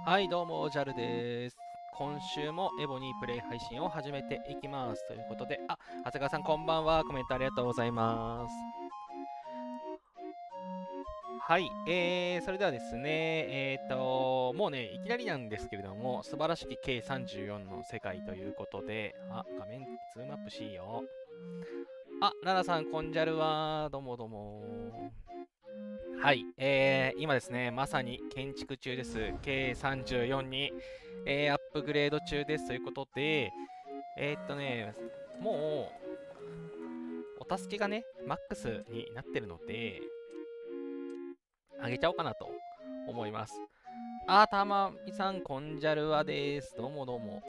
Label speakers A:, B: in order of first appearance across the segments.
A: はい、どうも、ジャルです。今週もエボニープレイ配信を始めていきます。ということで、長谷川さんこんばんは。コメントありがとうございます。はい、それではですね、もうね、いきなりなんですけれども、素晴らしき K34 の世界ということで、画面ズームアップしいよ。奈々さん、こんじゃるは、どうもどうも。はい、今ですね、まさに建築中です。K34 に、アップグレード中ですということで、もう、お助けがね、マックスになってるので、あげちゃおうかなと思います。たまみさん、こんじゃるわです。どうもどうも。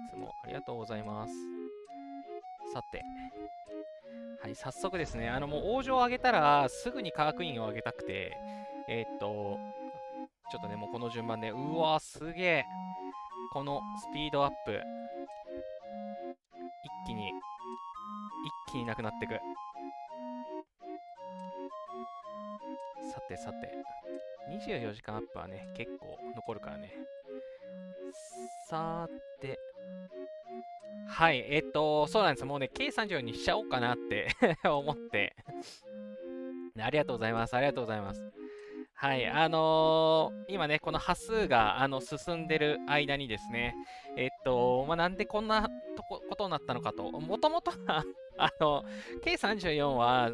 A: いつもありがとうございます。さて、はい、早速ですね、もう王女をあげたら、すぐに科学院をあげたくて、ちょっとね、もうこの順番で、うわ、すげえ。このスピードアップ、一気になくなってく。さてさて、24時間アップはね、結構残るからね。さーて、はい、そうなんです。もうね、K34 にしちゃおうかなって思ってありがとうございます。ありがとうございます。はい、今ね、この端数が進んでる間にですね、なんでこんなことになったのかと、もともとはK34 は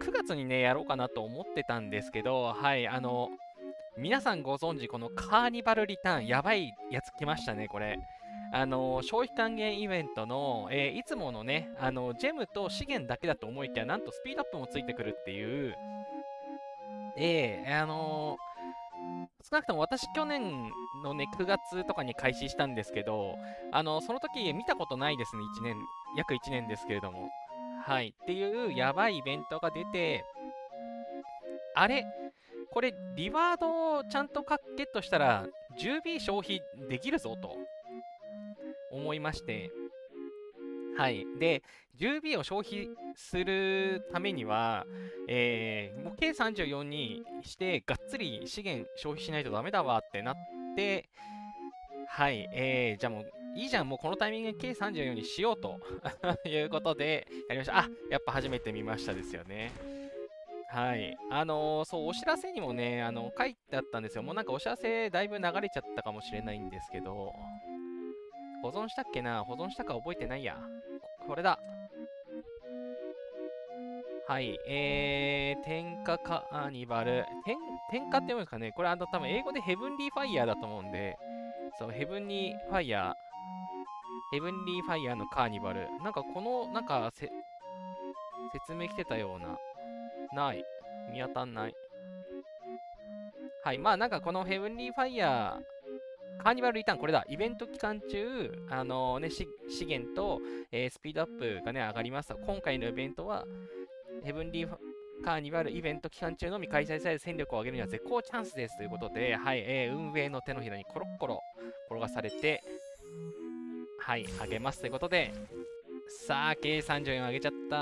A: 9月にね、やろうかなと思ってたんですけど、はい、皆さんご存知、このカーニバルリターン、やばいやつ来ましたね、これ。消費還元イベントの、いつものね、ジェムと資源だけだと思いきや、なんとスピードアップもついてくるっていう、少なくとも私、去年のね、9月とかに開始したんですけど、その時見たことないですね、1年、約1年ですけれども。はい。っていうやばいイベントが出て、あれこれ、リワードをちゃんとゲットしたら、10B 消費できるぞと思いまして、はい。で、10B を消費するためには、もう計34にして、がっつり資源消費しないとダメだわってなって、はい。じゃあもう、いいじゃん、もうこのタイミングで計34にしようということで、やりました。やっぱ初めて見ましたですよね。はい。そう、お知らせにもね、書いてあったんですよ。もうなんかお知らせだいぶ流れちゃったかもしれないんですけど、保存したっけな、保存したか覚えてないや。これだ。はい。天下カーニバル。天下って読むんですかね。これ多分英語でヘブンリーファイヤーだと思うんで、そう、ヘブンリーファイヤー、ヘブンリーファイヤーのカーニバル。なんかこの、説明来てたような。ない。見当たんない。はい。まあなんかこのヘブンリーファイヤー、カーニバルリターン、これだ。イベント期間中、資源と、スピードアップがね、上がります。今回のイベントは、ヘブンリーカーニバルイベント期間中のみ開催される戦力を上げるには絶好チャンスですということで、はい、運営の手のひらにコロッコロ転がされて、はい、上げますということで、さあ、K34 上げちゃった。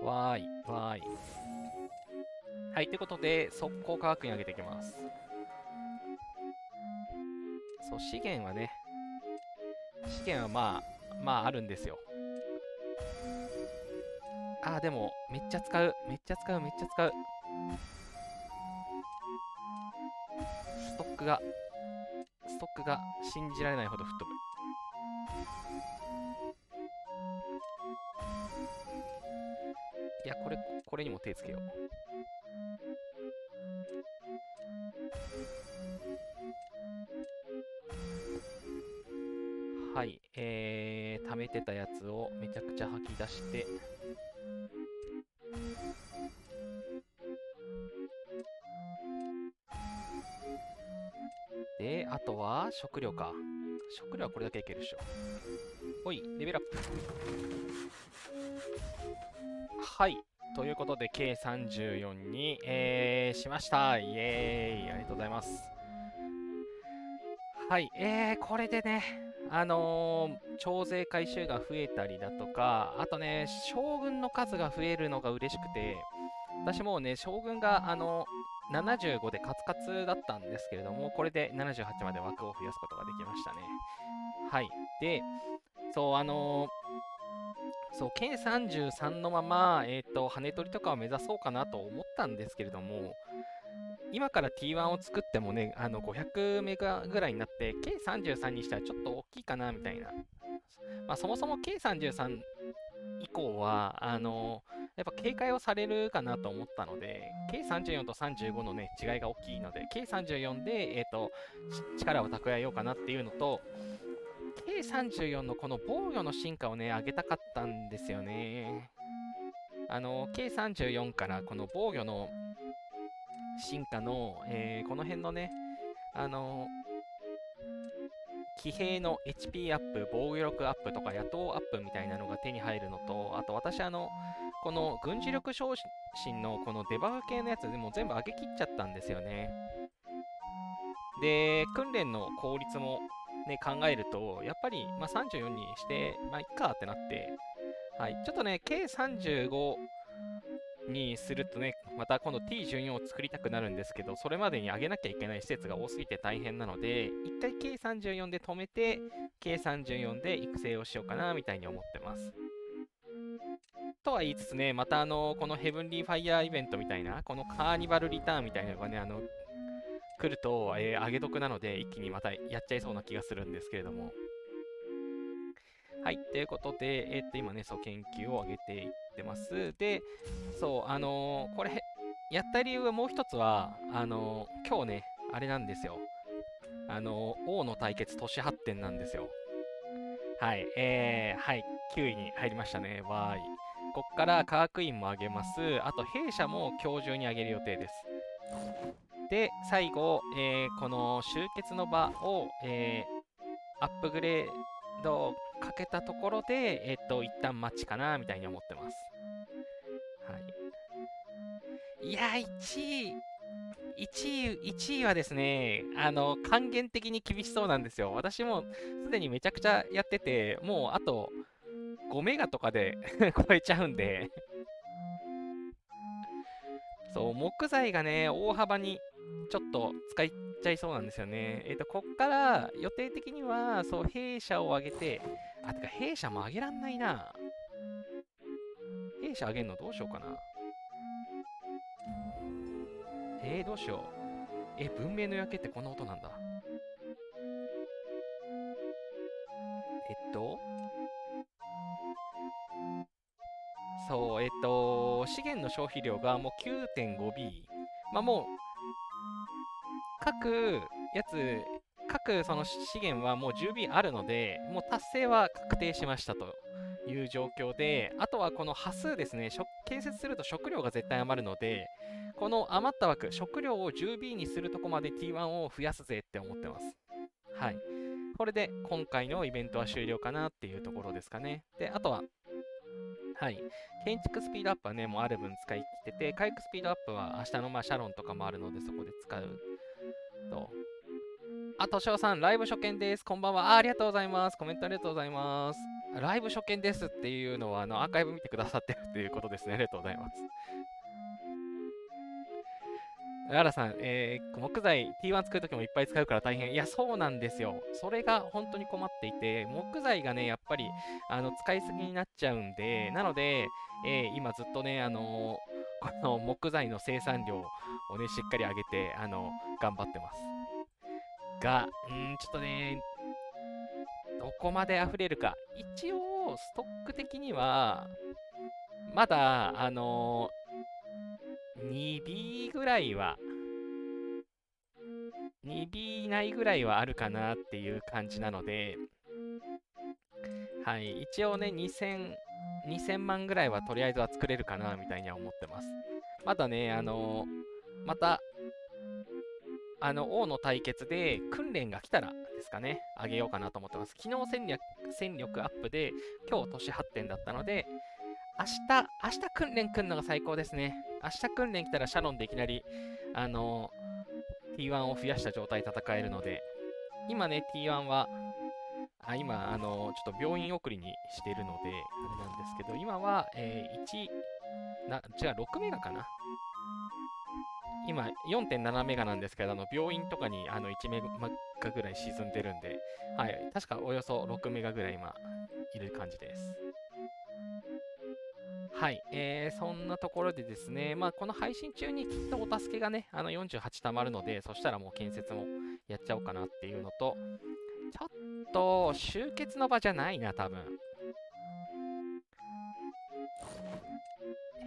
A: わーい、わーい。はい、ということで、速攻科学に上げていきます。そう、資源はね、資源はまああるんですよ。でも、めっちゃ使う。めっちゃ使う、めっちゃ使う。ストックが、ストックが信じられないほど吹っ飛ぶ。いや、これにも手つけよう。はい、貯めてたやつをめちゃくちゃ吐き出して、で、あとは食料か。食料はこれだけいけるでしょ。ほい、レベルアップ。はい。ということで、K34 に、しました。イエーイ。ありがとうございます。はい。これでね、徴税回収が増えたりだとか、あとね、将軍の数が増えるのが嬉しくて、私もうね、将軍が、75でカツカツだったんですけれども、これで78まで枠を増やすことができましたね。はい。で、そう、そう、K33 のまま、跳ね取りとかを目指そうかなと思ったんですけれども、今から T1 を作ってもね、500メガぐらいになって、K33 にしたらちょっと大きいかな、みたいな。まあ、そもそも K33 以降は、やっぱ警戒をされるかなと思ったので、K34 と35のね、違いが大きいので、K34 で、力を蓄えようかなっていうのと、K34 のこの防御の進化をね、上げたかったんですよね。K34 からこの防御の進化の、この辺のね、騎兵の HP アップ、防御力アップとか野党アップみたいなのが手に入るのと、あと私この軍事力昇進のこのデバフ系のやつでも全部上げきっちゃったんですよね。で、訓練の効率もね、考えると、やっぱり、まあ、34にして、まあ、いっかってなって、はい、ちょっとね、K35 にするとね、また今度 T14 を作りたくなるんですけど、それまでに上げなきゃいけない施設が多すぎて大変なので、一回 K34 で止めて、K34 で育成をしようかな、みたいに思ってます。とは言いつつね、またこのヘブンリーファイヤーイベントみたいな、このカーニバルリターンみたいなのがね、来ると、上げ得なので、一気にまたやっちゃいそうな気がするんですけれども。はい、ということで、今ね、そう、研究を上げていってます。で、そう、これ、やった理由はもう一つは、今日ね、あれなんですよ。王の対決都市発展なんですよ。はい、はい、9位に入りましたね。わーい。こっから科学院も上げます。あと、弊社も今日中に上げる予定です。で、最後、この集結の場を、アップグレードをかけたところで、一旦待ちかな、みたいに思ってます。はい。いや、1位はですね、還元的に厳しそうなんですよ。私もすでにめちゃくちゃやってて、もうあと5メガとかで超えちゃうんでそう、木材がね、大幅にちょっと使っちゃいそうなんですよね。こっから予定的には、そう、弊社を上げて、あ、てか弊社も上げらんないな。弊社上げんのどうしようかな。どうしよう。文明の夜明けってこんな音なんだ。そう、資源の消費量がもう 9.5B。まあもう、各やつ、各その資源はもう 10B あるので、もう達成は確定しましたという状況で、あとはこの波数ですね、建設すると食料が絶対余るので、この余った枠、食料を 10B にするとこまで T1 を増やすぜって思ってます。はい。これで今回のイベントは終了かなっていうところですかね。で、あとは、はい。建築スピードアップはね、もうある分使い切ってて、回復スピードアップは明日のシャロンとかもあるので、そこで使うと。あ、としおさん、ライブ初見です。こんばんは。ありがとうございます。コメントありがとうございます。ライブ初見ですっていうのは、アーカイブ見てくださってるっていうことですね。ありがとうございます。ララさん、木材 T1 作るときもいっぱい使うから大変。いや、そうなんですよ。それが本当に困っていて、木材がね、やっぱり、使いすぎになっちゃうんで、なので、今ずっとね、この木材の生産量をね、しっかり上げて、頑張ってます。が、ちょっとね、どこまで溢れるか。一応、ストック的には、まだ、2B ぐらいは、2B ないぐらいはあるかなっていう感じなので、はい、一応ね、2000万ぐらいはとりあえずは作れるかなみたいには思ってます。まだね、また、王の対決で訓練が来たらですかね、あげようかなと思ってます。昨日戦力アップで、今日都市発展だったので、明日訓練来るのが最高ですね。明日訓練来たらシャロンでいきなり、T1 を増やした状態で戦えるので、今ね、T1 は、今、ちょっと病院送りにしているので、あれなんですけど、今は、違う、6メガかな。今4.7メガなんですけど、病院とかに1メガぐらい沈んでるんで、はい、確かおよそ6メガぐらい今いる感じです。はい、そんなところでですね、まあ、この配信中にきっとお助けがね、48たまるので、そしたらもう建設もやっちゃおうかなっていうのと、ちょっと集結の場じゃないな、多分。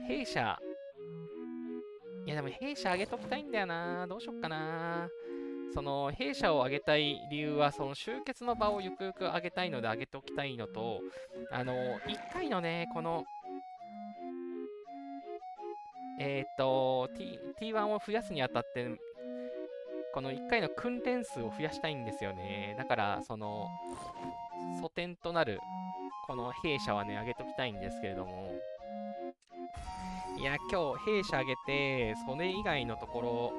A: 弊社、いやでも弊社上げときたいんだよな。どうしよっかな。その弊社を上げたい理由は、その集結の場をゆくゆく上げたいので上げておきたいのと、1回のね、このT1 を増やすにあたって、この1回の訓練数を増やしたいんですよね。だから、その、素点となる、この弊社はね、上げときたいんですけれども、いや、今日、弊社上げて、それ以外のところ、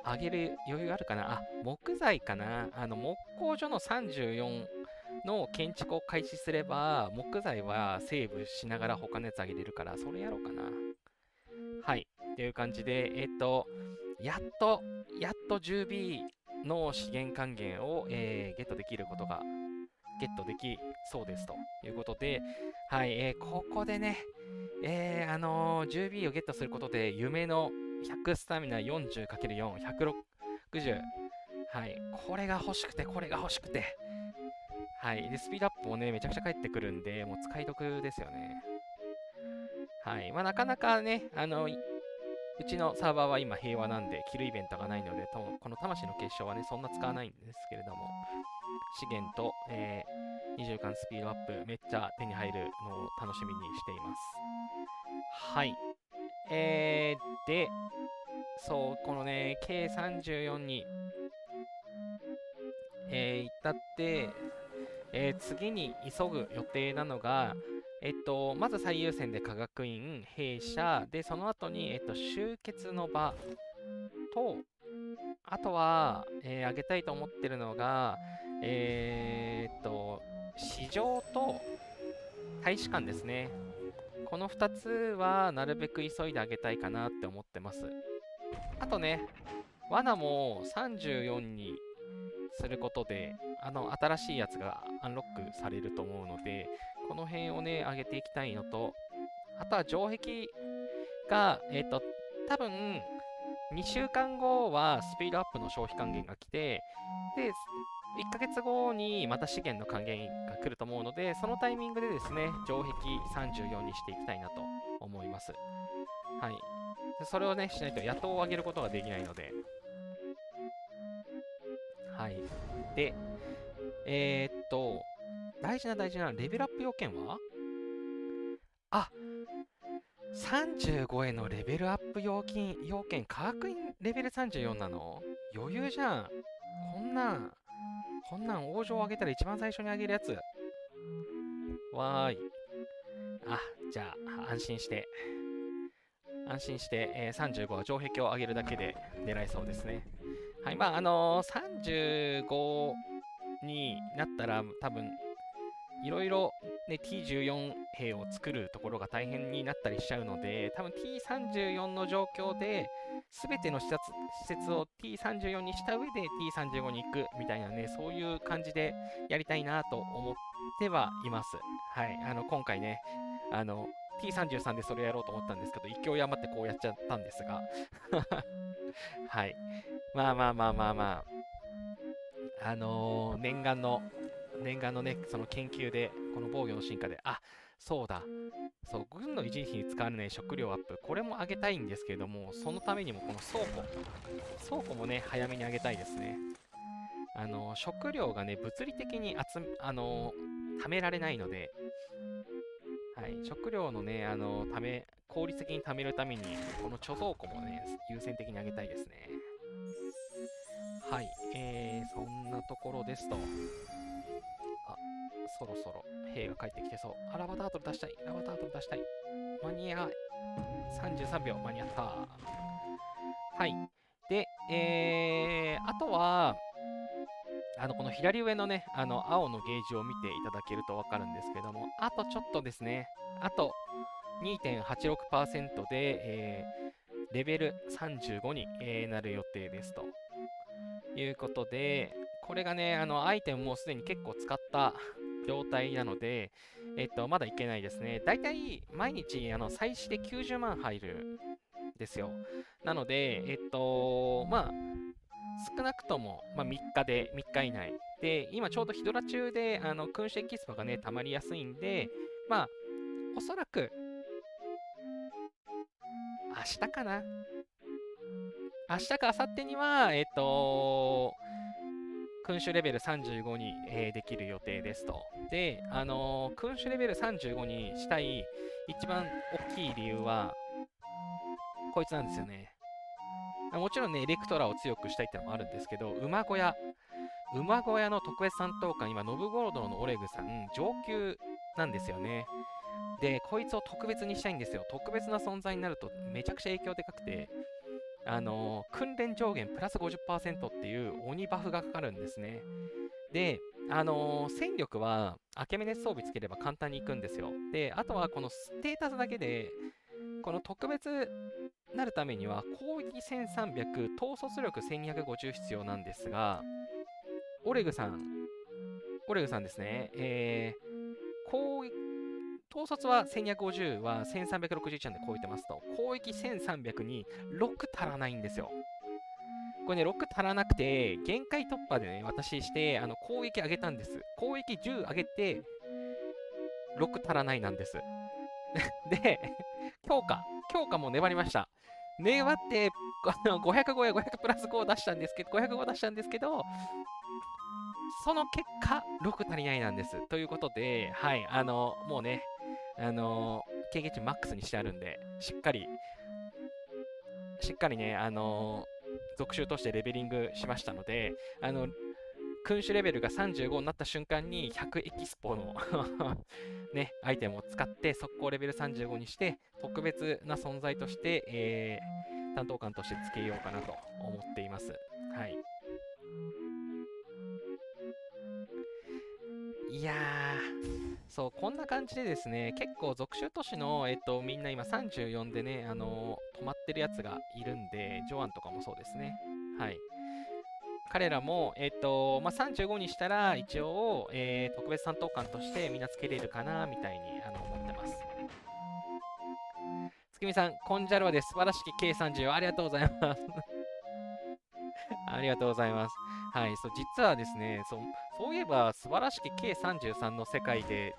A: 上げる余裕あるかなあ、木材かな木工所の34の建築を開始すれば、木材はセーブしながら他のやつ上げれるから、それやろうかな。はい。っていう感じで、やっと 10B の資源還元を、ゲットできることが、ゲットできそうですということで、はい、ここでね、10B をゲットすることで、夢の100スタミナ 40×4、160。はい、これが欲しくて、これが欲しくて。はい、で、スピードアップもね、めちゃくちゃ返ってくるんで、もう使い得ですよね。はい、まあ、なかなかね、うちのサーバーは今平和なんで、キルイベントがないので、この魂の結晶はね、そんな使わないんですけれども、資源と、20巻スピードアップ、めっちゃ手に入るのを楽しみにしています。はい。で、そう、このね、K34 に、至って、次に急ぐ予定なのが、まず最優先で科学院、弊社、で、その後に、集結の場と、あとは、挙げたいと思ってるのが、市場と大使館ですね。この2つはなるべく急いであげたいかなって思ってます。あとね、罠も34にすることで、新しいやつがアンロックされると思うので、この辺をね、上げていきたいのと、あとは城壁が、多分、2週間後はスピードアップの消費還元が来て、で、1ヶ月後にまた資源の還元が来ると思うので、そのタイミングでですね、城壁34にしていきたいなと思います。はい。それをね、しないと野党を上げることができないので、はい。で、大事なレベルアップ要件はあ、35へのレベルアップ要件、科学院レベル34なの余裕じゃん。こんなん王城を上げたら一番最初に上げるやつ。わーい。あ、じゃあ、安心して、35は城壁を上げるだけで狙えそうですね。はい、まあ、35になったら多分、いろいろ、ね、T14 兵を作るところが大変になったりしちゃうので、多分 T34 の状況で、すべての施設を T34 にした上で T35 に行くみたいなね、そういう感じでやりたいなと思ってはいます。はい、今回ね、T33 でそれやろうと思ったんですけど、勢い余ってこうやっちゃったんですが、はい。まあまあまあまあまあ、念願のね、その研究で、この防御の進化で、あ、そうだ、そう、軍の維持費に使われない食料アップ、これも上げたいんですけれども、そのためにもこの倉庫もね、早めに上げたいですね。食料がね、物理的に貯められないので、はい、食料のね、効率的に貯めるために、この貯蔵庫もね、優先的に上げたいですね。はい、そんなところですと。あ、そろそろ兵が帰ってきてそう。あ、ラバタートル出したい。間に合う。33秒、間に合った。はい。で、あとは、この左上のね、青のゲージを見ていただけるとわかるんですけども、あとちょっとですね、あと2.86% で、レベル35に、なる予定ですということで、これがね、アイテムもすでに結構使った状態なので、まだいけないですね。だいたい毎日、祭祀で90万入るんですよ。なので、まあ、少なくとも、まあ、3日で、3日以内。で、今ちょうどヒドラ中で、君主エキスパがね、溜まりやすいんで、まあ、おそらく、明日かな。明日か明後日には、君主レベル35に、できる予定ですと。で、君主レベル35にしたい一番大きい理由は、こいつなんですよね。もちろんね、エレクトラを強くしたいってのもあるんですけど、馬小屋の特別担当官、今、ノブゴロドのオレグさん、上級なんですよね。で、こいつを特別にしたいんですよ。特別な存在になるとめちゃくちゃ影響でかくて、訓練上限プラス 50% っていう鬼バフがかかるんですね。で、戦力はアケメネス装備つければ簡単にいくんですよ。で、あとはこのステータスだけで、この特別なるためには攻撃1300、統率力1250必要なんですが、オレグさんですね、攻撃統率は1250は1361なんで超えてますと。攻撃1300に6足らないんですよ。これね、6足らなくて、限界突破でね、私して、攻撃上げたんです。攻撃10上げて、6足らないなんです。で、強化も粘りました。粘って、505や500プラス5を出したんですけど、505出したんですけど、その結果、6足りないなんです。ということで、はい、もうね、経験値マックスにしてあるんで、しっかりね、続集としてレベリングしましたので、君主レベルが35になった瞬間に100エキスポのね、アイテムを使って速攻レベル35にして、特別な存在として、担当官としてつけようかなと思っています。はい。いやー、そう、こんな感じでですね、結構属州都市の、みんな今34でね、止まってるやつがいるんで、ジョアンとかもそうですね。はい。彼らも、まあ、35にしたら、一応、特別担当官としてみんなつけれるかな、みたいに思ってます。月見さん、コンジャルワで素晴らしき K30 ありがとうございます。ありがとうございます。はい、そう、実はですね、そういえば、素晴らしき K33 の世界って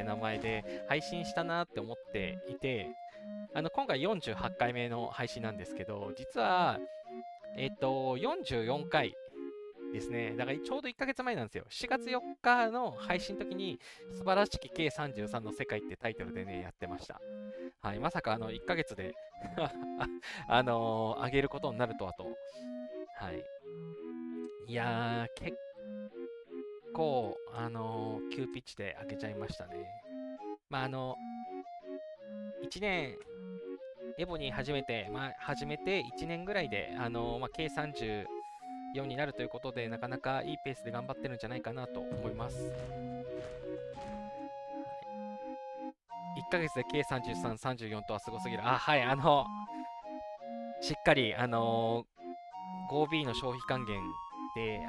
A: 名前で配信したなって思っていて、今回48回目の配信なんですけど、実は、44回ですね。だからちょうど1ヶ月前なんですよ。4月4日の配信の時に、素晴らしき K33 の世界ってタイトルでね、やってました。はい、まさか1ヶ月で上げることになるとはと。はい。いやー、結構、急ピッチで上げちゃいましたね。まあ、1年、エボに始めて1年ぐらいで、まあ、K34 になるということで、なかなかいいペースで頑張ってるんじゃないかなと思います。1ヶ月で K33、34とはすごすぎる。あ、はい、しっかり、5B の消費還元で、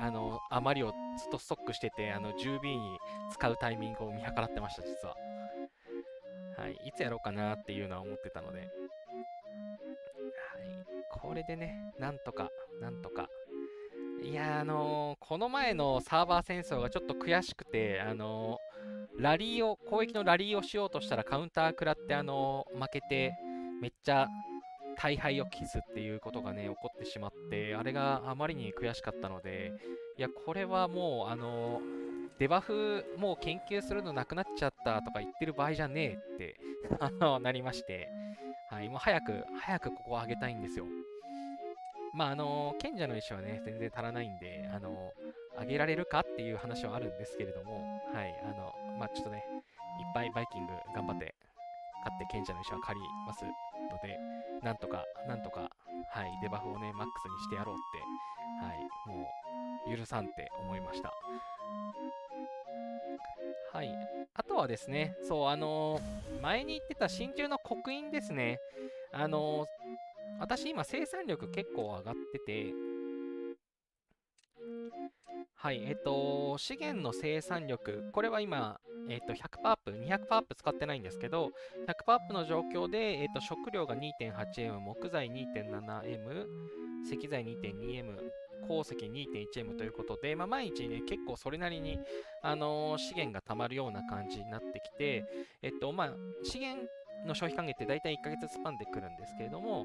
A: 余りをずっとストックしてて、10B に使うタイミングを見計らってました、実は。はい、いつやろうかなっていうのは思ってたので。はい、これでね、なんとか。いやこの前のサーバー戦争がちょっと悔しくて、攻撃のラリーをしようとしたらカウンター食らって、負けて、めっちゃ大敗を期すっていうことがね、起こってしまって、あれがあまりに悔しかったので、いや、これはもう、デバフもう研究するのなくなっちゃったとか言ってる場合じゃねえってなりまして、はい、もう早くここを上げたいんですよ。まあ、賢者の石はね、全然足らないんで、上げられるかっていう話はあるんですけれども、はい、まあ、ちょっとね、いっぱいバイキング頑張って、勝って賢者の石は借りますので、なんとか、はい、デバフをね、マックスにしてやろうって、はい、もう、許さんって思いました。はい。あとはですね、そう、前に言ってた真珠の刻印ですね。私今生産力結構上がってて、はい、資源の生産力、これは今、100%アップ、200%アップ使ってないんですけど、100%アップの状況で、食料が 2.8M、木材 2.7M、石材 2.2M、鉱石 2.1M ということで、まあ、毎日ね、結構それなりに、資源が貯まるような感じになってきて、まあ、資源の消費還元って大体1ヶ月スパンで来るんですけれども、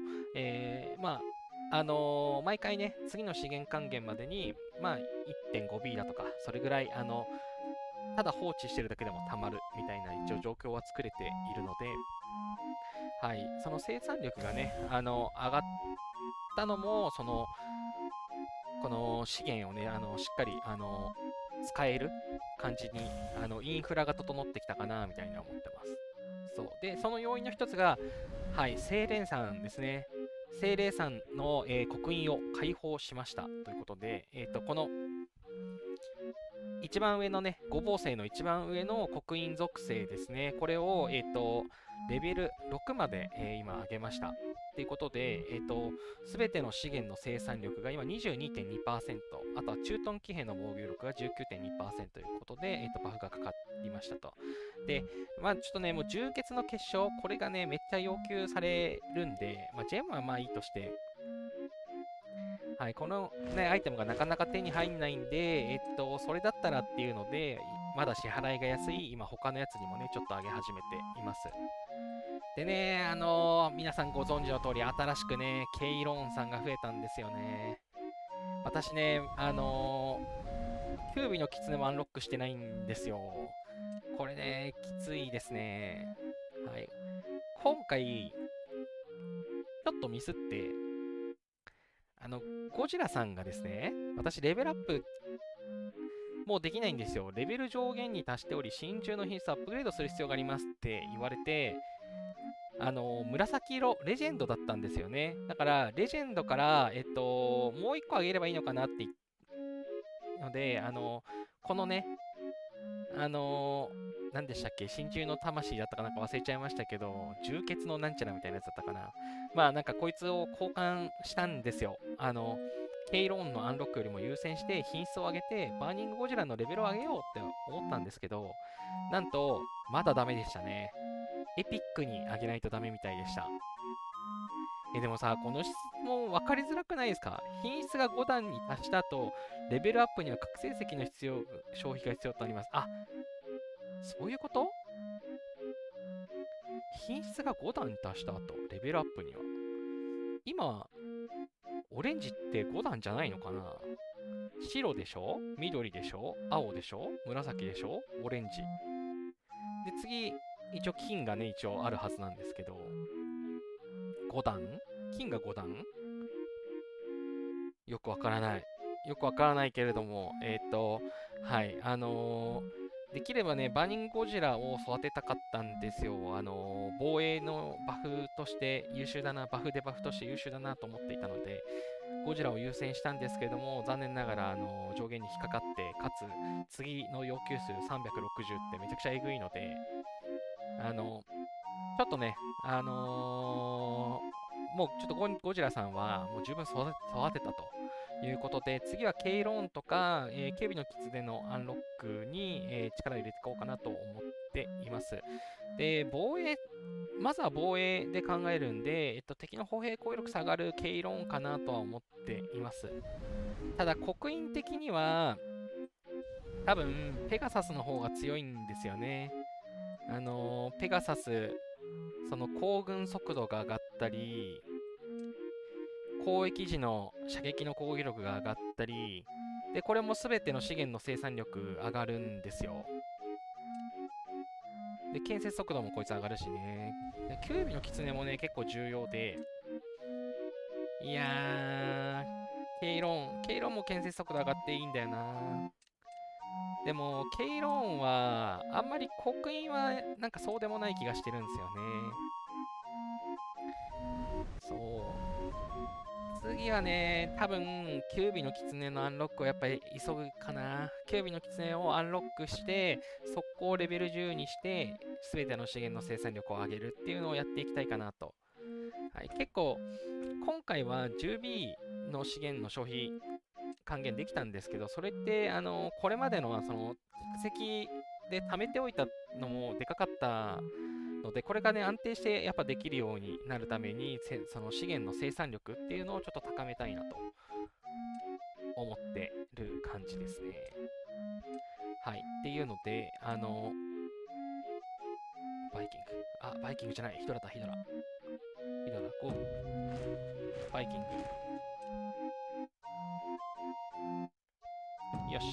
A: まあ、毎回ね、次の資源還元までに、まあ、1.5B だとか、それぐらい、ただ放置してるだけでもたまるみたいな一応状況は作れているので、はい、その生産力がね、上がったのも、この資源をね、しっかり、使える感じに、インフラが整ってきたかな、みたいな思ってます。そう。で、その要因の一つが、はい、精錬山ですね。精霊山の、刻印を開放しましたということで、この一番上のね、五芒星の一番上の刻印属性ですね。これを、レベル6まで、今上げました。ということで、すべての資源の生産力が今 22.2%、あとは駐屯騎兵の防御力が 19.2% ということで、バフがかかりましたと。で、まあちょっとね、もう重血の結晶、これがね、めっちゃ要求されるんで、まあジェムはまあいいとして、はい、この、ね、アイテムがなかなか手に入んないんで、それだったらっていうので、まだ支払いが安い、今他のやつにもね、ちょっと上げ始めています。でね、皆さんご存知の通り、新しくね、ケイローンさんが増えたんですよね。私ね、キュービのキツネもアンロックしてないんですよ。これね、きついですね。はい。今回、ちょっとミスって、ゴジラさんがですね、私レベルアップもうできないんですよ。レベル上限に達しており、真珠の品質をアップグレードする必要がありますって言われて、紫色、レジェンドだったんですよね。だから、レジェンドから、もう一個あげればいいのかなって言うので、このね、何でしたっけ、真珠の魂だったかなんか忘れちゃいましたけど、重血のなんちゃらみたいなやつだったかな。まあなんかこいつを交換したんですよ。ケイローンのアンロックよりも優先して品質を上げて、バーニングゴジラのレベルを上げようって思ったんですけど、なんと、まだダメでしたね。エピックに上げないとダメみたいでした。でもさ、この質問分かりづらくないですか？品質が5段に達した後、レベルアップには覚醒石の消費が必要となります。あ、そういうこと？品質が5段に達した後、レベルアップには。今、オレンジって5段じゃないのかな？白でしょ？緑でしょ？青でしょ？紫でしょ？オレンジ。で、次、一応金がね、一応あるはずなんですけど、5段？金が5段？よくわからない。よくわからないけれども、はい、できればね、バーニングゴジラを育てたかったんですよ。防衛のバフとして優秀だな、バフでバフとして優秀だなと思っていたので、ゴジラを優先したんですけれども、残念ながら、上限に引っかかって、かつ、次の要求数360ってめちゃくちゃえぐいので、ちょっとね、もうちょっとゴジラさんはもう十分育てたということで、次はケイローンとか、警備の狐のアンロックに、力を入れていこうかなと思っています。で、まずは防衛で考えるんで、敵の歩兵攻撃力下がるケイローンかなとは思っています。ただ、刻印的には、多分、ペガサスの方が強いんですよね。ペガサス、その行軍速度が上がったり、攻撃時の射撃の攻撃力が上がったり、で、これも全ての資源の生産力上がるんですよ。で、建設速度もこいつ上がるしね。で、キュービの狐もね、結構重要で、いやー、ケイロンも建設速度上がっていいんだよな。でも、ケイローンは、あんまり刻印はなんかそうでもない気がしてるんですよね。そう。次はね、多分、キュービの狐のアンロックをやっぱり急ぐかな。キュービの狐をアンロックして、速攻レベル10にして、すべての資源の生産力を上げるっていうのをやっていきたいかなと。はい、結構、今回は 10B の資源の消費還元できたんですけど、それって、これまでのその蓄積で貯めておいたのもでかかったので、これがね、安定してやっぱできるようになるために、その資源の生産力っていうのをちょっと高めたいなと思ってる感じですね。はい。っていうので、バイキング。あ、バイキングじゃない。ヒドラだ、ヒドラ。ヒドラ、ゴー。バイキング。よし。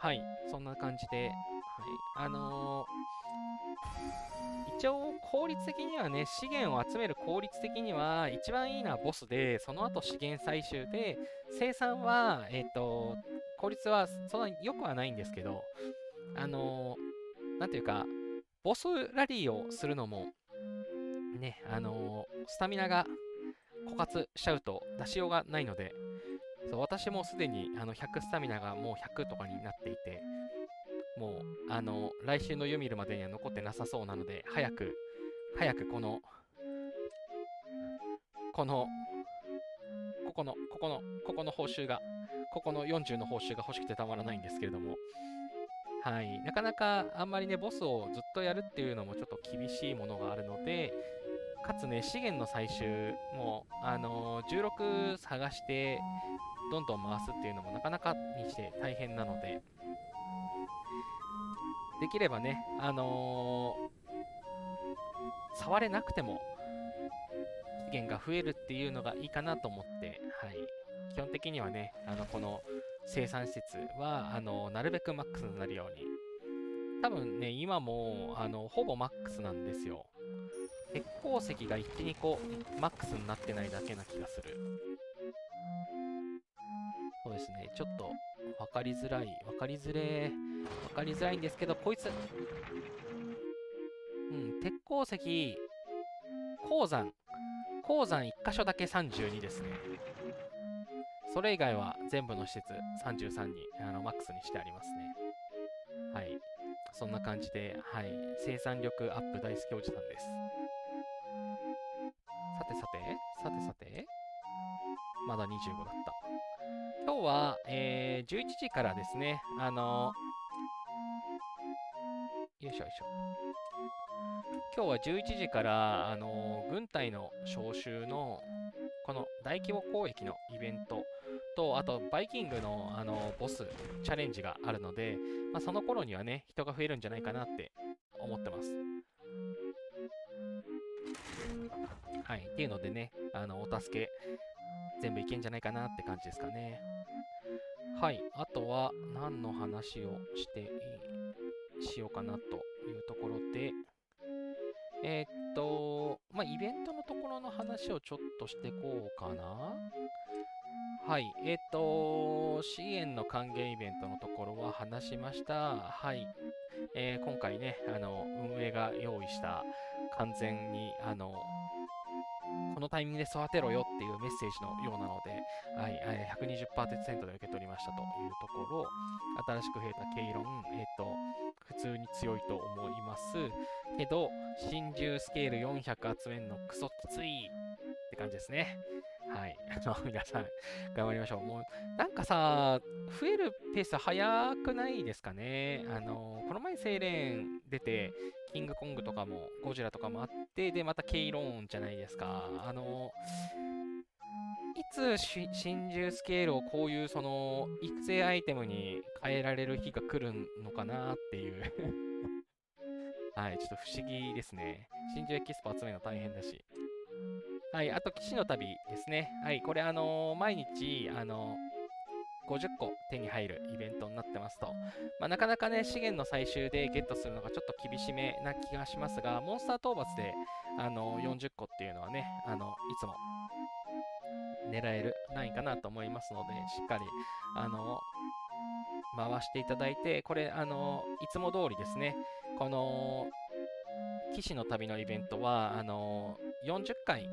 A: はい。そんな感じで、はい。一応効率的にはね、資源を集める効率的には一番いいのはボスで、その後資源採集で、生産は、効率はそんなに良くはないんですけど、なんていうか、ボスラリーをするのも、ね、スタミナが枯渇しちゃうと出しようがないので、そう私もすでに100スタミナがもう100とかになっていて、もう来週のユミルまでには残ってなさそうなので、早くこの、ここの報酬が、ここの40の報酬が欲しくてたまらないんですけれども、はい、なかなかあんまりね、ボスをずっとやるっていうのもちょっと厳しいものがあるので、かつね、資源の採集も、16探して、どんどん回すっていうのもなかなかにして大変なので、できればね、触れなくても資源が増えるっていうのがいいかなと思って、はい、基本的にはね、この生産施設はなるべくマックスになるように、多分ね、今もほぼマックスなんですよ。鉄鉱石が1、2個マックスになってないだけな気がする。そうですね、ちょっと分かりづらいんですけど、こいつ、鉄鉱石、鉱山1箇所だけ32ですね。それ以外は全部の施設33にマックスにしてありますね。はい。そんな感じで、はい。生産力アップ大好きおじさんです。さて。まだ25だった。今日は、11時からですね、よいしょ。今日は11時から、軍隊の招集の、この大規模攻撃のイベントと、あと、バイキングの、ボスチャレンジがあるので、まあ、その頃にはね、人が増えるんじゃないかなって思ってます。はい。っていうのでね、お助け、全部いけんじゃないかなって感じですかね。はい。あとは、何の話をしようかなというところで、まあ、イベントのところの話をちょっとしてこうかな。はい。資源の還元イベントのところは話しました。はい。今回ね、運営が用意した完全に、このタイミングで育てろよっていうメッセージのようなので、はい、120%で受け取りましたというところ、新しく増えたケイロン、普通に強いと思います。けど、真珠スケール400集めるのクソきついって感じですね。はい。皆さん、頑張りましょう。もう、なんかさ、増えるペース早くないですかね。この前、セイレーン出て、キングコングとかも、ゴジラとかもあって、で、またケイローンじゃないですか。いつ真珠スケールをこういうその育成アイテムに変えられる日が来るのかなっていうはい、ちょっと不思議ですね。真珠エキスポ集めるの大変だし。はい、あと、騎士の旅ですね。はい、これ毎日、50個手に入るイベントになってますと。まあ、なかなかね、資源の採集でゲットするのがちょっと厳しめな気がしますが、モンスター討伐で、40個っていうのはね、いつも狙えるラインかなと思いますので、しっかり、回していただいて、これ、いつも通りですね、この、騎士の旅のイベントは、40回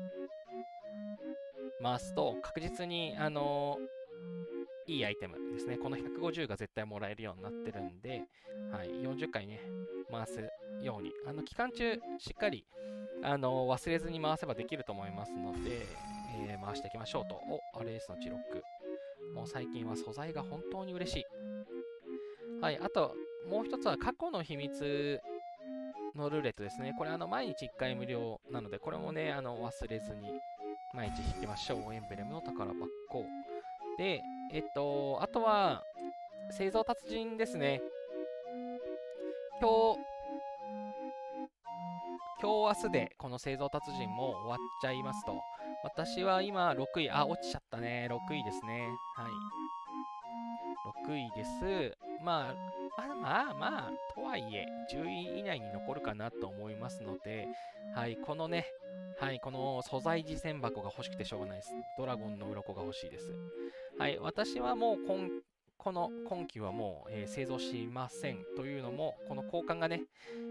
A: 回すと、確実に、いいアイテムですね。この150が絶対もらえるようになってるんで、はい、40回ね、回すように。期間中、しっかり、忘れずに回せばできると思いますので、回していきましょうと。お、アレースのチロック。もう最近は素材が本当に嬉しい。はい、あと、もう一つは過去の秘密のルーレットですね。これ、毎日1回無料なので、これもね、忘れずに、毎日引きましょう。エンブレムの宝箱。で、あとは、製造達人ですね。今日、明日でこの製造達人も終わっちゃいますと。私は今6位、落ちちゃったね。6位ですね。はい。6位です。とはいえ、10位以内に残るかなと思いますので、はい、このね、はい、この素材次戦箱が欲しくてしょうがないです。ドラゴンの鱗が欲しいです。はい、私はもう今期はもう、製造しません。というのも、この交換がね、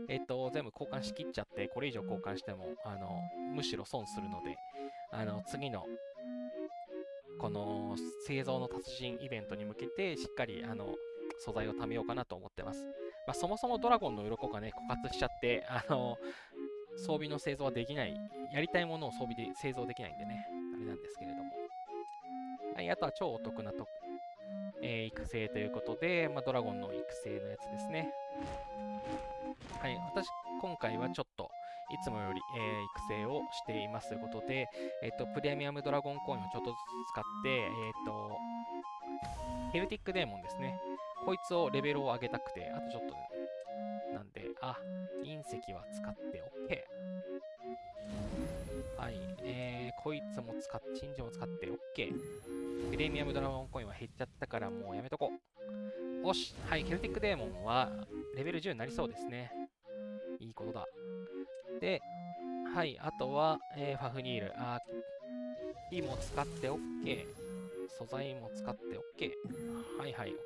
A: 全部交換しきっちゃって、これ以上交換しても、むしろ損するので、次のこの製造の達人イベントに向けてしっかり素材を貯めようかなと思ってます。そもそもドラゴンの鱗がね、枯渇しちゃって、装備の製造はできない、やりたいものを装備で製造できないんでね、あれなんですけれども。はい、あとは超お得な育成ということで、ドラゴンの育成のやつですね。はい、今回はちょっと、いつもより、育成をしていますということで、プレミアムドラゴンコインをちょっとずつ使って、ヘルティックデーモンですね。こいつをレベルを上げたくて、あとちょっと、なんで、隕石は使って OK。はい、こいつも珍珠も使って OK。プレミアムドラゴンコインは減っちゃったからもうやめとこう。よし、はい、ヘルティックデーモンはレベル10になりそうですね。いいことだ。で、はい、あとは、ファフニール。木も使って OK。素材も使って OK。はいはい、OK。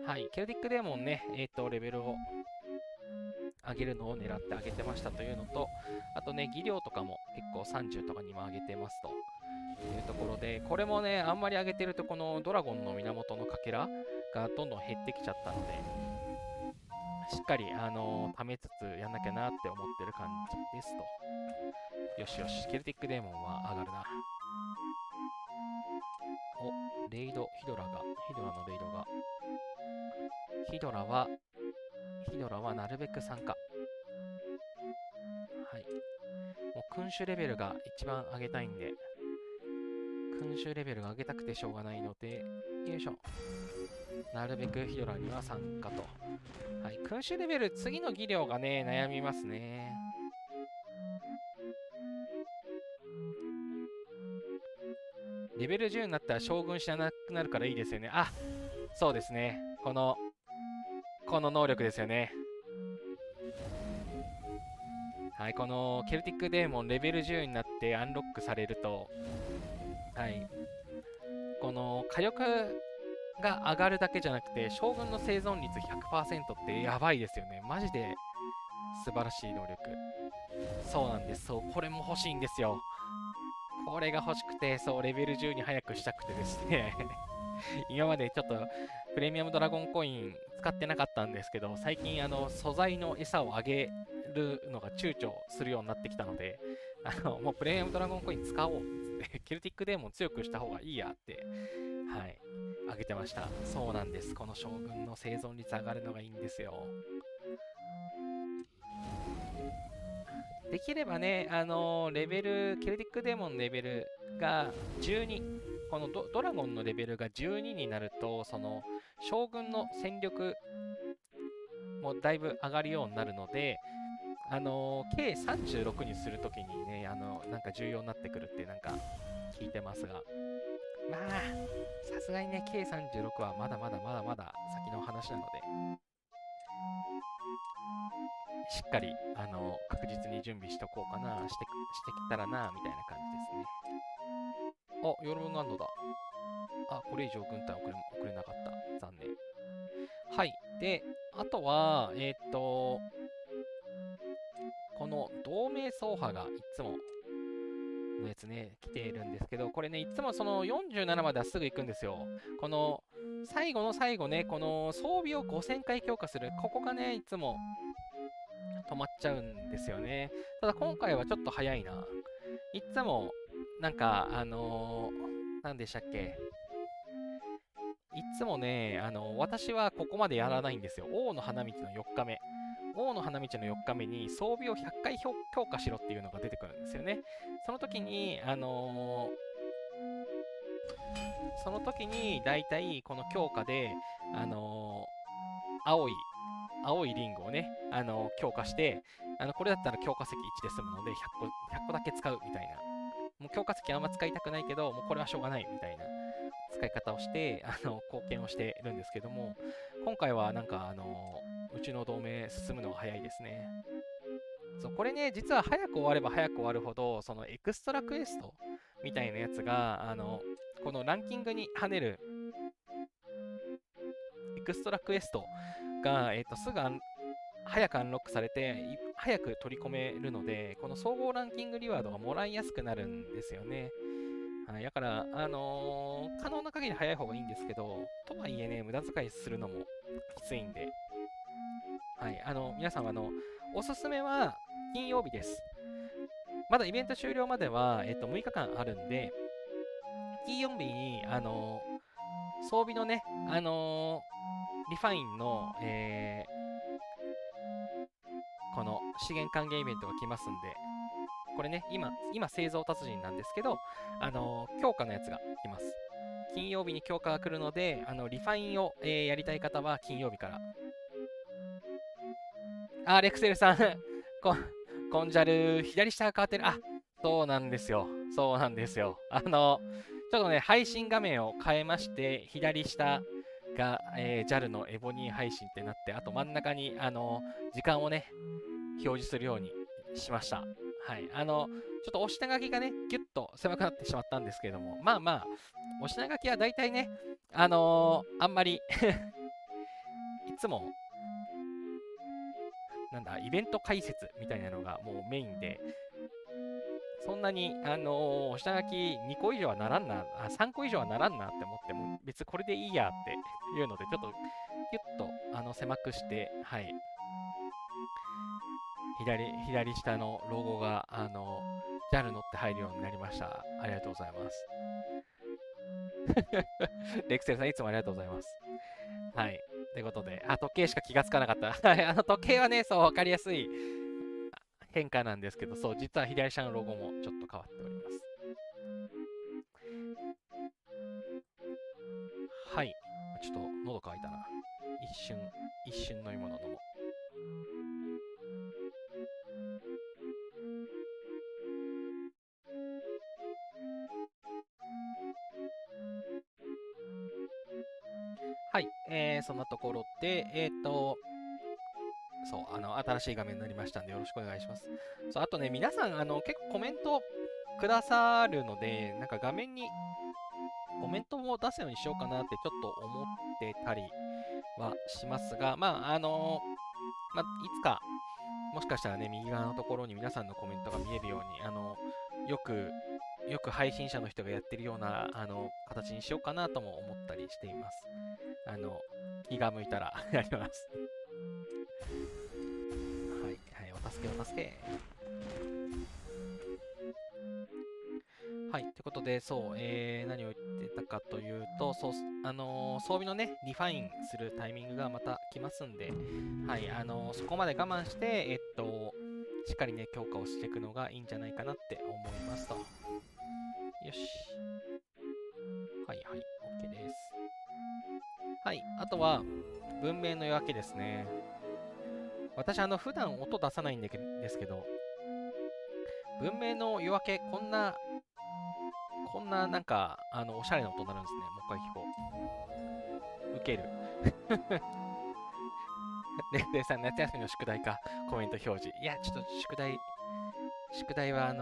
A: はい、ケルティックデーモンね、レベルを上げるのを狙って上げてましたというのと、あとね、技量とかも結構30とかにも上げてますというところで、これもね、あんまり上げてると、このドラゴンの源のかけらがどんどん減ってきちゃったので、しっかり、貯めつつやんなきゃなって思ってる感じですと。よしよし、ケルティックデーモンは上がるな。お、レイド、ヒドラのレイドが。ヒドラはなるべく参加。はい。もう君主レベルが一番上げたいんで、君主レベルが上げたくてしょうがないので、よいしょ。なるべくヒドラには参加と。はい。君主レベル、次の技量がね、悩みますね。レベル10になったら将軍知らなくなるからいいですよね。そうですね。この能力ですよね。はい、このケルティックデーモンレベル10になってアンロックされると、はい、この火力が上がるだけじゃなくて、将軍の生存率100%ってやばいですよね。マジで素晴らしい能力。そうなんです。そう、これも欲しいんですよ。これが欲しくて、そう、レベル10に早くしたくてですね今までちょっとプレミアムドラゴンコイン使ってなかったんですけど、最近素材の餌をあげるのが躊躇するようになってきたので、もうプレミアムドラゴンコイン使おうっつって、ケルティックデーモン強くした方がいいやって、はい、あげてました。そうなんです。この将軍の生存率上がるのがいいんですよ。できればね、レベル、ケルティックデーモンのレベルが12、このドラゴンのレベルが12になると、その将軍の戦力もだいぶ上がるようになるので、計36にするときにね、なんか重要になってくるってなんか聞いてますが、さすがにね、計36はまだまだ先の話なので、しっかり、確実に準備しとこうかな、してきたらな、みたいな感じですね。ヨルムガンドだ。これ以上軍隊送れなかった。残念。はい。で、あとは、この同盟走破がいつものやつね、来てるんですけど、これね、いつもその47まではすぐ行くんですよ。この最後の最後ね、この装備を5000回強化する、ここがね、いつも止まっちゃうんですよね。ただ今回はちょっと早いな。いつも、なんか、なんでしたっけ。いつもね、私はここまでやらないんですよ。王の花道の4日目。王の花道の4日目に装備を100回強化しろっていうのが出てくるんですよね。その時に、その時に、だいたいこの強化で、あの青い、青いリングをね、強化して、これだったら強化石1で済むので100個だけ使うみたいな。もう強化石あんま使いたくないけど、もうこれはしょうがないみたいな使い方をして、貢献をしてるんですけども、今回はなんか、うちの同盟進むのが早いですね。そう、これね、実は早く終われば早く終わるほど、そのエクストラクエストみたいなやつが、このランキングに跳ねるエクストラクエストが、すぐ早くアンロックされて、早く取り込めるので、この総合ランキングリワードがもらいやすくなるんですよね。はい、だから、可能な限り早い方がいいんですけど、とはいえね、無駄遣いするのもきついんで、はい、皆さんおすすめは金曜日です。まだイベント終了までは、6日間あるんで、金曜日に、装備のね、リファインの、この資源還元イベントが来ますんで、これね、今製造達人なんですけど、強化のやつが来ます。金曜日に強化が来るので、リファインを、やりたい方は金曜日から。あ、レクセルさんコンジャル、左下が変わってる。あ、そうなんですよ。そうなんですよ。ちょっとね、配信画面を変えまして、左下が、JAL のエボニー配信ってなって、あと真ん中に、時間をね、表示するようにしました。はい。ちょっとお品書きがね、ギュッと狭くなってしまったんですけれども、まあまあ、お品書きは大体ね、あんまりいつも、なんだ、イベント解説みたいなのがもうメインで、そんなに、お品書き2個以上はならんな、3個以上はならんなって思っても、別にこれでいいやっていうので、ちょっとギュッと狭くして、はい、左下のロゴが、JAL 乗って入るようになりました。ありがとうございます。レクセルさん、いつもありがとうございます。はい。ということで、時計しか気がつかなかった。はい、時計はね、そう、わかりやすい変化なんですけど、そう、実は左下のロゴもちょっと変わっております。はい。ちょっと喉乾いたな。一瞬飲み物飲もう。はい、そんなところで、そう、新しい画面になりましたんで、よろしくお願いします。そう、あとね、皆さん、結構コメントくださるので、なんか画面にコメントも出すようにしようかなってちょっと思ってたりはしますが、まあ、いつか、もしかしたらね、右側のところに皆さんのコメントが見えるように、よく配信者の人がやってるような、形にしようかなとも思ったりしています。気が向いたらやります。はい、はい、お助け。はい、ということで、そう、何を言ってたかというと、そう、装備のね、リファインするタイミングがまた来ますんで、はい、そこまで我慢して、しっかりね、強化をしていくのがいいんじゃないかなって思いますと。よし。はい、OK です。はい、あとは、文明の夜明けですね。私、普段音出さないんですけど、文明の夜明け、こんななんか、おしゃれな音になるんですね。もう一回聞こう。ウケる。レンデさん、夏休みの宿題か。コメント表示。いや、ちょっと宿題は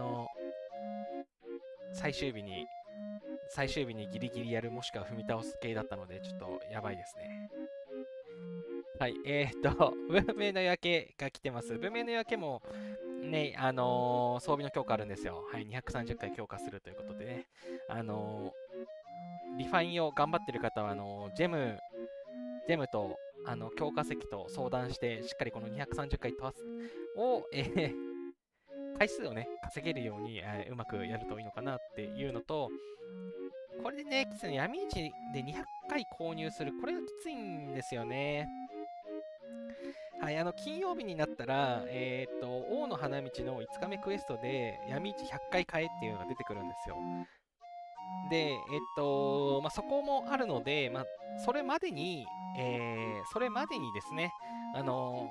A: 最終日にギリギリやる、もしくは踏み倒す系だったので、ちょっとやばいですね。はい、文明の夜明けが来てます。文明の夜明けも、ね、装備の強化あるんですよ。はい、230回強化するということでね。リファインを頑張ってる方は、ジェムと、強化石と相談して、しっかりこの230回突破を、回数をね、稼げるように、うまくやるといいのかなっていうのと、これでね、きついの闇市で200回購入する、これがきついんですよね。はい、金曜日になったら、王の花道の5日目クエストで闇市100回買えっていうのが出てくるんですよ。で、そこもあるので、それまでに、ですね、あの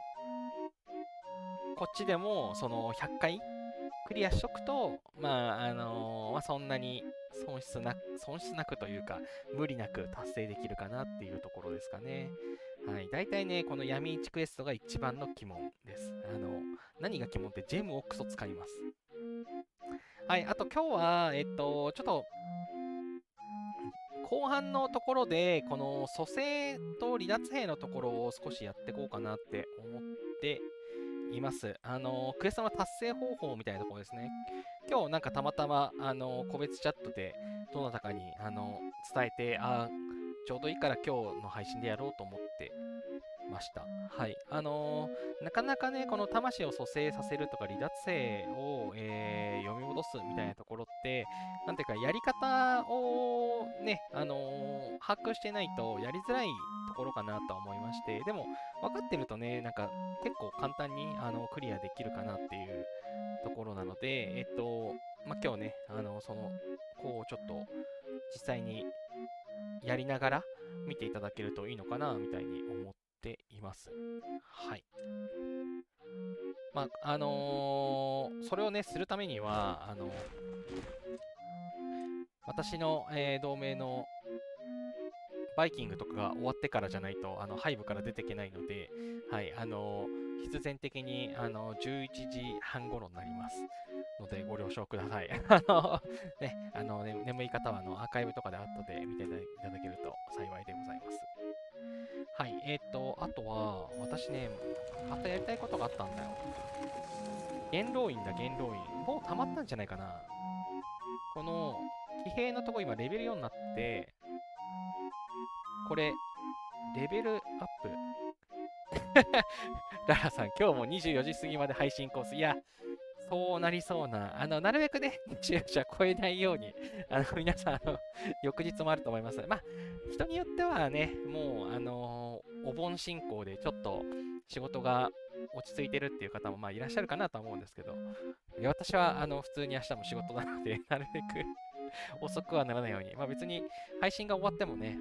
A: こっちでも、その100回クリアしとくと、そんなに損失なくというか、無理なく達成できるかなっていうところですかね。はい。大体ね、この闇市クエストが一番の鬼門です。何が鬼門ってジェムをクソ使います。はい。あと今日は、ちょっと、後半のところで、この蘇生と離脱兵のところを少しやっていこうかなって思っています。クエストの達成方法みたいなところですね。今日なんかたまたま、個別チャットでどなたかに、伝えて、ちょうどいいから今日の配信でやろうと思ってました。はい。なかなかね、この魂を蘇生させるとか離脱性を、読み戻すみたいなところって、なんていうか、やり方をね、把握してないとやりづらいところかなとは思いまして、でも、分かってるとね、なんか結構簡単にクリアできるかなっていうところなので、今日ね、こうちょっと実際にやりながら見ていただけるといいのかなみたいに思っています。はい。それをね、するためには、私の、同盟のバイキングとかが終わってからじゃないと、背部から出ていけないので、はい、必然的に、11時半頃になります。ので、ご了承ください。眠い方は、アーカイブとかで後で見ていただけると幸いでございます。はい、あとは、私ね、またやりたいことがあったんだよ。元老院だ、元老院。もう溜まったんじゃないかな。この、騎兵のとこ今レベル4になって、これ、レベルアップ。ララさん、今日も24時過ぎまで配信コース。いや、そうなりそうな。なるべくね、24時は超えないように、皆さん、翌日もあると思います。人によってはね、もう、お盆進行でちょっと仕事が落ち着いてるっていう方もいらっしゃるかなとは思うんですけど、私は普通に明日も仕事なので、なるべく遅くはならないように、別に配信が終わってもね、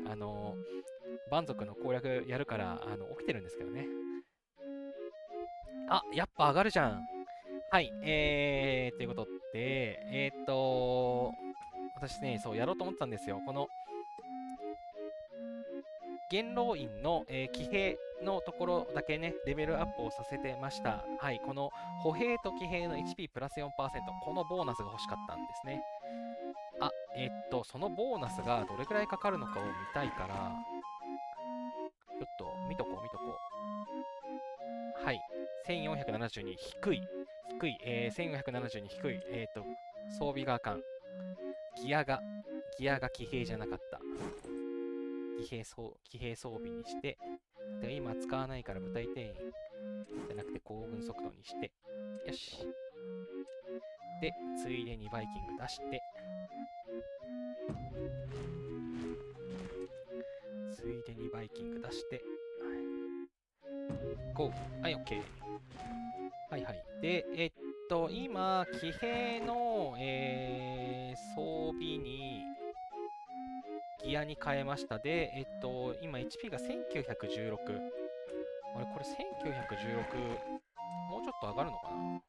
A: 蛮族の攻略やるから、起きてるんですけどね。やっぱ上がるじゃん。はい、ということで、私ね、そう、やろうと思ってたんですよ。この、元老院の、騎兵のところだけね、レベルアップをさせてました。はい、この歩兵と騎兵の HP プラス4%、このボーナスが欲しかったんですね。そのボーナスがどれくらいかかるのかを見たいから、ちょっと見とこう。はい、1472、低い。1472低い。装備があかん。ギアが騎兵じゃなかった。騎兵装備にして、で今使わないから部隊定員じゃなくて行軍速度にして、よし。で、ついでにバイキング出して、ゴー。はい、OK。はいはい。で、今、騎兵の、装備に、ギアに変えました。で、今 HP が1916。あれ、これ1916、もうちょっと上がるのかな。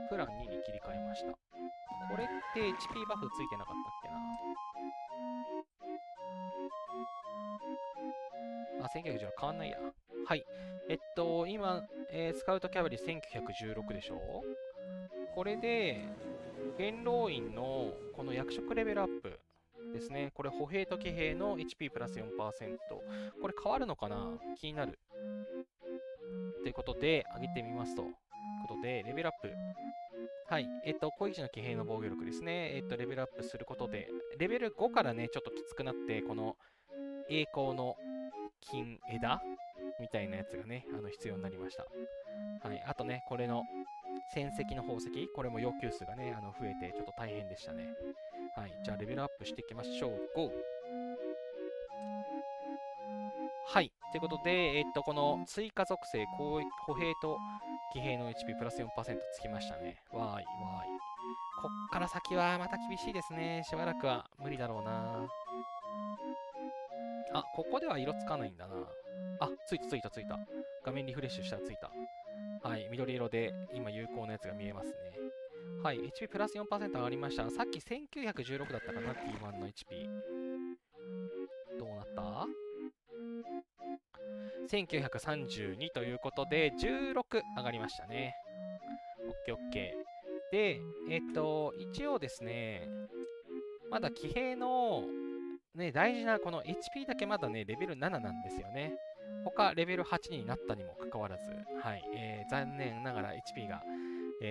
A: プラン2に切り替えました。これって HP バフついてなかったっけな。1916変わんないや。はい。今、スカウトキャバリー1916でしょ。これで、元老院のこの役職レベルアップでですね。これ、歩兵と騎兵の HP プラス 4%。これ変わるのかな、気になる。ということで、上げてみますと。ということで、レベルアップ。はい。攻撃時の騎兵の防御力ですね。レベルアップすることで、レベル5からね、ちょっときつくなって、この栄光の金枝みたいなやつがね、必要になりました。はい。あとね、これの戦績の宝石、これも要求数がね、増えて、ちょっと大変でしたね。はい。じゃあ、レベルアップしていきましょう。GO！はい。ということで、この追加属性、歩兵と騎兵の HP プラス 4% つきましたね。わーい、わーい。こっから先はまた厳しいですね。しばらくは無理だろうな。あ、ここでは色つかないんだな。あ、ついたついたついた。画面リフレッシュしたらついた。はい、緑色で今有効なやつが見えますね。はい、HP プラス 4% 上がりました。さっき1916だったかな、T1 の HP。どうなった ?1932 ということで、16上がりましたね。OKOK。で、一応ですね、まだ騎兵の、ね、大事なこの HP だけまだね、レベル7なんですよね。他、レベル8になったにもかかわらず、はい、残念ながら HP が、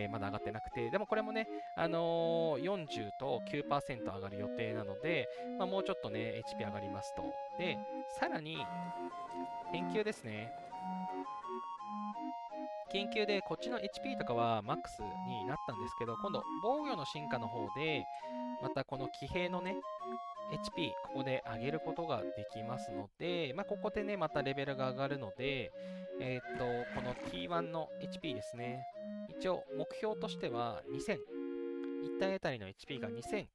A: まだ上がってなくて、でもこれもね、40と 9% 上がる予定なので、まあ、もうちょっとね、HP 上がりますと。で、さらに、研究ですね。研究でこっちの HP とかはマックスになったんですけど、今度防御の進化の方で、またこの騎兵のね、HP、ここで上げることができますので、まあ、ここでね、またレベルが上がるので、この T1 の HP ですね。一応、目標としては2000。1体あたりの HP が2000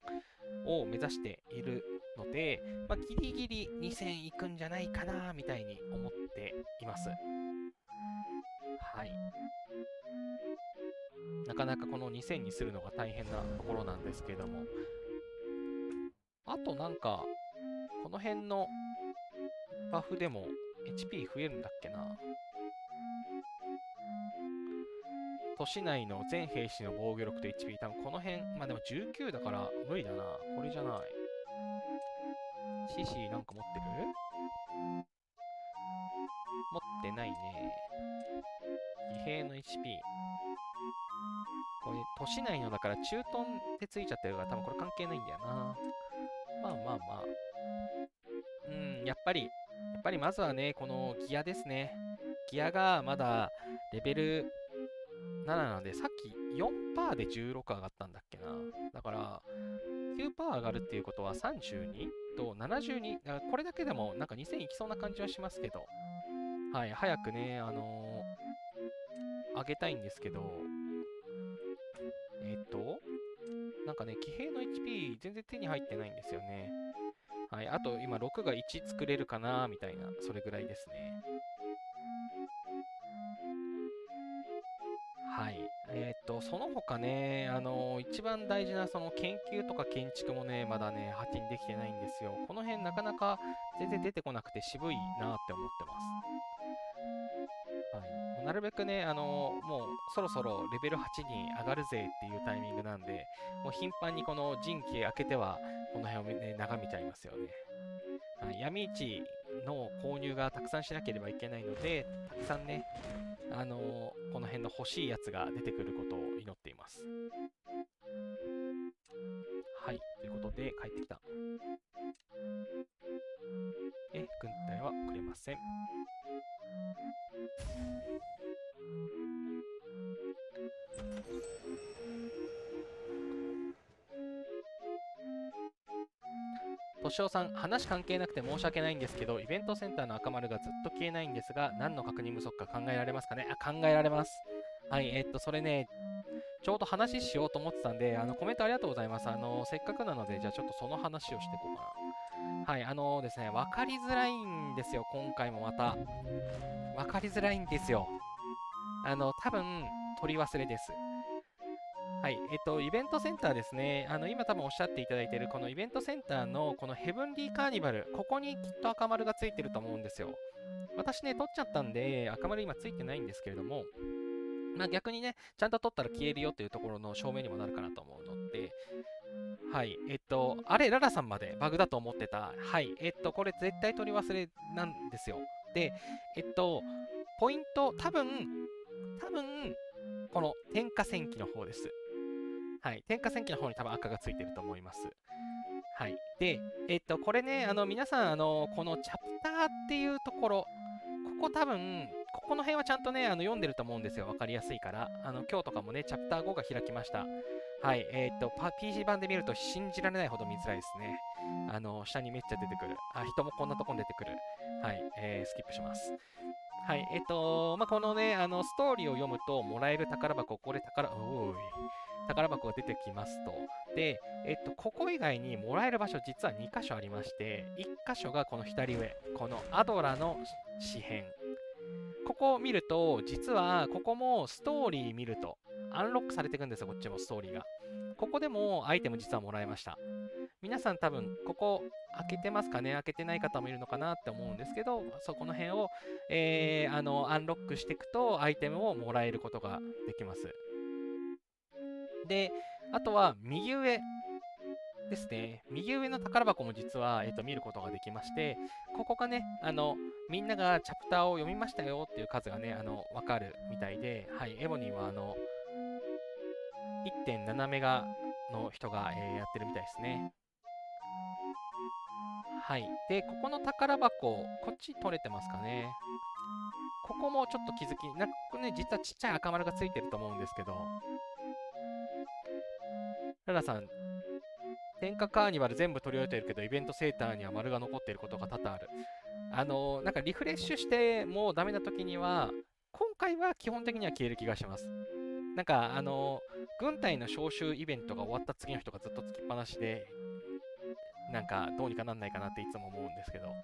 A: を目指しているので、まあ、ギリギリ2000いくんじゃないかな、みたいに思っています。はい。なかなかこの2000にするのが大変なところなんですけれども、あとなんか、この辺のバフでも HP 増えるんだっけな。都市内の全兵士の防御力と HP、多分この辺、まあでも19だから無理だな。これじゃない。CC なんか持ってる？持ってないね。騎兵の HP。これ、都市内のだから中トンってついちゃってるから多分これ関係ないんだよな。まあまあまあ。やっぱりまずはね、このギアですね。ギアがまだレベル7なので、さっき 4% で16上がったんだっけな。だから、9% 上がるっていうことは32と72。だからこれだけでもなんか2000いきそうな感じはしますけど、はい、早くね、上げたいんですけど、なんかね、騎兵の HP 全然手に入ってないんですよね。はい、あと今6が1作れるかなみたいな、それぐらいですね。はい。その他ね、一番大事なその研究とか建築もね、まだね、8にできてないんですよ。この辺なかなか全然出てこなくて渋いなって思ってます。はい。なるべくね、もうそろそろレベル8に上がるぜっていうタイミングなんで、もう頻繁にこの陣形開けては、この辺をね、眺めちゃいますよね。はい、闇市の購入がたくさんしなければいけないので、たくさんね、この辺の欲しいやつが出てくることを祈っています。はい、ということで帰ってきた。軍隊はくれません。としおさん、話関係なくて申し訳ないんですけど、イベントセンターの赤丸がずっと消えないんですが、何の確認不足か考えられますかね？考えられます。はい、それね、ちょうど話しようと思ってたんで、コメントありがとうございます。せっかくなので、じゃあちょっとその話をしていこうかな。はい、ですね、分かりづらいんですよ、今回もまた。分かりづらいんですよ。多分、取り忘れです。はい、イベントセンターですね。今多分おっしゃっていただいている、このイベントセンターの、このヘブンリーカーニバル、ここにきっと赤丸がついてると思うんですよ。私ね、取っちゃったんで、赤丸今ついてないんですけれども、まあ逆にね、ちゃんと取ったら消えるよっていうところの証明にもなるかなと思うので、はい。あれ、ララさんまでバグだと思ってた。はい。これ絶対取り忘れなんですよ。で、ポイント、多分、この点火戦記の方です。はい。点火戦記の方に多分赤がついてると思います。はい。で、これね、皆さん、このチャプターっていうところ、ここ多分、ここの辺はちゃんとね、読んでると思うんですよ。わかりやすいから。今日とかもね、チャプター5が開きました。はい。PC 版で見ると信じられないほど見づらいですね。下にめっちゃ出てくる。あ、人もこんなとこに出てくる。はい。スキップします。はい。まあ、このね、ストーリーを読むと、もらえる宝箱、これ宝箱が出てきますと。で、ここ以外にもらえる場所、実は2箇所ありまして、1箇所がこの左上、このアドラの紙片。ここを見ると、実はここもストーリー見ると、アンロックされていくんですよ、こっちもストーリーが。ここでもアイテム実はもらえました。皆さん多分、ここ開けてますかね、開けてない方もいるのかなって思うんですけど、そこの辺を、アンロックしていくと、アイテムをもらえることができます。で、あとは右上ですね。右上の宝箱も実は、見ることができまして、ここがね、みんながチャプターを読みましたよっていう数がね、わかるみたいで、はい、エボニーは1.7メガの人が、やってるみたいですね。はい。で、ここの宝箱、こっち取れてますかね。ここもちょっと気づき、なんかここね、実はちっちゃい赤丸がついてると思うんですけど、ララさん、天下カーニバル全部取り終えてるけど、イベントセーターには丸が残っていることが多々ある。なんかリフレッシュしてもうダメな時には、今回は基本的には消える気がします。なんか、軍隊の招集イベントが終わった次の人がずっとつきっぱなしで、なんかどうにかなんないかなっていつも思うんですけど、は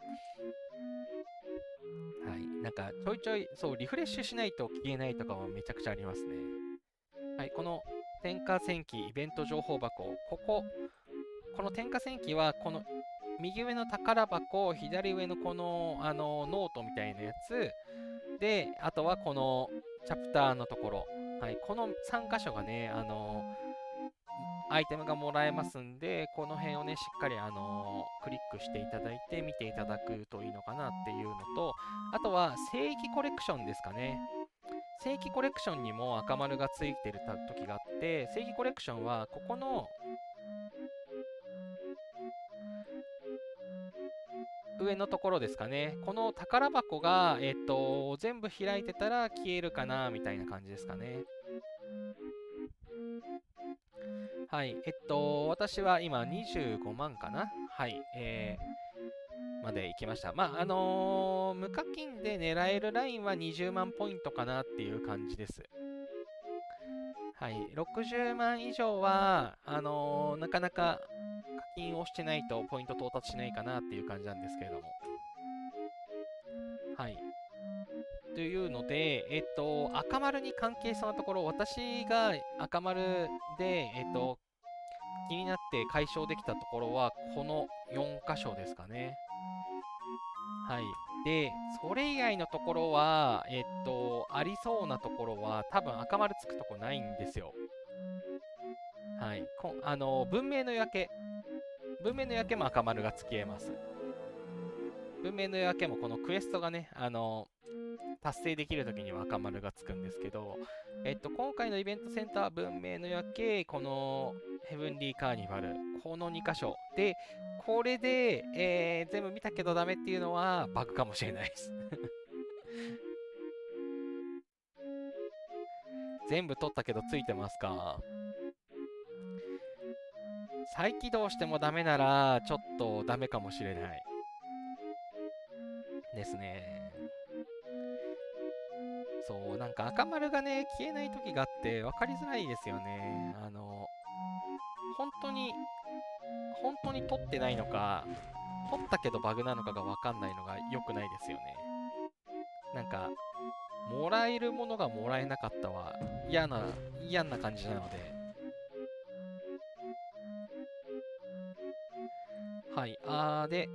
A: い。なんかちょいちょい、そう、リフレッシュしないと消えないとかはめちゃくちゃありますね。はい、この点火戦記イベント情報箱、この点火戦記は、この右上の宝箱、左上のこの、ノートみたいなやつ、で、あとはこのチャプターのところ、はい、この3箇所がね、アイテムがもらえますんで、この辺をね、しっかり、クリックしていただいて見ていただくといいのかなっていうのと、あとは正規コレクションですかね。正規コレクションにも赤丸がついてる時があって、正規コレクションはここの上のところですかね。この宝箱が、全部開いてたら消えるかな、みたいな感じですかね。はい。私は今25万かな。はい。まで行きました。まあ、無課金で狙えるラインは20万ポイントかなっていう感じです。はい。60万以上は、なかなか課金をしてないとポイント到達しないかなっていう感じなんですけれども。はい。というので、赤丸に関係しそうなところ、私が赤丸で、気になって解消できたところは、この4箇所ですかね。はい。で、それ以外のところは、ありそうなところは、多分赤丸つくとこないんですよ。はい。文明の夜明け。文明の夜明けも赤丸がつけます。文明の夜明けもこのクエストがね、達成できるときには赤丸がつくんですけど、今回のイベントセンター文明の夜明け、このヘブンリーカーニバル、この2箇所。で、これで、全部見たけどダメっていうのはバグかもしれないです。全部取ったけどついてますか？再起動してもダメなら、ちょっとダメかもしれない。ですね。そう、なんか赤丸がね、消えない時があって分かりづらいですよね。本当に、本当に取ってないのか、取ったけどバグなのかが分かんないのが良くないですよね。なんか、もらえるものがもらえなかったは嫌な感じなので。はい。で、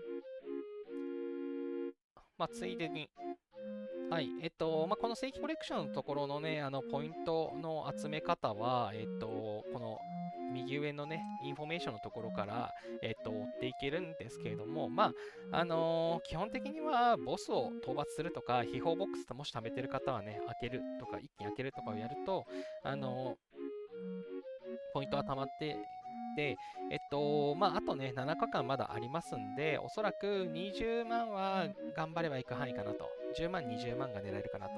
A: まあ、ついでに、はい。この正規コレクションのところのね、ポイントの集め方は、この右上のね、インフォメーションのところから、追っていけるんですけれども、基本的には、ボスを討伐するとか、秘宝ボックスもし貯めてる方はね、開けるとか、一気に開けるとかをやると、ポイントは溜まってで、あとね、7日間まだありますんで、おそらく20万は頑張ればいく範囲かなと。10万、20万が狙えるかなと。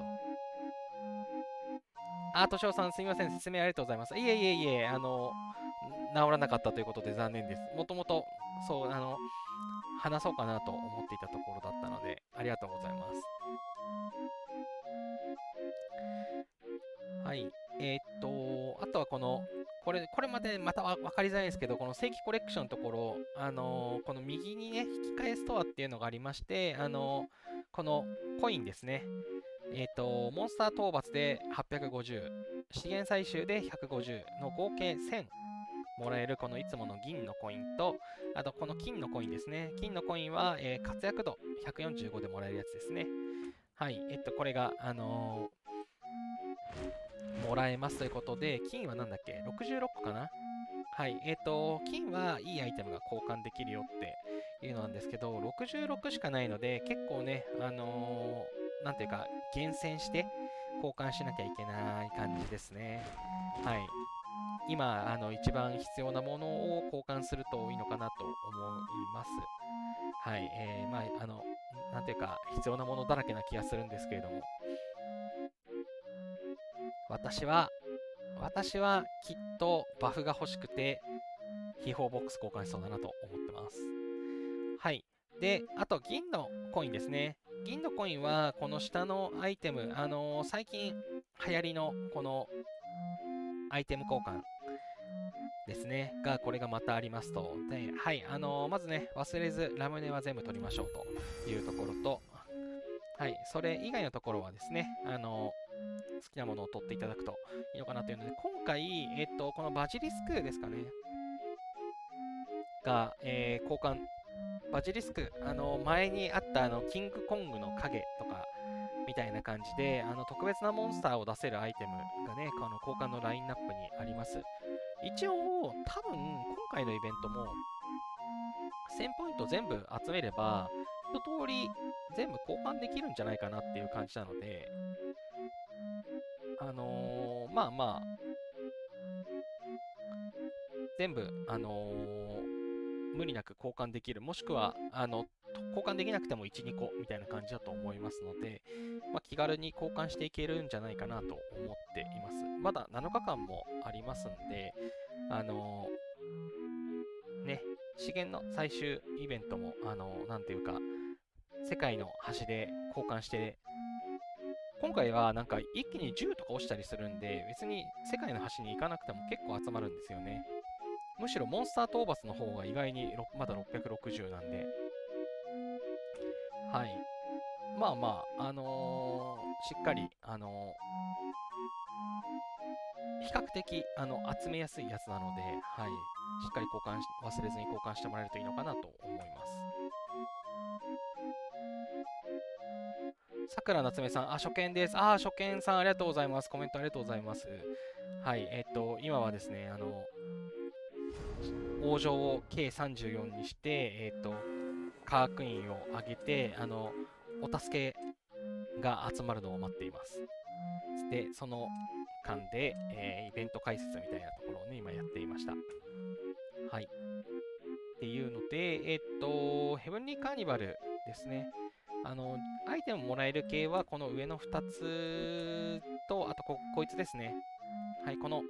A: としおさん、すみません。説明ありがとうございます。いえいえいえ、治らなかったということで残念です。もともと、そう、話そうかなと思っていたところだったので、ありがとうございます。はい。あとはこれまでまた分かりづらいんですけど、この正規コレクションのところ、この右にね、引き換えストアっていうのがありまして、このコインですね。モンスター討伐で850、資源採集で150の合計1000もらえるこのいつもの銀のコインと、あとこの金のコインですね。金のコインは、活躍度145でもらえるやつですね。はい。これが、もらえますということで、金はなんだっけ ?66 個かな。はい。金はいいアイテムが交換できるよっていうのなんですけど、66しかないので、結構ね、なんていうか、厳選して交換しなきゃいけない感じですね。はい。今、一番必要なものを交換するといいのかなと思います。はい。なんていうか、必要なものだらけな気がするんですけれども、私はきっとバフが欲しくて、秘宝ボックス交換しそうだなと思ってます。はい。で、あと銀のコインですね。銀のコインは、この下のアイテム、最近流行りのこのアイテム交換ですね。これがまたありますと。で、はい。まずね、忘れずラムネは全部取りましょうというところと、はい。それ以外のところはですね、好きなものを取っていただくといいのかなというので、今回、このバジリスクですかね、が、交換、バジリスク、前にあったキングコングの影とか、みたいな感じで、特別なモンスターを出せるアイテムがね、交換のラインナップにあります。一応、多分、今回のイベントも、1000ポイント全部集めれば、一通り全部交換できるんじゃないかなっていう感じなので、全部、無理なく交換できる、もしくは、交換できなくても1、2個みたいな感じだと思いますので、気軽に交換していけるんじゃないかなと思っています。まだ7日間もありますんで、資源の最終イベントも、なんていうか、世界の端で交換して、今回はなんか一気に10とか落ちたりするんで、別に世界の端に行かなくても結構集まるんですよね。むしろモンスター討伐の方が意外にまだ660なんで、はい。しっかり、比較的、集めやすいやつなので、はい。しっかり忘れずに交換してもらえるといいのかなと思います。さくらなつめさん、初見です。初見さんありがとうございます。コメントありがとうございます。はい、今はですね、王城を計34にして、科学院を上げて、お助けが集まるのを待っています。で、その間で、イベント解説みたいなところをね、今やっていました。はい。っていうので、ヘブンリーカーニバルですね。アイテムもらえる系はこの上の2つと、あとこいつですね。はい、この、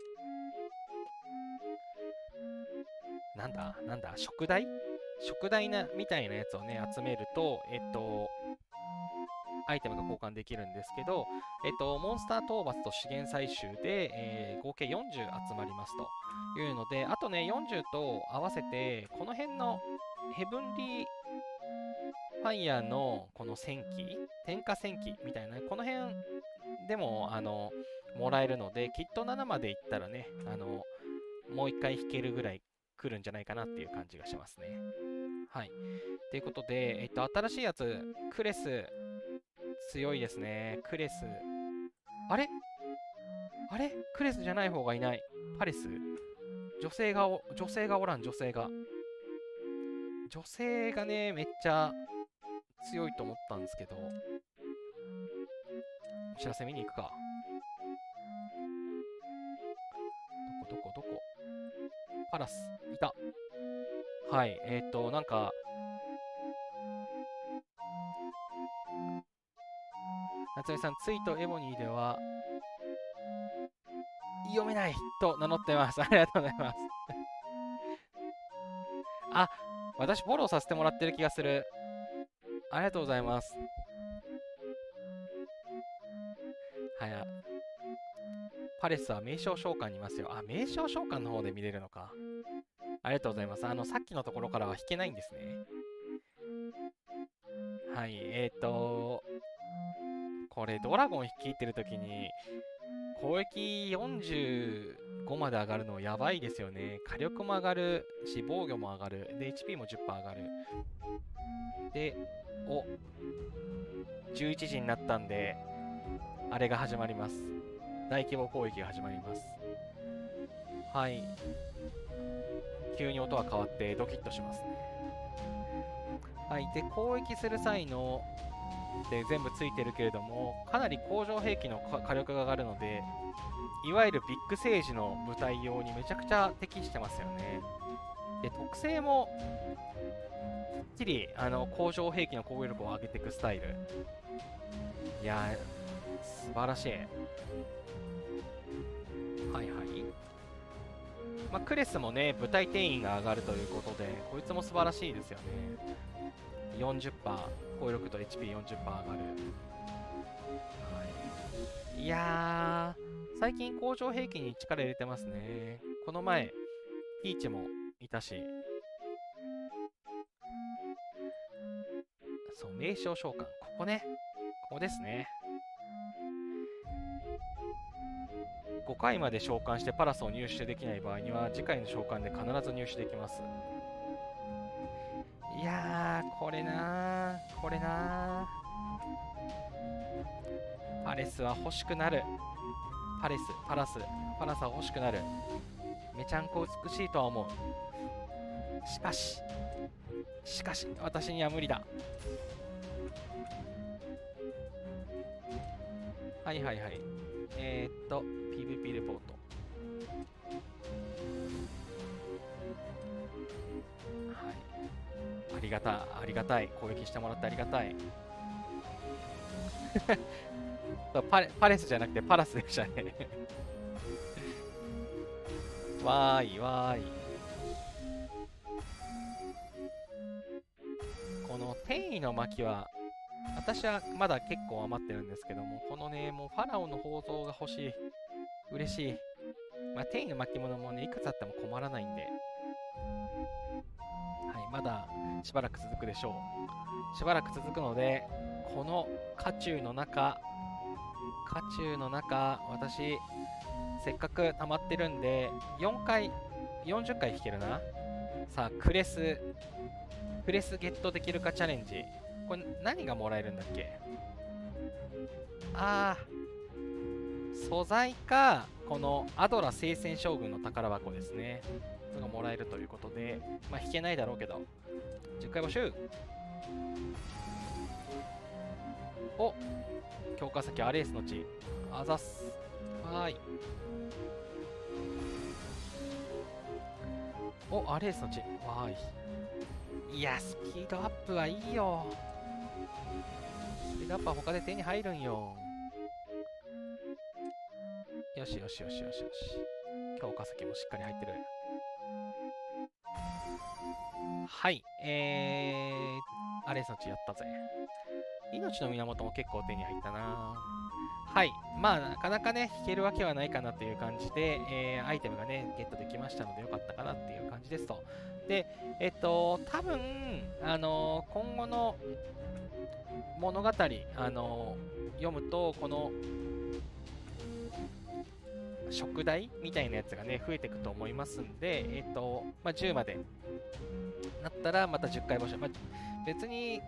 A: なんだ、食材みたいなやつをね、集めると、アイテムが交換できるんですけど、モンスター討伐と資源採集で、合計40集まりますというので、あとね、40と合わせて、この辺のヘブンリーファイヤーのこの戦記、点火戦記みたいな、この辺でも、もらえるので、きっと7までいったらね、もう一回引けるぐらい来るんじゃないかなっていう感じがしますね。はい。ということで、新しいやつ、クレス強いですね。クレス。あれクレスじゃない方がいない。パレス。女性がおらん、女性が。女性がね、めっちゃ強いと思ったんですけど。お知らせ見に行くか。どこパラス、いた。はい、なんか、夏美さん、ツイとエボニーでは、読めないと名乗ってます。ありがとうございます。あ、私フォローさせてもらってる気がする。ありがとうございます。はい。パレスは名称召喚にいますよ。あ、名称召喚の方で見れるのか。ありがとうございます。さっきのところからは引けないんですね。はい、これ、ドラゴン率いてるときに、攻撃45まで上がるのやばいですよね。火力も上がるし、防御も上がる。で、HP も10%上がる。で、11時になったんで、あれが始まります。大規模攻撃が始まります。はい。急に音が変わってドキッとしますね。はい。で、攻撃する際の、で全部ついてるけれども、かなり工場兵器の火力が上がるので、いわゆるビッグセージの部隊用にめちゃくちゃ適してますよね。で、特性も、きっちり工場兵器の攻撃力を上げていくスタイル。いやー、素晴らしい。はいはい。まあ、クレスもね、部隊定員が上がるということで、こいつも素晴らしいですよね。40%、攻撃力と HP40% 上がる。はい、いやー、最近工場兵器に力入れてますね。この前、ピーチもいたし。そう、名称召喚。ここね。ここですね。5回まで召喚してパラスを入手できない場合には、次回の召喚で必ず入手できます。いやー、これなー。パレスは欲しくなる。パラスは欲しくなる。めちゃんこ美しいとは思う。しかし、私には無理だ。はい。PVP レポート。はい。ありがたい。攻撃してもらってありがたい。パレスじゃなくてパラスでしたね。わーい。この転移の巻は、私はまだ結構余ってるんですけども、このね、もうファラオの宝蔵が欲しい。嬉しい。まあ、転移の巻物もね、いくつあっても困らないんで。はい、まだしばらく続くでしょう。しばらく続くので、この渦中の中、私、せっかく溜まってるんで、40回引けるな。さあ、クレスゲットできるかチャレンジ。これ何がもらえるんだっけ。素材か、このアドラ聖戦将軍の宝箱ですね。それがもらえるということで、まあ引けないだろうけど、10回募集。強化先アレースの地。あざっす。はーい。アレースの地。わーい。いや、スピードアップはいいよ。スピードアップは他で手に入るんよ。よし。強化先もしっかり入ってる。はい。アレースの地やったぜ。命の源も結構手に入ったな。はい。まあ、なかなかね、引けるわけはないかなという感じで、アイテムがね、ゲットできましたのでよかったかなっていう感じですと。で、多分、今後の物語、読むと、この、食代みたいなやつがね、増えていくと思いますんで、10までなったらまた10回募集。別に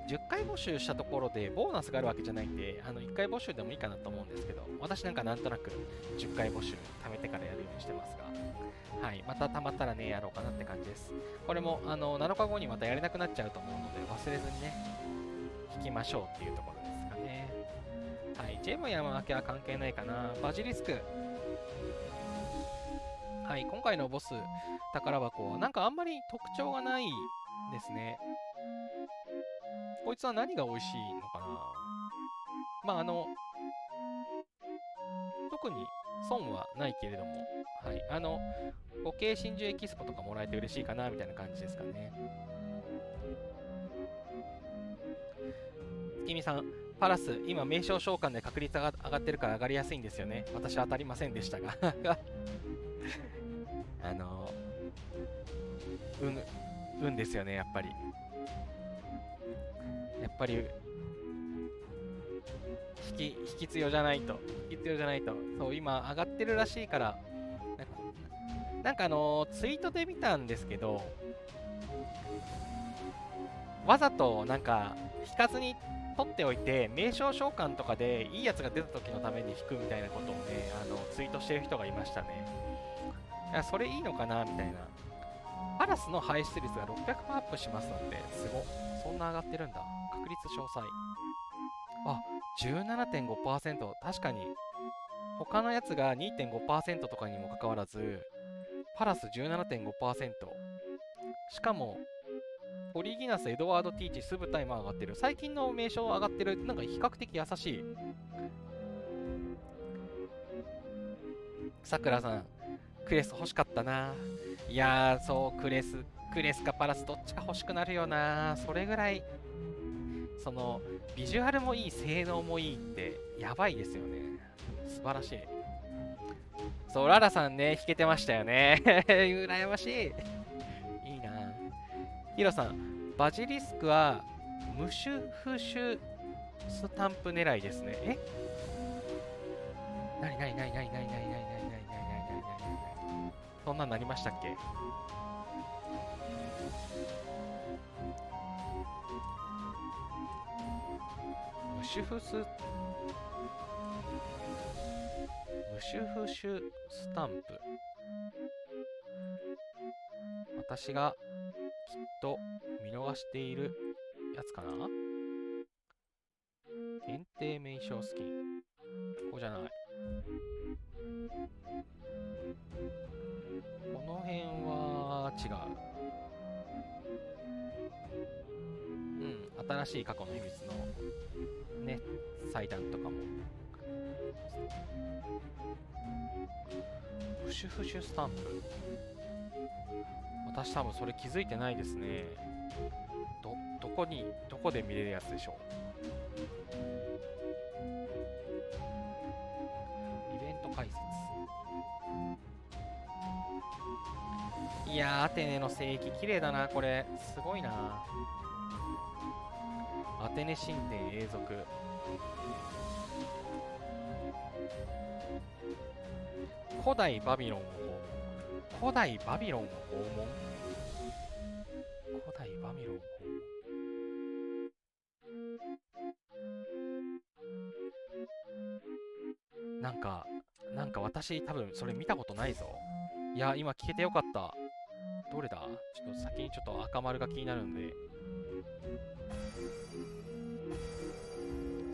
A: 10回募集したところでボーナスがあるわけじゃないんで、1回募集でもいいかなと思うんですけど、私なんかなんとなく10回募集貯めてからやるようにしてますが、はい、また溜まったらね、やろうかなって感じです。これも7日後にまたやれなくなっちゃうと思うので、忘れずにね、引きましょうっていうところですかね。はい、ジェム山分けは関係ないかな。バジリスク。はい、今回のボス宝箱はなんかあんまり特徴がないですね。こいつは何が美味しいのかな。特に損はないけれども、はい、固形真珠エキスポとかもらえて嬉しいかなみたいな感じですかね。月見さん、パラス、今名称召喚で確率が上がってるから上がりやすいんですよね。私は当たりませんでしたが運ですよね、やっぱり。やっぱり、引き強じゃないと。そう、今上がってるらしいから、なんかツイートで見たんですけど、わざとなんか、引かずに取っておいて、名称召喚とかでいいやつが出た時のために引くみたいなことをね、ツイートしてる人がいましたね。いや、それいいのかなみたいな。パラスの排出率が600%アップしますなんて、すご。そんな上がってるんだ。確率詳細。あ、17.5%。確かに、他のやつが 2.5% とかにもかかわらず、パラス 17.5%。しかも、ポリギナス、エドワード・ティーチ、スブタイも上がってる。最近の名称上がってる。なんか比較的優しい。さくらさん、クレス欲しかったな。いやー、そう、クレスかパラスどっちか欲しくなるよな。それぐらい、ビジュアルもいい、性能もいいって、やばいですよね。素晴らしい。そう、ララさんね、弾けてましたよね。羨ましい。いいな。ヒロさん、バジリスクは、ムシュフシュスタンプ狙いですね。なにそんなんなりましたっけ？ムシュフシュスタンプ。私がきっと見逃しているやつかな？限定名称スキン。ここじゃない。この辺は違う。新しい過去の秘密のね、祭壇とかも。フシュフシュスタンプ。私多分それ気づいてないですね。どこで見れるやつでしょう。イベント解説。いやー、アテネの聖域綺麗だな、これ。すごいな。アテネ神殿永続。古代バビロンを訪問。古代バビロンを訪問。古代バビロンを訪問。なんか私多分それ見たことないぞ。いや、今聞けてよかった。どれだ？ちょっと先にちょっと赤丸が気になるんで。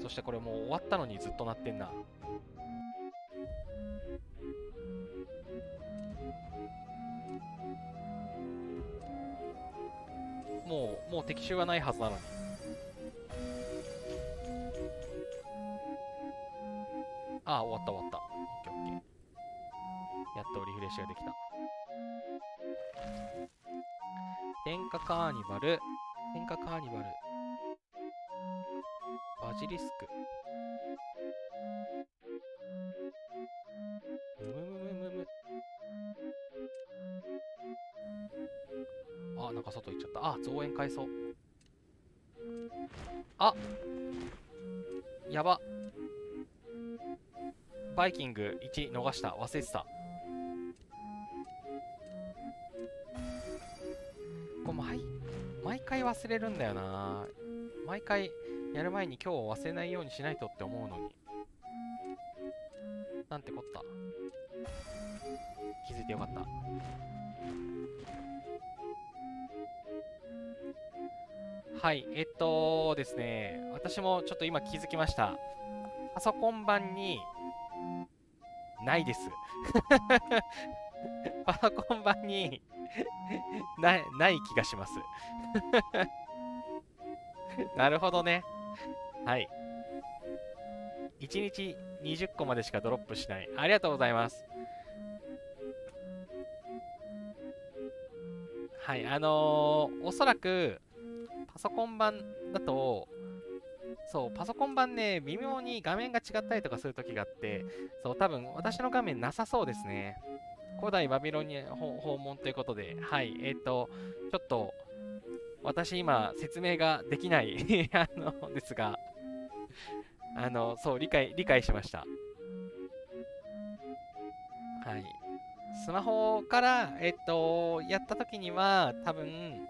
A: そしてこれもう終わったのにずっと鳴ってんな。もう敵襲はないはずなのに。あ、終わった。オッケーオッケー。やっとリフレッシュができた。天下カーニバル。バジリスク。あ、なんか外行っちゃった。あ、増援階層。やば。バイキング1逃した。忘れてた。これ毎回忘れるんだよな。毎回やる前に今日忘れないようにしないとって思うのに。なんてこった。気づいてよかった。はい、ですね、私もちょっと今気づきました。パソコン版にないです。パソコン版にない気がします。なるほどね。はい。1日20個までしかドロップしない。ありがとうございます。はい、おそらく、パソコン版だと、そう、パソコン版ね、微妙に画面が違ったりとかするときがあって、そう、多分私の画面なさそうですね。古代バビロニア訪問ということで、はい、ちょっと、私今、説明ができないですが、そう、理解しました。はい。スマホから、やったときには、多分、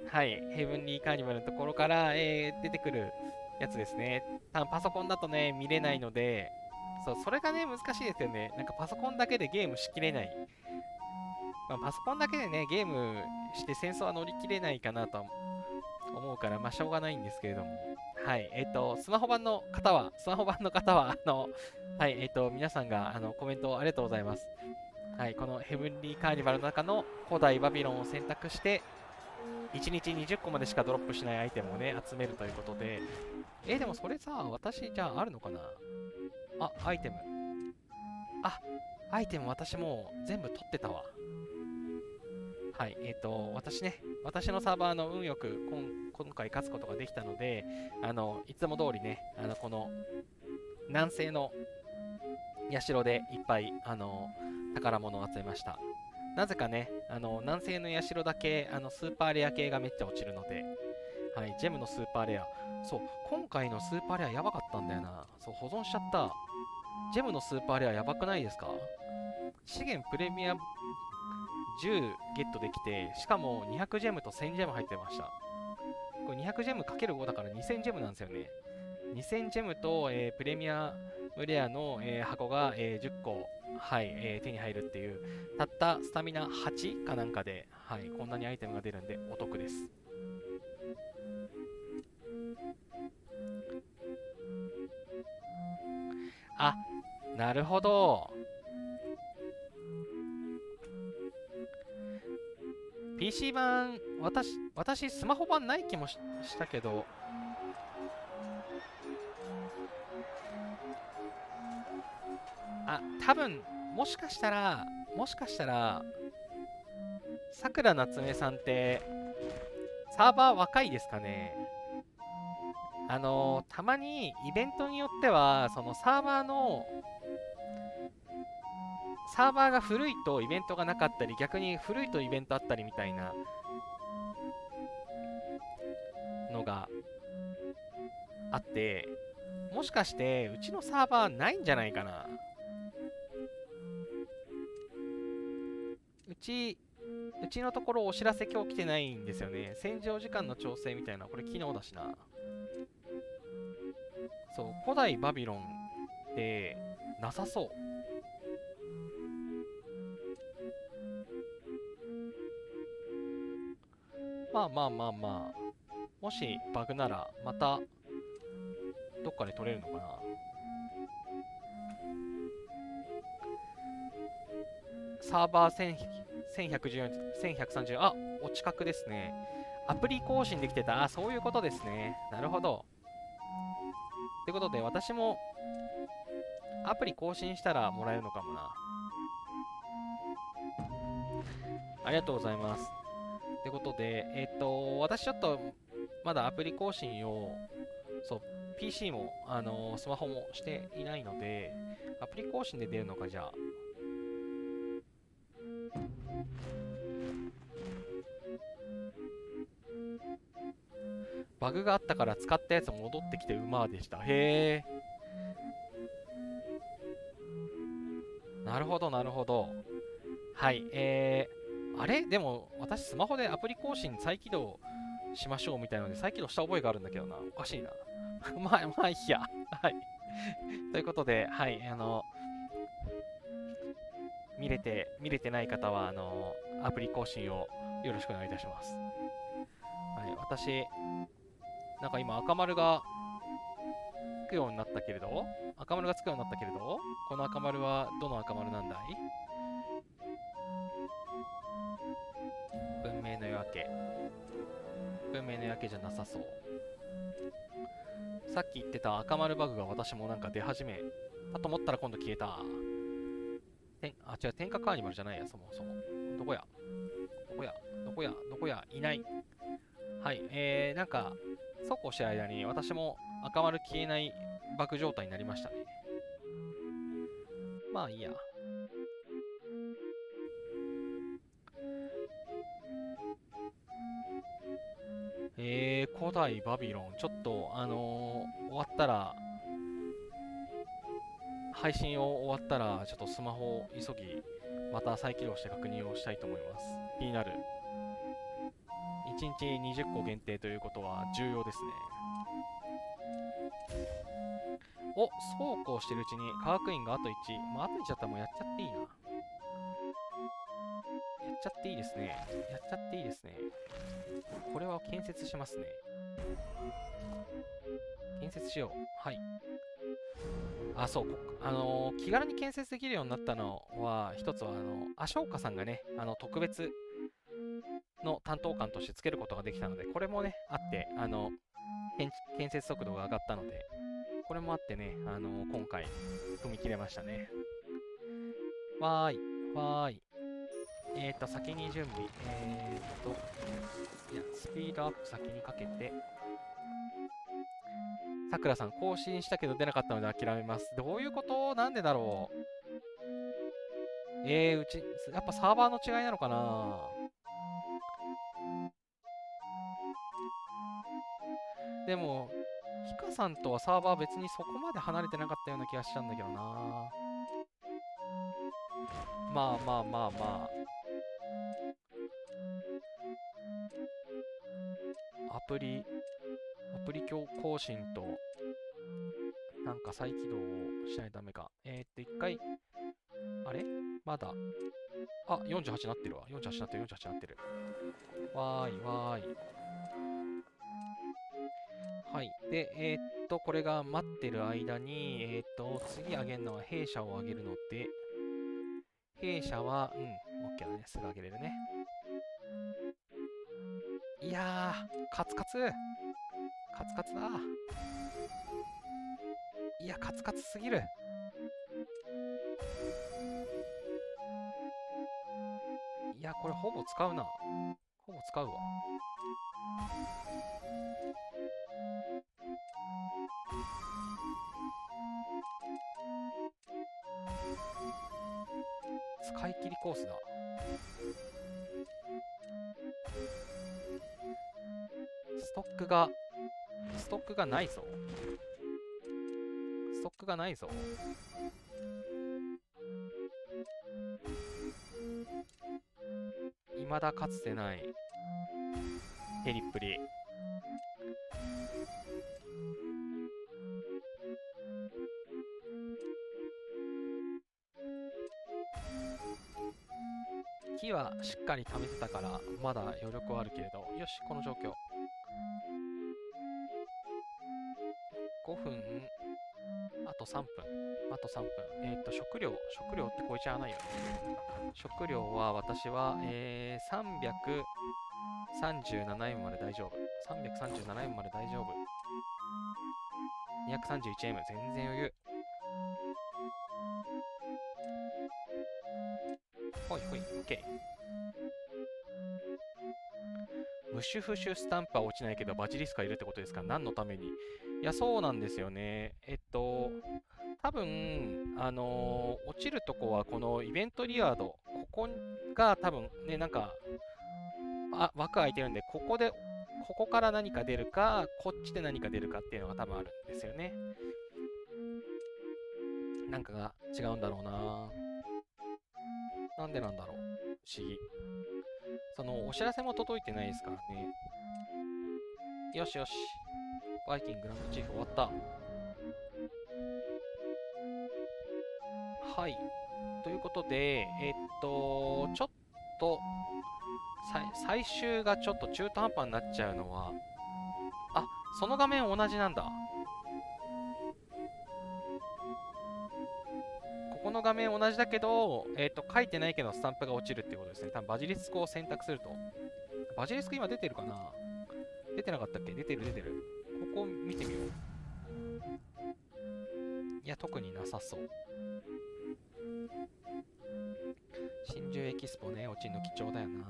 A: はい、ヘブンリーカーニバルのところから、出てくるやつですね。多分パソコンだとね、見れないので、そう、それがね、難しいですよね。なんかパソコンだけでゲームしきれない。まあ、パソコンだけでね、ゲームして戦争は乗り切れないかなと思うから、まあ、しょうがないんですけれども。はい、スマホ版の方は、はい、皆さんが、コメントありがとうございます。はい、このヘブンリーカーニバルの中の古代バビロンを選択して、1日20個までしかドロップしないアイテムをね、集めるということで、でもそれさ、私、じゃああるのかな。あ、アイテム。あ、アイテム私もう全部取ってたわ。はい、私のサーバーの運よく今回勝つことができたので、いつも通りね、この南西の社でいっぱい、宝物を集めました。なぜかね、南西の社だけ、スーパーレア系がめっちゃ落ちるので、はい、ジェムのスーパーレア。そう、今回のスーパーレアやばかったんだよな。そう、保存しちゃった。ジェムのスーパーレアやばくないですか？資源プレミア10ゲットできて、しかも200ジェムと1000ジェム入ってました。これ200ジェム ×5 だから2000ジェムなんですよね。2000ジェムと、プレミアムレアの、箱が、10個、はい、手に入るっていう、たったスタミナ8かなんかで、はい、こんなにアイテムが出るんでお得です。あ、なるほど。PC 版、私、スマホ版ない気もしたけど、多分、もしかしたら、さくらなつめさんって、サーバー若いですかね。たまにイベントによっては、そのサーバーが古いとイベントがなかったり、逆に古いとイベントあったりみたいなのがあって、もしかしてうちのサーバーないんじゃないかな。うちのところお知らせ今日来てないんですよね。洗浄時間の調整みたいな、これ機能だしな。そう、古代バビロンってなさそう。まあまあまあまあ。もしバグなら、またどっかで取れるのかな。サーバー1114、1130、お近くですね。アプリ更新できてた。そういうことですね。なるほど。ということで、私もアプリ更新したらもらえるのかもな。ありがとうございます。ということで、私ちょっとまだアプリ更新を、そう、PC も、スマホもしていないので、アプリ更新で出るのか、じゃあ。バグがあったから使ったやつ戻ってきて馬でした。へえ。なるほど、なるほど。はい、あれでも、私、スマホでアプリ更新再起動しましょうみたいなので、再起動した覚えがあるんだけどな。おかしいな。まあいいや。はい。ということで、はい、見れてない方は、アプリ更新をよろしくお願いいたします。はい、私、なんか今、赤丸がつくようになったけれど、赤丸がつくようになったけれど、この赤丸はどの赤丸なんだい？文明の夜明け。文明の夜明けじゃなさそう。さっき言ってた赤丸バグが私もなんか出始めたと思ったら今度消えた。違う、天下カーニバルじゃないや、そもそも。どこやどこやどこやどこやいない。はい、なんか、そうこうしてる間に私も赤丸消えないバグ状態になりましたね。まあいいや。古代バビロン。ちょっと、終わったら、配信を終わったら、ちょっとスマホを急ぎ、また再起動して確認をしたいと思います。気になる。1日20個限定ということは重要ですね。お、そうこうしてるうちに科学院があと1。まあ、あと1だったらもうやっちゃっていいな。やっちゃっていいですね。やっちゃっていいですね。これは建設しますね。建設しよう。はい。あ、そう、気軽に建設できるようになったのは、一つは、アショウカさんがね、特別の担当官としてつけることができたので、これもね、あって、建設速度が上がったので、これもあってね、今回、踏み切れましたね。わーい、わーい。先に準備。いや、スピードアップ先にかけて、さくらさん、更新したけど出なかったので諦めます。どういうこと？なんでだろう？やっぱサーバーの違いなのかな？でも、ヒカさんとはサーバー別にそこまで離れてなかったような気がしたんだけどな。まあまあまあまあ。アプリ更新と、なんか再起動をしないとダメか。一回、あれまだ。あ、48なってるわ。48なってる、48なってる。わーい、わーい。はい。で、これが待ってる間に、次上げるのは弊社を上げるので、弊社は、OK だね。すぐ上げれるね。いやー、カツカツカツカツだ。いや、カツカツすぎる。いや、これほぼ使うな。ほぼ使うわ。使い切りコースだ。ストックがないぞ。ストックがないぞ。未だかつてない減りっぷり。木はしっかり貯めてたからまだ余力はあるけれど、よし、この状況。5分、あと3分。あと3分。食料ってこいちゃわないよね。食料は私は、337円まで大丈夫。337円まで大丈夫。231M、全然余裕。ほいほい、OK。ムシュフシュスタンプは落ちないけど、バジリスクがいるってことですか？何のために？いや、そうなんですよね。多分、落ちるとこはこのイベントリワード、ここが多分ね、なんか、枠空いてるんで、ここから何か出るか、こっちで何か出るかっていうのが多分あるんですよね。なんかが違うんだろうな。なんでなんだろう。不思議。その、お知らせも届いてないですからね。よしよし。バイキングランドチーフ終わった。はい。ということで、ちょっと、最終がちょっと中途半端になっちゃうのは、あ、その画面同じなんだ。ここの画面同じだけど、書いてないけどスタンプが落ちるってことですね。多分バジリスクを選択すると。バジリスク今出てるかな？出てなかったっけ？出てる出てる。ここ見てみよう。いや、特になさそう。真珠エキスポね、落ちるの貴重だよな。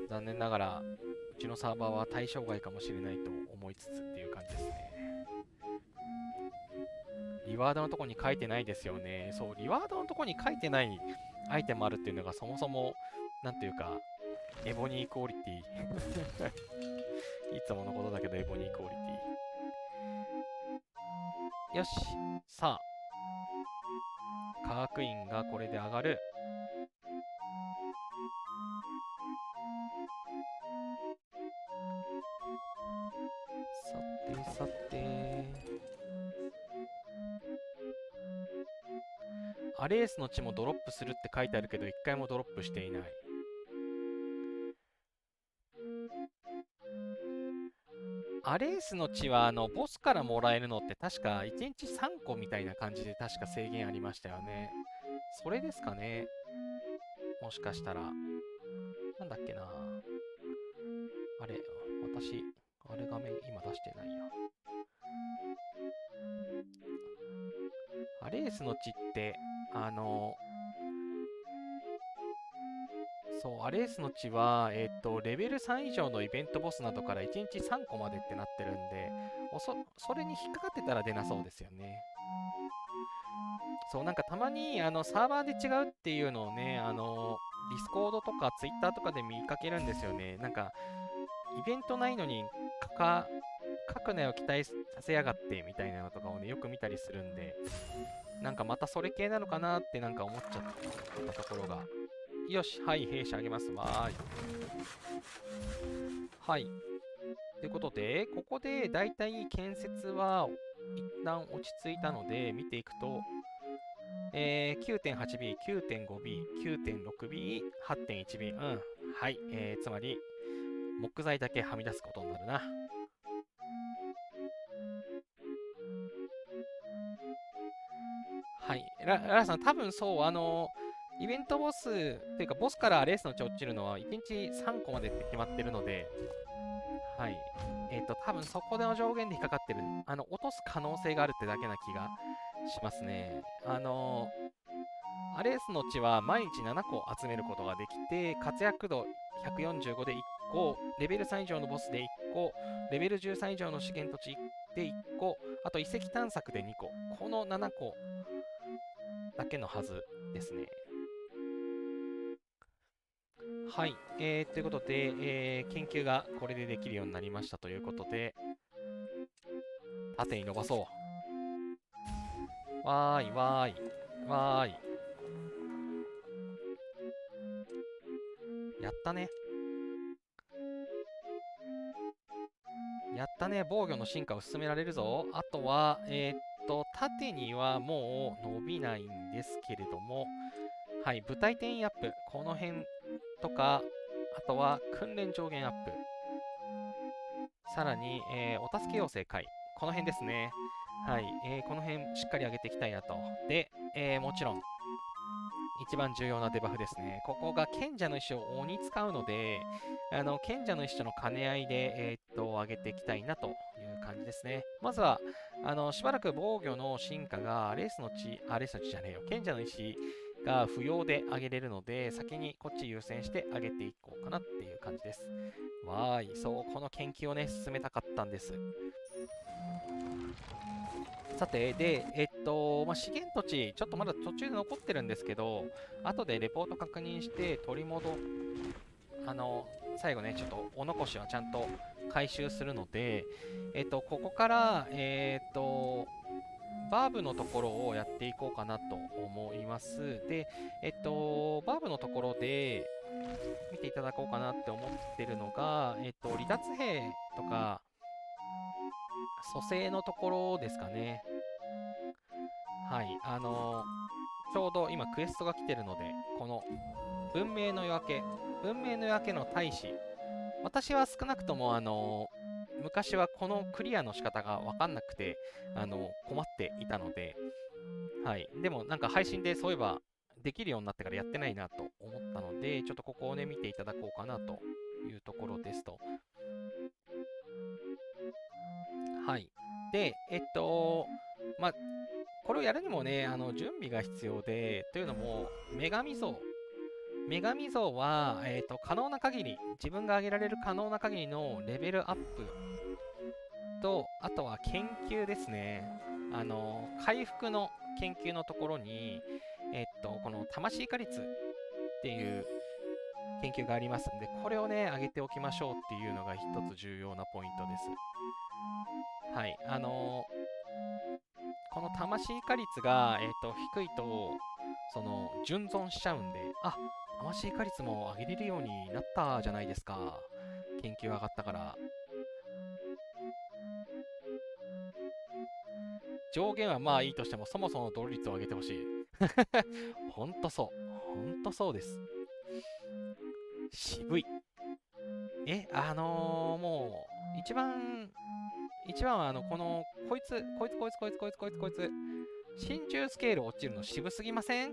A: 残念ながら、うちのサーバーは対象外かもしれないと思いつつっていう感じですね。リワードのとこに書いてないですよね。そう、リワードのとこに書いてないアイテムあるっていうのがそもそも、なんていうか、エボニークオリティ。いつものことだけどエボニークオリティ。よし、さあ、科学院がこれで上がる。さて、アレースの血もドロップするって書いてあるけど、一回もドロップしていない。アレースの血は、ボスからもらえるのって確か1日3個みたいな感じで確か制限ありましたよね。それですかね。もしかしたら。なんだっけな。あれ、私、あれ画面今出してないや。アレースの血って、そう、アレースの血は、レベル3以上のイベントボスなどから1日3個までってなってるんで、それに引っかかってたら出なそうですよね。そう、なんかたまに、サーバーで違うっていうのをね、ディスコードとかツイッターとかで見かけるんですよね。なんか、イベントないのに、書くなよ期待させやがってみたいなのとかをね、よく見たりするんで、なんかまたそれ系なのかなってなんか思っちゃったところが。よし、はい、兵士あげますわーい。はい。ということで、ここでだいたい建設は一旦落ち着いたので、見ていくと、9.8B、9.5B、9.6B、8.1B。うん。はい。つまり、木材だけはみ出すことになるな。はい。ラさん、多分そう、イベントボス、っていうか、ボスからレースの血落ちるのは1日3個までって決まってるので、はい。多分そこでの上限で引っかかってる。落とす可能性があるってだけな気がしますね。アレースの血は毎日7個集めることができて、活躍度145で1個、レベル3以上のボスで1個、レベル13以上の資源土地で1個、あと遺跡探索で2個。この7個だけのはずですね。はい。ということで、研究がこれでできるようになりましたということで、縦に伸ばそう。わーい、わーい、わーい。やったね。やったね。防御の進化を進められるぞ。あとは、縦にはもう伸びないんですけれども、はい、部隊転移アップ。この辺とか、あとは訓練上限アップ。さらに、お助け要請回。この辺ですね。はい、この辺しっかり上げていきたいなと。で、もちろん、一番重要なデバフですね。ここが賢者の石を鬼使うので、賢者の石との兼ね合いで、上げていきたいなという感じですね。まずは、しばらく防御の進化が、レースの血じゃねえよ。賢者の石が不要で上げれるので、先にこっち優先して上げていこうかなっていう感じです。わーい、そう、この研究をね、進めたかったんです。さて、で、資源土地、ちょっとまだ途中で残ってるんですけど、後でレポート確認して取り戻、最後ね、ちょっとお残しはちゃんと回収するので、ここから、バーブのところをやっていこうかなと思います。で、バーブのところで見ていただこうかなって思ってるのが、離脱兵とか、蘇生のところですかね。はい、ちょうど今クエストが来てるので、この文明の夜明け、文明の夜明けの大使、私は少なくとも昔はこのクリアの仕方が分かんなくて、困っていたので、はい。でもなんか配信でそういえばできるようになってからやってないなと思ったので、ちょっとここをね、見ていただこうかなというところですと。はい。で、まあ、これをやるにもね、準備が必要で、というのも、女神像。女神像は、可能な限り、自分が上げられる可能な限りのレベルアップと、あとは研究ですね。回復の研究のところに、この魂化率っていう研究がありますんで、これをね、上げておきましょうっていうのが一つ重要なポイントです。はい。この魂化率が、低いと、純存しちゃうんで、あ、魂化率も上げれるようになったじゃないですか。研究上がったから。上限はまあいいとしても、そもそもドル率を上げてほしい。ほんとそう。ほんとそうです。渋い。もう、一番はこいつ、真珠スケール落ちるの渋すぎません？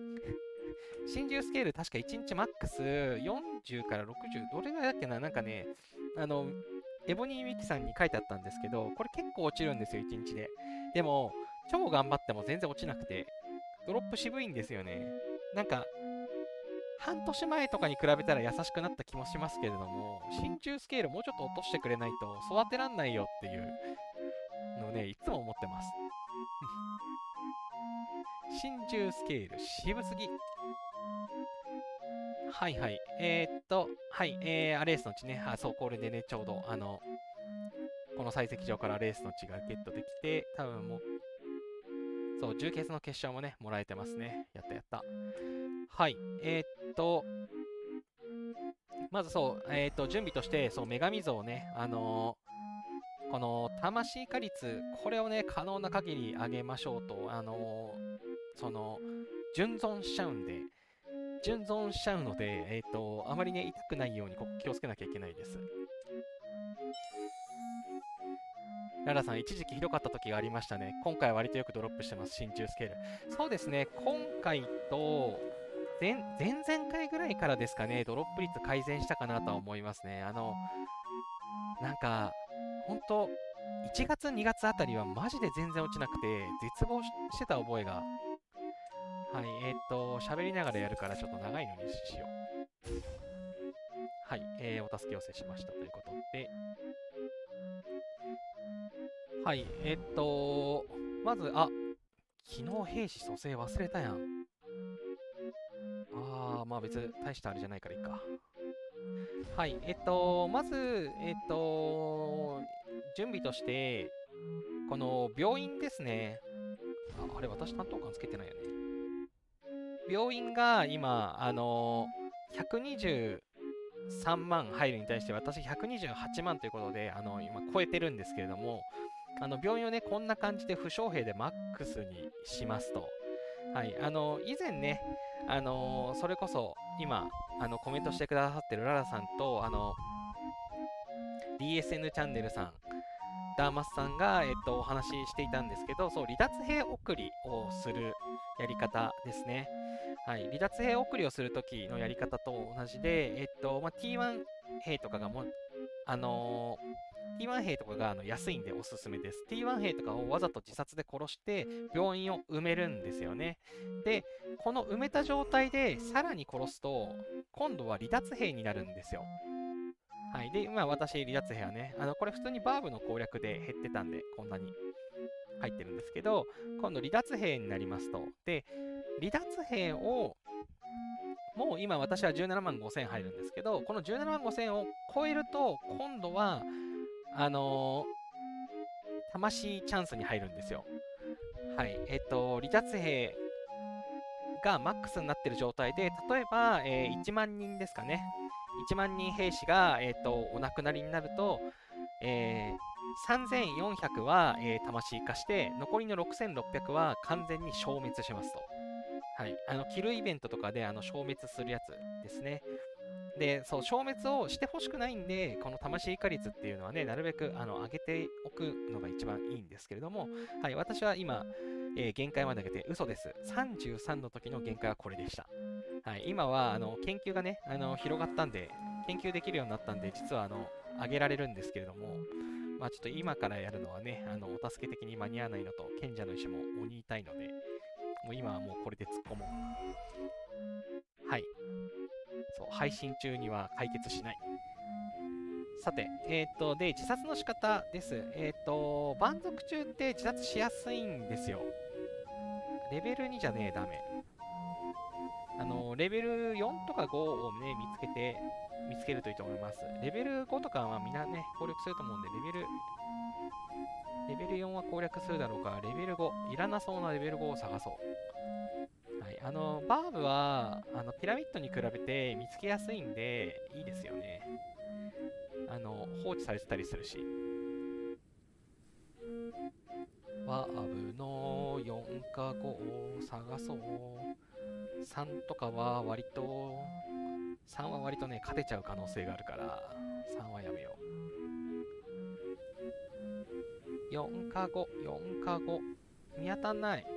A: 真珠スケール確か1日マックス40から60、どれぐらいだっけな、なんかね、エボニーウィキさんに書いてあったんですけど、これ結構落ちるんですよ、1日で。でも、超頑張っても全然落ちなくて、ドロップ渋いんですよね。なんか、半年前とかに比べたら優しくなった気もしますけれども、真珠スケールもうちょっと落としてくれないと育てらんないよっていうのをね、いつも思ってます。真珠スケール渋すぎ。はいはい。はい、アレースの血ね。あ、そう、これでね、ちょうど、この採石場からレースの血がゲットできて、多分もう、そう、重ケツの結晶もね、もらえてますね。やったやった。はい。まずそう、準備として、そう、女神像をね、この魂化率、これをね、可能な限り上げましょうと、純存しちゃうんで、純存しちゃうので、あまりね、痛くないようにここ気をつけなきゃいけないです。ララさん、一時期ひどかった時がありましたね。今回は割とよくドロップしてます、真鍮スケール。そうですね、今回と前々回ぐらいからですかね、ドロップ率改善したかなとは思いますね。なんか、ほんと、1月、2月あたりはマジで全然落ちなくて、絶望してた覚えが。はい、喋りながらやるからちょっと長いのにしよう。はい、お助け寄せしましたということで。はい、まず、昨日兵士蘇生忘れたやん。まあ別、大したあれじゃないからいいか。はい、まず、準備として、この病院ですね。あれ、私担当官つけてないよね。病院が今、123万入るに対して私128万ということで、今超えてるんですけれども、病院をね、こんな感じで負傷兵でマックスにしますと。はい、以前ね、それこそ今、コメントしてくださってるララさんと、DSN チャンネルさん、ダーマスさんが、お話ししていたんですけど、そう、離脱兵送りをするやり方ですね。はい、離脱兵送りをするときのやり方と同じで、T1 兵とかがT1 兵とかが安いんでおすすめです。T1 兵とかをわざと自殺で殺して病院を埋めるんですよね。で、この埋めた状態でさらに殺すと、今度は離脱兵になるんですよ。はい。で、今私、離脱兵はね、これ普通にバーブの攻略で減ってたんで、こんなに入ってるんですけど、今度離脱兵になりますと。で、離脱兵を、もう今私は17万5000入るんですけど、この17万5000を超えると、今度は、魂チャンスに入るんですよ。はい。離脱兵がマックスになってる状態で、例えば、1万人ですかね。1万人兵士が、お亡くなりになると、3400は、魂化して、残りの6600は完全に消滅しますと。はい。キルイベントとかで消滅するやつですね。で、そう、消滅をしてほしくないんで、この魂化率っていうのはね、なるべく上げておくのが一番いいんですけれども、はい、私は今、限界まで上げて嘘です。33の時の限界はこれでした。はい、今は研究がね、広がったんで、研究できるようになったんで、実は上げられるんですけれども、まあちょっと今からやるのはね、お助け的に間に合わないのと、賢者の石も鬼痛いので、もう今はもうこれで突っ込もう。はい。そう、配信中には解決しない。さて、で、自殺の仕方です。蛮族中って自殺しやすいんですよ。レベル2じゃねえ、ダメ。レベル4とか5をね、見つけるといいと思います。レベル5とかはみんなね、攻略すると思うんで、レベル4は攻略するだろうから、レベル5、いらなそうなレベル5を探そう。はい、バーブは、ピラミッドに比べて見つけやすいんで、いいですよね。放置されてたりするし。バーブの4か5を探そう。3とかは割と、3は割とね、勝てちゃう可能性があるから、3はやめよう。4か5、4か5。見当たんない。見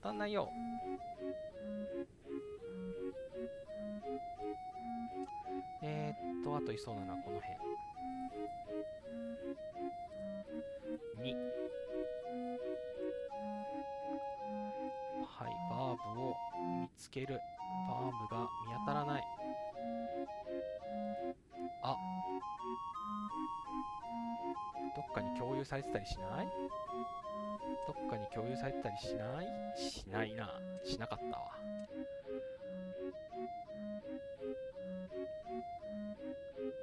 A: 当たんないよ。あといそうなのはこの辺。2。はい、バーブを見つける。バーブが見当たらない。あ、どっかに共有されてたりしない？どっかに共有されてたりしない？しないな。しなかったわ。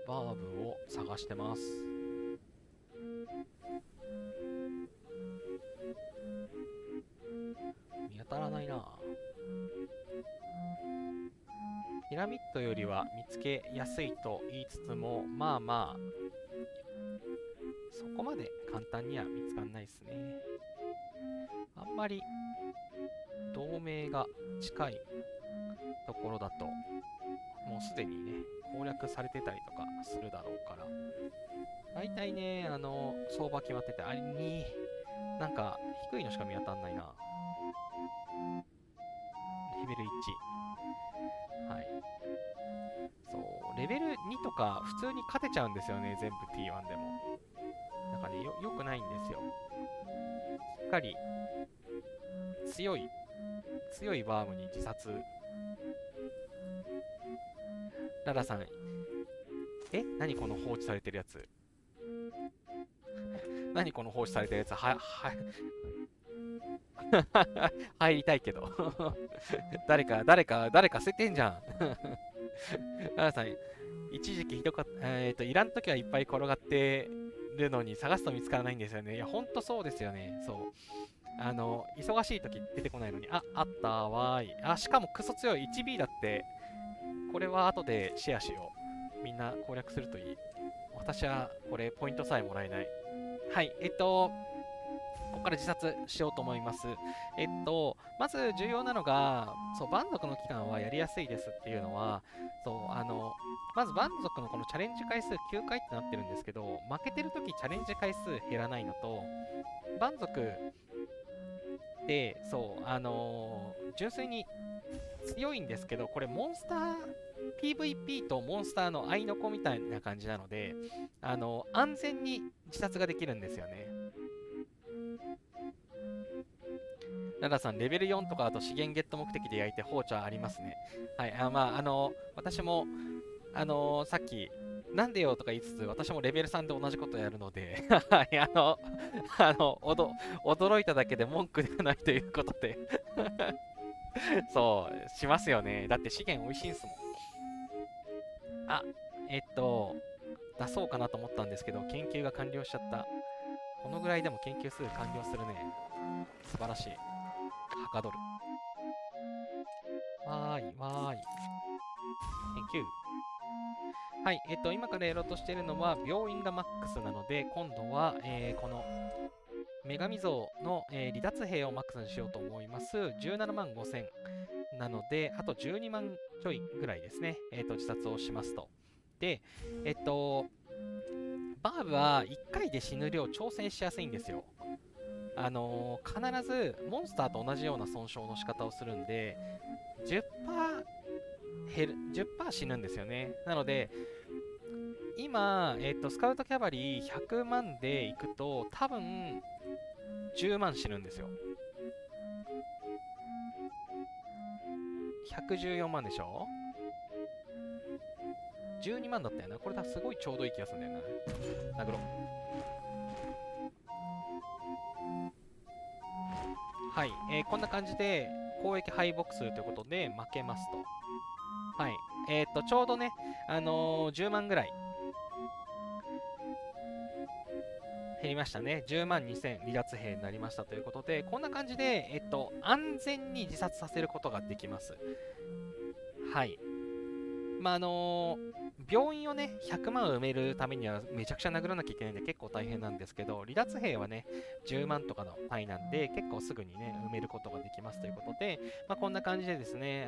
A: バーブを探してます。見当たらないな。ピラミッドよりは見つけやすいと言いつつも、まあまあ、そこまで簡単には見つかんないですね。あんまり同盟が近いところだと、もうすでにね、攻略されてたりとかするだろうから。大体ね、相場決まってて、あれに、なんか低いのしか見当たんないな。レベル1。はい。そう、レベル2とか普通に勝てちゃうんですよね、全部 T1 でも。だからね、よくないんですよ。しっかり、強いバームに自殺。ララさん、何この放置されてるやつ。何この放置されてるやつ。入りたいけど。誰か捨ててんじゃん。ララさん、一時期ひどかった。いらんときはいっぱい転がってるのに探すと見つからないんですよね。いや、ほんとそうですよね。そう。忙しいとき出てこないのに、あったわーい。あ、しかもクソ強い 1B だって。これは後でシェアしよう。みんな攻略するといい。私はこれポイントさえもらえない。はい、ここから自殺しようと思います。まず重要なのが、そう、蛮族の期間はやりやすいですっていうのは、そう、まず蛮族のこのチャレンジ回数9回ってなってるんですけど、負けてるときチャレンジ回数減らないのと、蛮族で、そう、純粋に強いんですけど、これモンスター、PVP とモンスターの合いの子みたいな感じなので、安全に自殺ができるんですよね。ララさん、レベル4とかあと資源ゲット目的で焼いて放置はありますね。はい、私も、さっき、なんでよとか言いつつ、私もレベル3で同じことやるので、はい、驚いただけで文句ではないということでそう、しますよね。だって資源美味しいんすもん。あ、出そうかなと思ったんですけど、研究が完了しちゃった。このぐらいでも研究すぐ完了するね。素晴らしい。はかどる。わーい、わーい。研究。はい、今からやろうとしているのは、病院がマックスなので、今度は、この、女神像の、離脱兵をマックスにしようと思います。17万5000なので、あと12万ちょいぐらいですね、自殺をしますと。で、バーブは1回で死ぬ量挑戦しやすいんですよ。必ずモンスターと同じような損傷の仕方をするんで、10%死ぬんですよね。なので、今、スカウトキャバリー100万でいくと、多分、10万死ぬんですよ。114万でしょ？ 12 万だったよな。これすごいちょうどいい気がするんだよな。殴ろう。はい、こんな感じで攻撃敗北数ということで負けますと。はい、ちょうどね、10万ぐらい減りましたね。10万2000離脱兵になりましたということで、こんな感じで、安全に自殺させることができます。はい。まあ、病院をね、100万埋めるためにはめちゃくちゃ殴らなきゃいけないんで結構大変なんですけど、離脱兵はね、10万とかの単位なんで、結構すぐにね、埋めることができますということで、まあ、こんな感じでですね、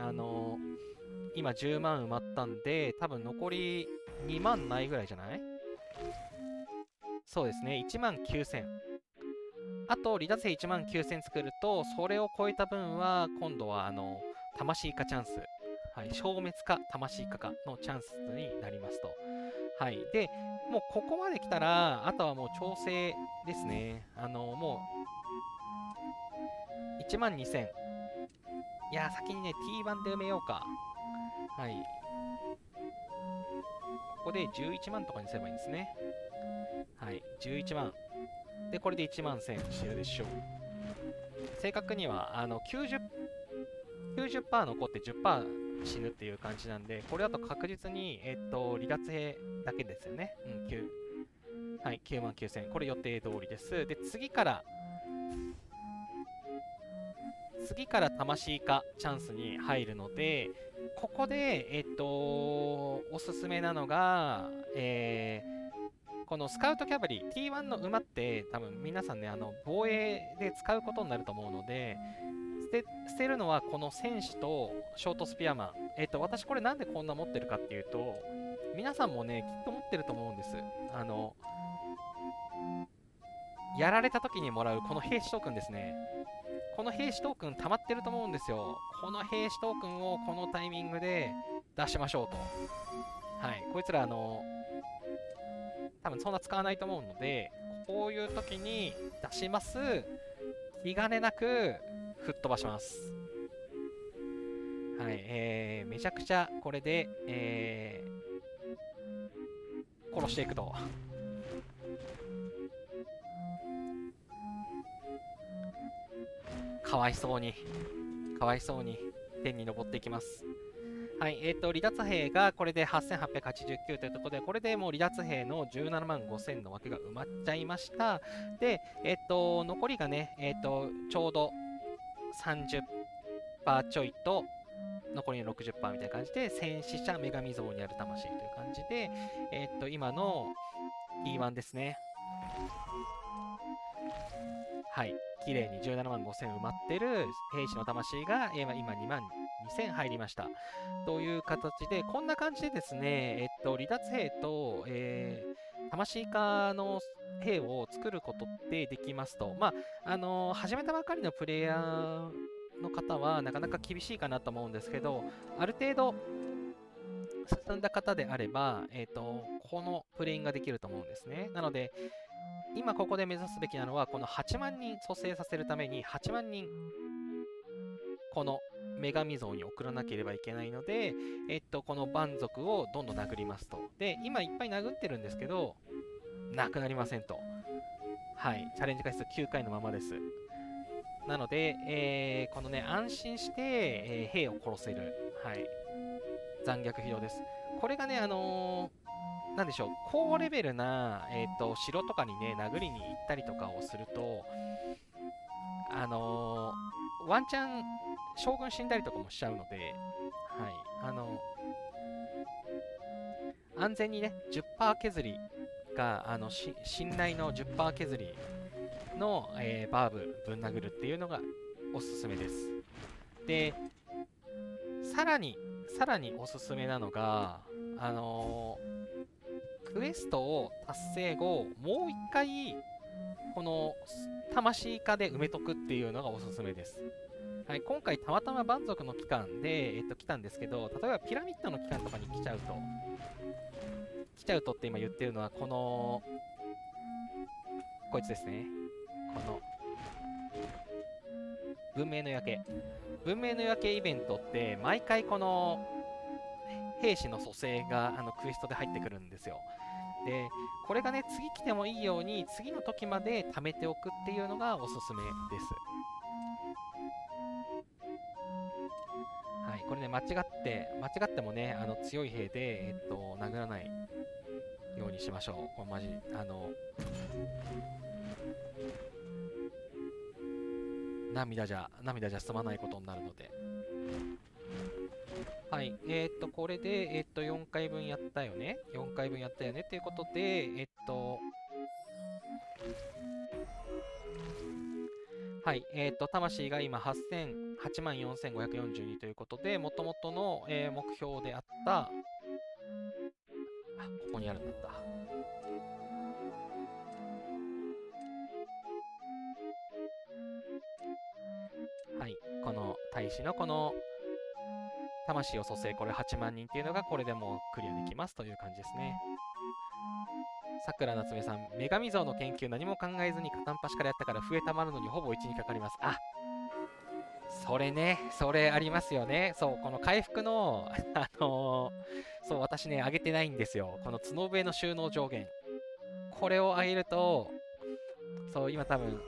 A: 今10万埋まったんで、多分残り2万ないぐらいじゃない？そうですね、1万9000。あと、離脱兵1万9000作ると、それを超えた分は、今度は、魂化チャンス。はい、消滅か魂化かのチャンスになりますと。はい。で、もうここまで来たら、あとはもう調整ですね。もう、1万2000。いや、先にね、T1 で埋めようか。はい。ここで11万とかにすればいいんですね。はい。11万。で、これで1万1000死ぬでしょう。正確には、90% 残って10%死ぬっていう感じなんで、これだと確実に、離脱兵だけですよね。うん、はい、9万9000。これ予定通りです。で、次から魂化チャンスに入るので、ここで、おすすめなのが、このスカウトキャバリー T1 の馬って多分皆さんね、防衛で使うことになると思うので、捨てるのはこの戦士とショートスピアマン。私これなんでこんな持ってるかっていうと、皆さんもね、きっと持ってると思うんです。やられた時にもらうこの兵士トークンですね。この兵士トークン溜まってると思うんですよ。この兵士トークンをこのタイミングで出しましょうと。はい。こいつら多分そんな使わないと思うので、こういう時に出します。気兼ねなく吹っ飛ばします。はい、めちゃくちゃこれで、殺していくと。かわいそうに、天に昇っていきます。はい、離脱兵がこれで8889というところで、これでもう離脱兵の17万5000の枠が埋まっちゃいました。で、残りがね、ちょうど30%ちょいと、残りの60%みたいな感じで、戦死者女神像にある魂という感じで、今の T1 ですね。はい。綺麗に17万5000埋まってる兵士の魂が、今2万2000入りました。という形で、こんな感じでですね、離脱兵と、魂化の兵を作ることってできますと。まあ、始めたばかりのプレイヤーの方はなかなか厳しいかなと思うんですけど、ある程度進んだ方であれば、このプレインができると思うんですね。なので、今ここで目指すべきなのは、この8万人蘇生させるために、8万人、この女神像に送らなければいけないので、この蛮族をどんどん殴りますと。で、今いっぱい殴ってるんですけど、なくなりませんと。はい、チャレンジ回数9回のままです。なので、このね、安心して、兵を殺せる。はい。残虐非道です。これがね、なんでしょう、高レベルな、城とかにね、殴りに行ったりとかをすると、ワンチャン、将軍死んだりとかもしちゃうので、はい、安全にね、10%削りが、信頼の10%削りの、バーブぶん殴るっていうのがおすすめです。で、さらにおすすめなのが、クエストを達成後、もう一回、この魂化で埋めとくっていうのがおすすめです。はい、今回たまたま蛮族の期間で、来たんですけど、例えばピラミッドの期間とかに来ちゃうとって今言ってるのは、こいつですね。この、文明の夜景。文明の夜景イベントって、毎回この、兵士の蘇生がクエストで入ってくるんですよ。で、これがね、次来てもいいように、次の時まで貯めておくっていうのがおすすめです。はい、これね、間違ってもね、強い兵で、殴らないようにしましょう。これマジ、涙じゃ済まないことになるので。はい。これで、4回分やったよね。4回分やったよね。ということで、はい。魂が今84,542ということで、元々の、目標であった、あ、ここにあるんだった。はい。この大使のこの魂を蘇生、これ8万人っていうのがこれでもうクリアできますという感じですね。さくらなつめさん、女神像の研究何も考えずに片っ端からやったから増えたまるのにほぼ1にかかります。あ、それね、それありますよね。そう、この回復の、そう、私ね、上げてないんですよ。この角笛の収納上限。これを上げると、そう、今多分、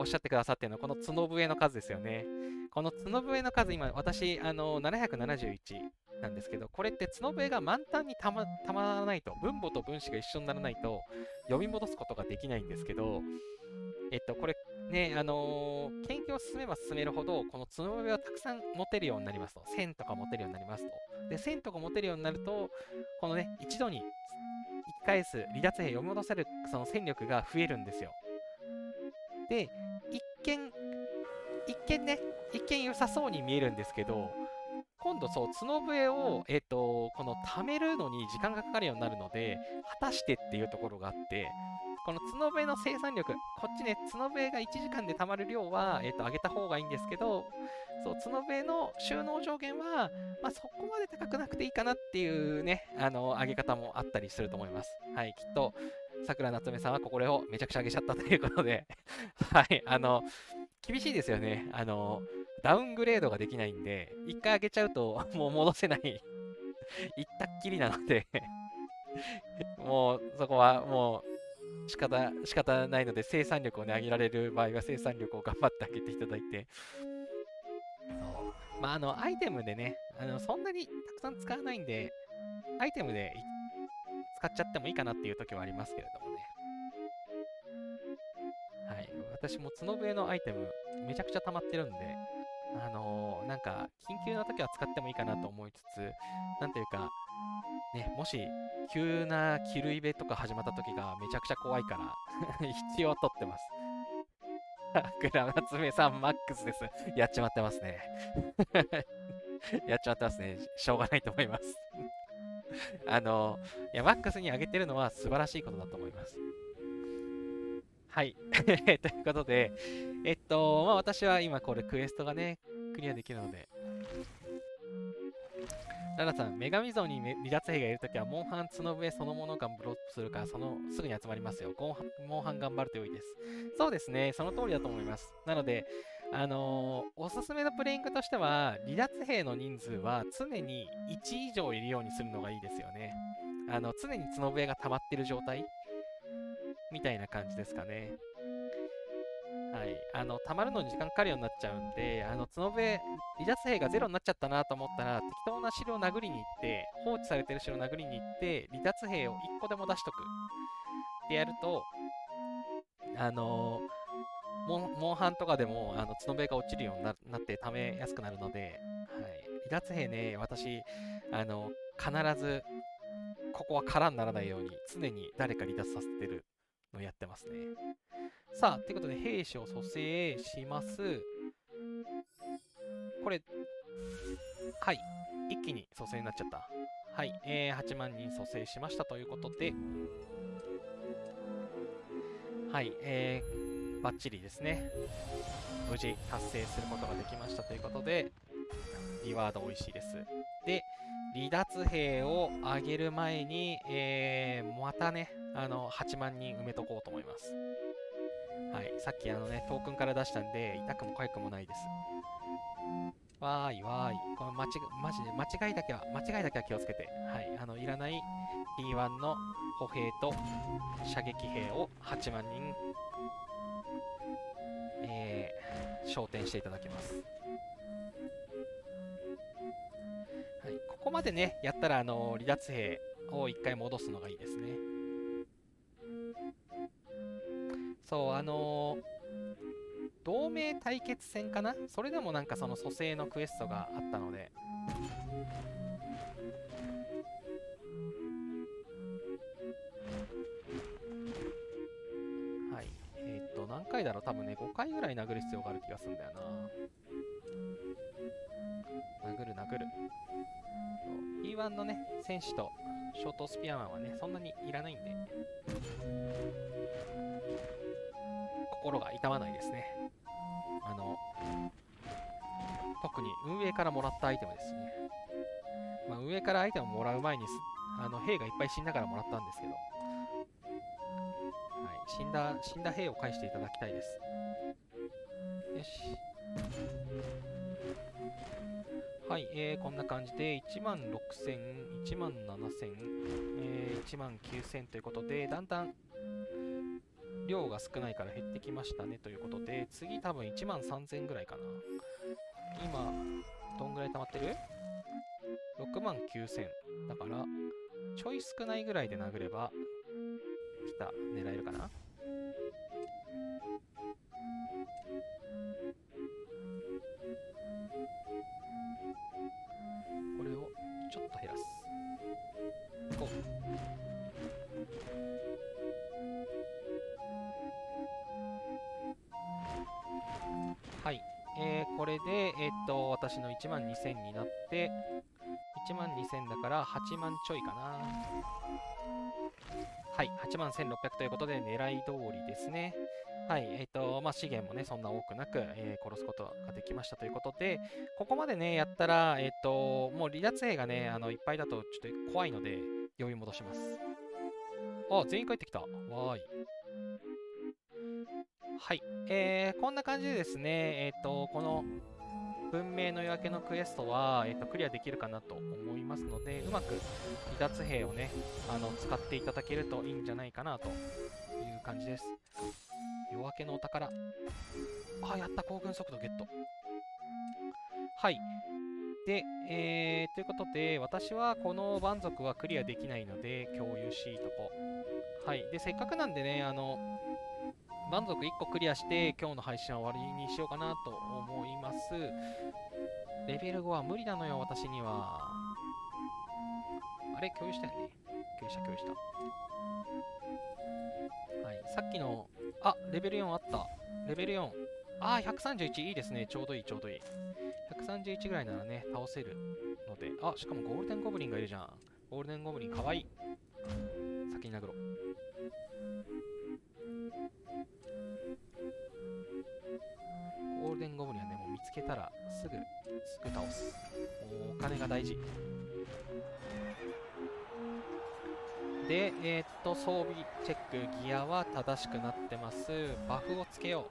A: おっしゃってくださってるのは、この角笛の数ですよね。この角笛の数、今、私、771なんですけど、これって角笛が満タンにたまらないと、分母と分子が一緒にならないと、読み戻すことができないんですけど、これね、研究を進めば進めるほど、この角笛をたくさん持てるようになりますと。1000とか持てるようになりますと。で、1000とか持てるようになると、このね、一度に1回数、離脱兵読み戻せるその戦力が増えるんですよ。で、一見良さそうに見えるんですけど、今度そう、角笛を、この貯めるのに時間がかかるようになるので、果たしてっていうところがあって、この角笛の生産力、こっちね、角笛が1時間で貯まる量は、上げた方がいいんですけど、そう、角笛の収納上限は、まあ、そこまで高くなくていいかなっていうね、上げ方もあったりすると思います。はい、きっと、さくらなつめさんはこれをめちゃくちゃ上げちゃったということではい、厳しいですよね。ダウングレードができないんで、一回上げちゃうともう戻せない一ったっきりなのでもうそこはもう仕方ないので、生産力をね、上げられる場合は生産力を頑張って上げていただいて、そう。まあ、アイテムでね、そんなにたくさん使わないんで、アイテムで使っちゃってもいいかなっていう時はありますけれどもね。はい。私も角笛のアイテムめちゃくちゃ溜まってるんで、なんか、緊急な時は使ってもいいかなと思いつつ、なんていうか、ね、もし、急なキルイベとか始まった時がめちゃくちゃ怖いから必要は取ってます。グラナツメさんマックスです。やっちまってますね。やっちまってますね。しょうがないと思います。いや、マックスに上げてるのは素晴らしいことだと思います。はい。ということで、まあ私は今これクエストがね、クリアできるので。ララさん、女神像に離脱兵がいるときは、モンハン角笛そのものがブロックするから、すぐに集まりますよ。モンハン頑張ると良いです。そうですね、その通りだと思います。なので、おすすめのプレイングとしては、離脱兵の人数は常に1以上いるようにするのがいいですよね。常に角笛が溜まってる状態みたいな感じですかね。はい。溜まるのに時間かかるようになっちゃうんで、角笛、離脱兵がゼロになっちゃったなと思ったら、適当な城を殴りに行って、放置されてる城を殴りに行って、離脱兵を1個でも出しとくってやると、あのモンハンとかでも角笛が落ちるようになって貯めやすくなるので、はい、離脱兵ね、私、必ずここは空にならないように、常に誰か離脱させてるのをやってますね。さあ、ということで、兵士を蘇生します。これ、はい、一気に蘇生になっちゃった。はい、8万人蘇生しましたということで、はい、バッチリですね。無事達成することができましたということで、リワード美味しいです。で、離脱兵を上げる前に、またね、8万人埋めとこうと思います。はい、さっきトークンから出したんで、痛くも痒くもないです。わーいわーい。このマジで間違いだけは気をつけて、はい、いらない T1 の歩兵と射撃兵を8万人、昇天していただきます。はい、ここまでね、やったら、離脱兵を1回戻すのがいいですね。そう、同盟対決戦かな、それでもなんかその蘇生のクエストがあったので、はい。何回だろう、多分ね、5回ぐらい殴る必要がある気がするんだよな。殴る。E1 のね、戦士とショートスピアマンはね、そんなにいらないんで、心が痛まないですね。特に運営からもらったアイテムですね。まあ、運営からアイテムをもらう前に兵がいっぱい死んだからもらったんですけど、はい、死んだ兵を返していただきたいです。よし。はい、こんな感じで1万6000、1万7000、1万9000ということで、だんだん量が少ないから減ってきましたねということで、次多分1万3000ぐらいかな。今、どんぐらい溜まってる ?6 万9000。だから、ちょい少ないぐらいで殴れば、狙えるかな。これをちょっと減らす。5。はい。これで、私の1万2000になって、1万2000だから8万ちょいかな。はい、8万1600ということで狙い通りですね。はい、まあ、資源もね、そんな多くなく、殺すことができましたということで、ここまでね、やったら、もう離脱兵がね、いっぱいだとちょっと怖いので、呼び戻します。あ、全員帰ってきた。わーい。はい、こんな感じでですね、この文明の夜明けのクエストは、クリアできるかなと思いますので、うまく離脱兵をね、使っていただけるといいんじゃないかなという感じです。夜明けのお宝。あ、やった、行軍速度ゲット。はい。で、ということで、私はこの蛮族はクリアできないので、共有しとこ。はい。で、せっかくなんでね、蛮族1個クリアして、今日の配信は終わりにしようかなと思います。レベル5は無理なのよ、私には。あれ、共有したよね。共有した。はい、さっきの、あ、レベル4あった。レベル4。あー、131いいですね。ちょうどいい。131ぐらいならね、倒せるので。あ、しかもゴールデンゴブリンがいるじゃん。ゴールデンゴブリンかわいい。先に殴ろう。ゴールデンゴブリンはね、もう見つけたらすぐ倒す。もうお金が大事。で、装備チェック、ギアは正しくなってます。バフをつけよう。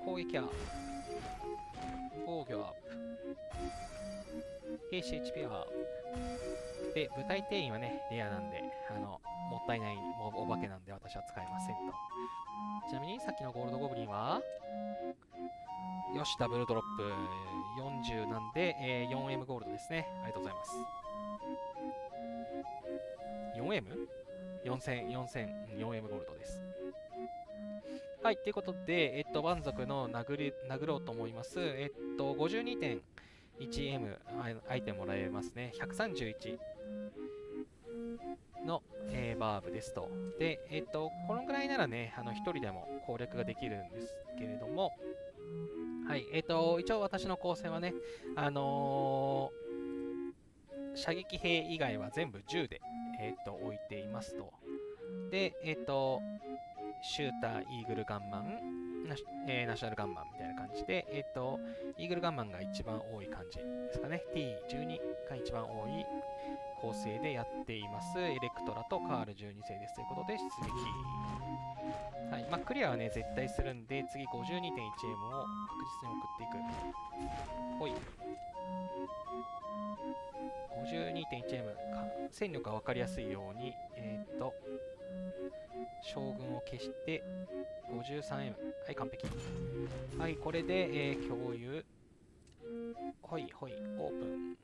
A: 攻撃アップ。防御アップ。兵士 HP アップ。で、部隊定員はね、レアなんで、もったいないお化けなんで私は使いませんと。ちなみにさっきのゴールドゴブリンは、よし、ダブルドロップ40なんで、4M ゴールドですね。ありがとうございます。4M?4000、4M ゴールドです。はい、ということで、蛮族の殴ろうと思います。52.1M アイテムもらえますね。131の、バーブですと。で、このぐらいならね、1人でも攻略ができるんですけれども、はい、一応私の構成はね、射撃兵以外は全部銃で、置いていますと。で、シューター、イーグルガンマン、ナショナルガンマンみたいな感じで、イーグルガンマンが一番多い感じですかね。T12 が一番多い構成でやっています。エレクトラとカール12世ですということで出撃。はい、まあ、クリアはね、絶対するんで、次 52.1M を確実に送っていく。ほい。52.1M、戦力が分かりやすいように、将軍を消して、53M。はい、完璧。はい、これで、共有。ほいほい、オープン。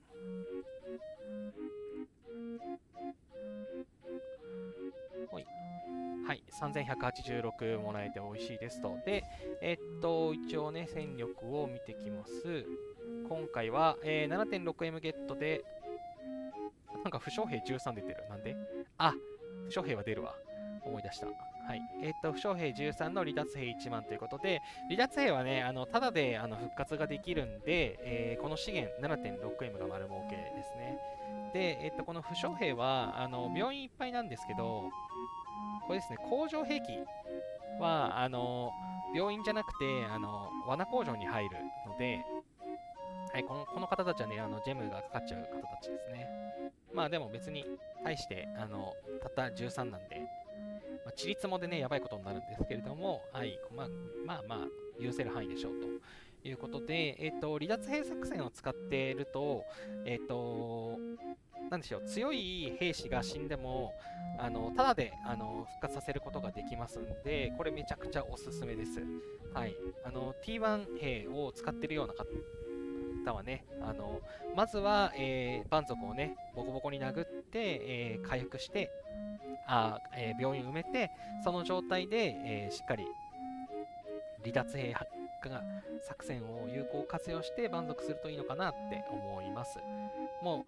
A: ほい。はい、3186もらえて美味しいですと。で、一応ね、戦力を見てきます。今回は、7.6M ゲットで、なんか負傷兵13出てる。なんで？あ、負傷兵は出るわ。思い出した。はい。負傷兵13の離脱兵1万ということで、離脱兵はね、ただで復活ができるんで、この資源 7.6M が丸儲けですね。で、この負傷兵は、病院いっぱいなんですけど、これですね、工場兵器は、病院じゃなくて、罠工場に入るので、はい、この方たちはね、ジェムがかかっちゃう方たちですね。まあでも別に、対して、たった13なんで、まあ、チリツモでね、やばいことになるんですけれども、はい、まあ、許せる範囲でしょうということで、離脱兵作戦を使っていると、なんでしょう、強い兵士が死んでも、ただで復活させることができますんで、これめちゃくちゃおすすめです。はい。T1 兵を使ってるような方はね、まずは、蛮族をね、ボコボコに殴って、回復して、病院埋めて、その状態で、しっかり離脱兵が作戦を有効活用して蛮族するといいのかなって思います。も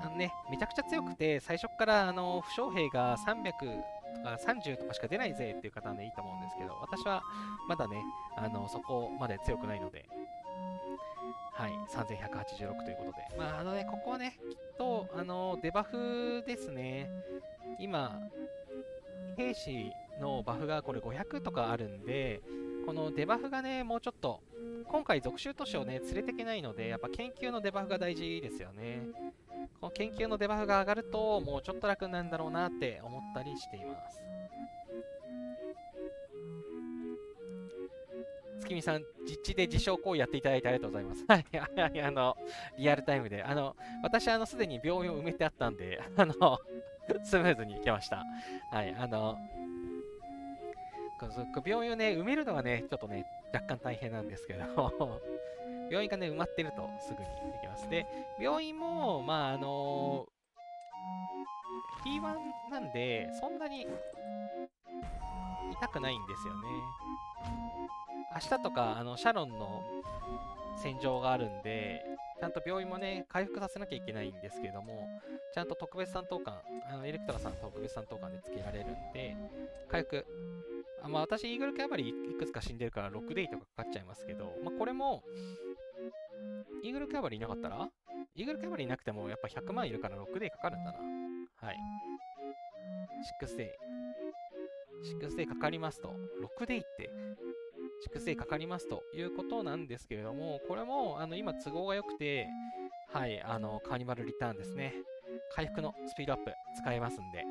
A: う、めちゃくちゃ強くて、最初から負傷兵が300とか30とかしか出ないぜっていう方はね、いいと思うんですけど、私はまだね、そこまで強くないので、はい、3186ということで。まあ、ここはね、きっと、デバフですね。今、兵士のバフがこれ500とかあるんで、このデバフがね、もうちょっと、今回属州都市をね、連れていけないので、やっぱ研究のデバフが大事ですよね。この研究のデバフが上がると、もうちょっと楽なんだろうなって思ったりしています。月見さん、実地で自傷行為やっていただいてありがとうございます。はい、リアルタイムで。私、すでに病院を埋めてあったんで、スムーズにいけました。はい、病院をね、埋めるのはね、ちょっとね、若干大変なんですけど、病院がね、埋まってるとすぐにできます。で、病院も、まあ、T1 なんで、そんなに痛くないんですよね。明日とか、シャロンの戦場があるんで、ちゃんと病院もね、回復させなきゃいけないんですけども、ちゃんと特別担当官、エレクトラさん特別担当官でつけられるんで、回復。まあ私、イーグルキャバリーいくつか死んでるから6デイとかかかっちゃいますけど、まあこれも、イーグルキャバリーいなかったらイーグルキャバリーいなくてもやっぱ100万いるから6デイかかるんだな。はい。6デイ。6デイかかりますと。6デイって、6デイかかりますということなんですけれども、これも今都合が良くて、はい、カーニバルリターンですね。回復のスピードアップ使えますんで。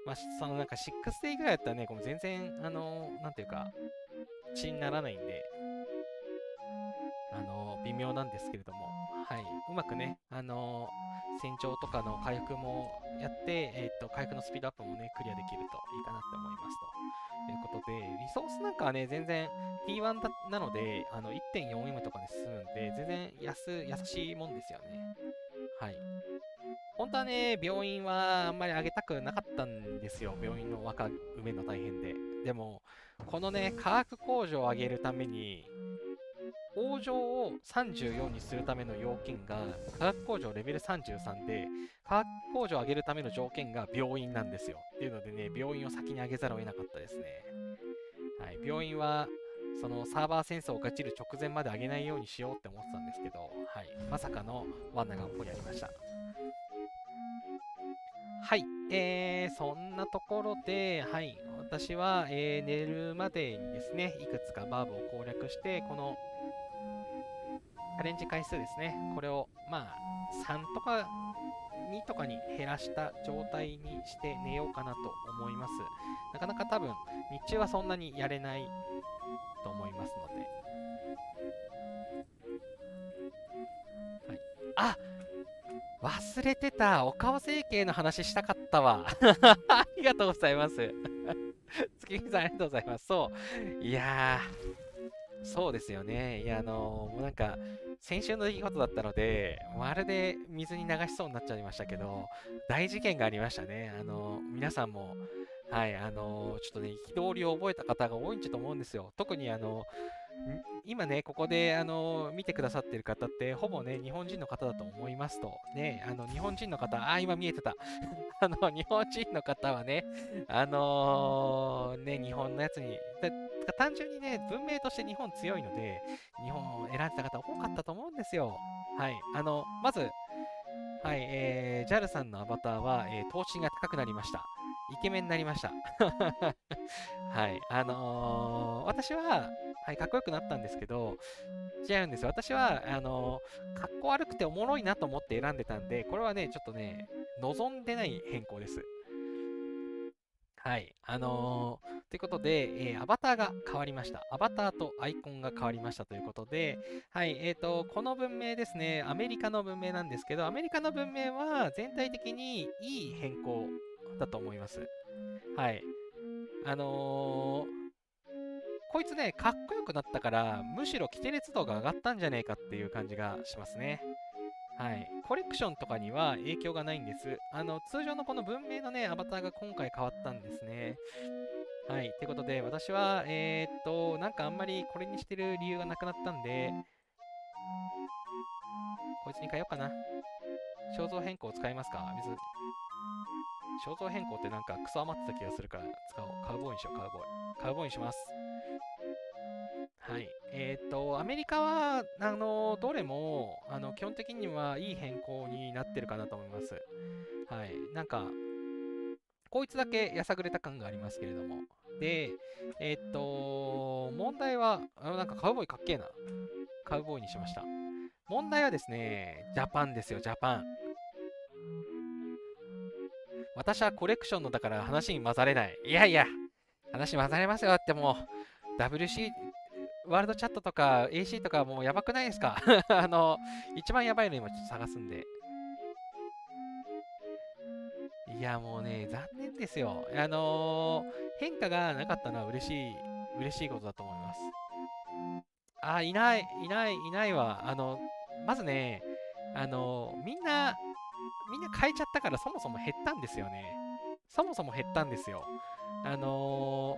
A: まあ、なんか6デイぐらいだったらね、これ全然、なんていうか、ちにならないんで、微妙なんですけれども、はい、うまくね、戦場とかの回復もやって、回復のスピードアップもね、クリアできるといいかなって思いますということで、リソースなんかはね、全然 T1 なので、1.4M とかで済むんで、全然優しいもんですよね。はい。本当はね、病院はあんまり上げたくなかったんですよ。病院の若埋めるの大変で。でも、このね、化学工場を上げるために、工場を34にするための要件が、化学工場レベル33で、化学工場を上げるための条件が病院なんですよ。っていうのでね、病院を先に上げざるを得なかったですね。はい、病院は、そのサーバー戦争が散る直前まで上げないようにしようって思ってたんですけど、はい、まさかの罠が起こりありました。はい、そんなところで、はい、私は、寝るまでにですね、いくつかバーブを攻略して、このチャレンジ回数ですね、これを、まあ、3とか2とかに減らした状態にして寝ようかなと思います。なかなか多分、日中はそんなにやれないと思いますので。はい、あ、忘れてた。お顔整形の話したかったわ。ありがとうございます。月見さんありがとうございます。そう。いやー、そうですよね。いや、もうなんか、先週の出来事だったので、まるで水に流しそうになっちゃいましたけど、大事件がありましたね。皆さんも、はい、ちょっとね、憤りを覚えた方が多いんだと思うんですよ。特に今ね、ここで、見てくださってる方って、ほぼね、日本人の方だと思いますと。ね、日本人の方、今見えてた。日本人の方はね、ね、日本のやつに、単純にね、文明として日本強いので、日本を選んでた方多かったと思うんですよ。はい。まず、はい、JAL さんのアバターは、頭身が高くなりました。イケメンになりました。はい。私は、はい、かっこよくなったんですけど、違うんですよ。私は、かっこ悪くておもろいなと思って選んでたんで、これはね、ちょっとね、望んでない変更です。はい。ということで、アバターが変わりました。アバターとアイコンが変わりましたということで、はい。この文明ですね、アメリカの文明なんですけど、アメリカの文明は全体的にいい変更だと思います。はい。こいつね、かっこよくなったから、むしろ規定列度が上がったんじゃねえかっていう感じがしますね。はい。コレクションとかには影響がないんです。通常のこの文明のね、アバターが今回変わったんですね。はい。ということで、私は、なんかあんまりこれにしてる理由がなくなったんで、こいつに変えようかな。肖像変更使いますか肖像変更ってなんかクソ余ってた気がするから使おう。カウボーイにしよう、カウボーイ。カウボーイにします。はい。アメリカは、どれも、基本的にはいい変更になってるかなと思います。はい。なんか、こいつだけやさぐれた感がありますけれども。で、問題は、なんかカウボーイかっけえな。カウボーイにしました。問題はですね、ジャパンですよ、ジャパン。私はコレクションのだから話に混ざれない。いやいや、話混ざれますよ。だってもう、WC、ワールドチャットとか AC とかもうやばくないですか？一番やばいの今ちょっと探すんで。いや、もうね、残念ですよ。変化がなかったのは嬉しいことだと思います。いないわ。まずね、みんな変えちゃったからそもそも減ったんですよね。そもそも減ったんですよ。あの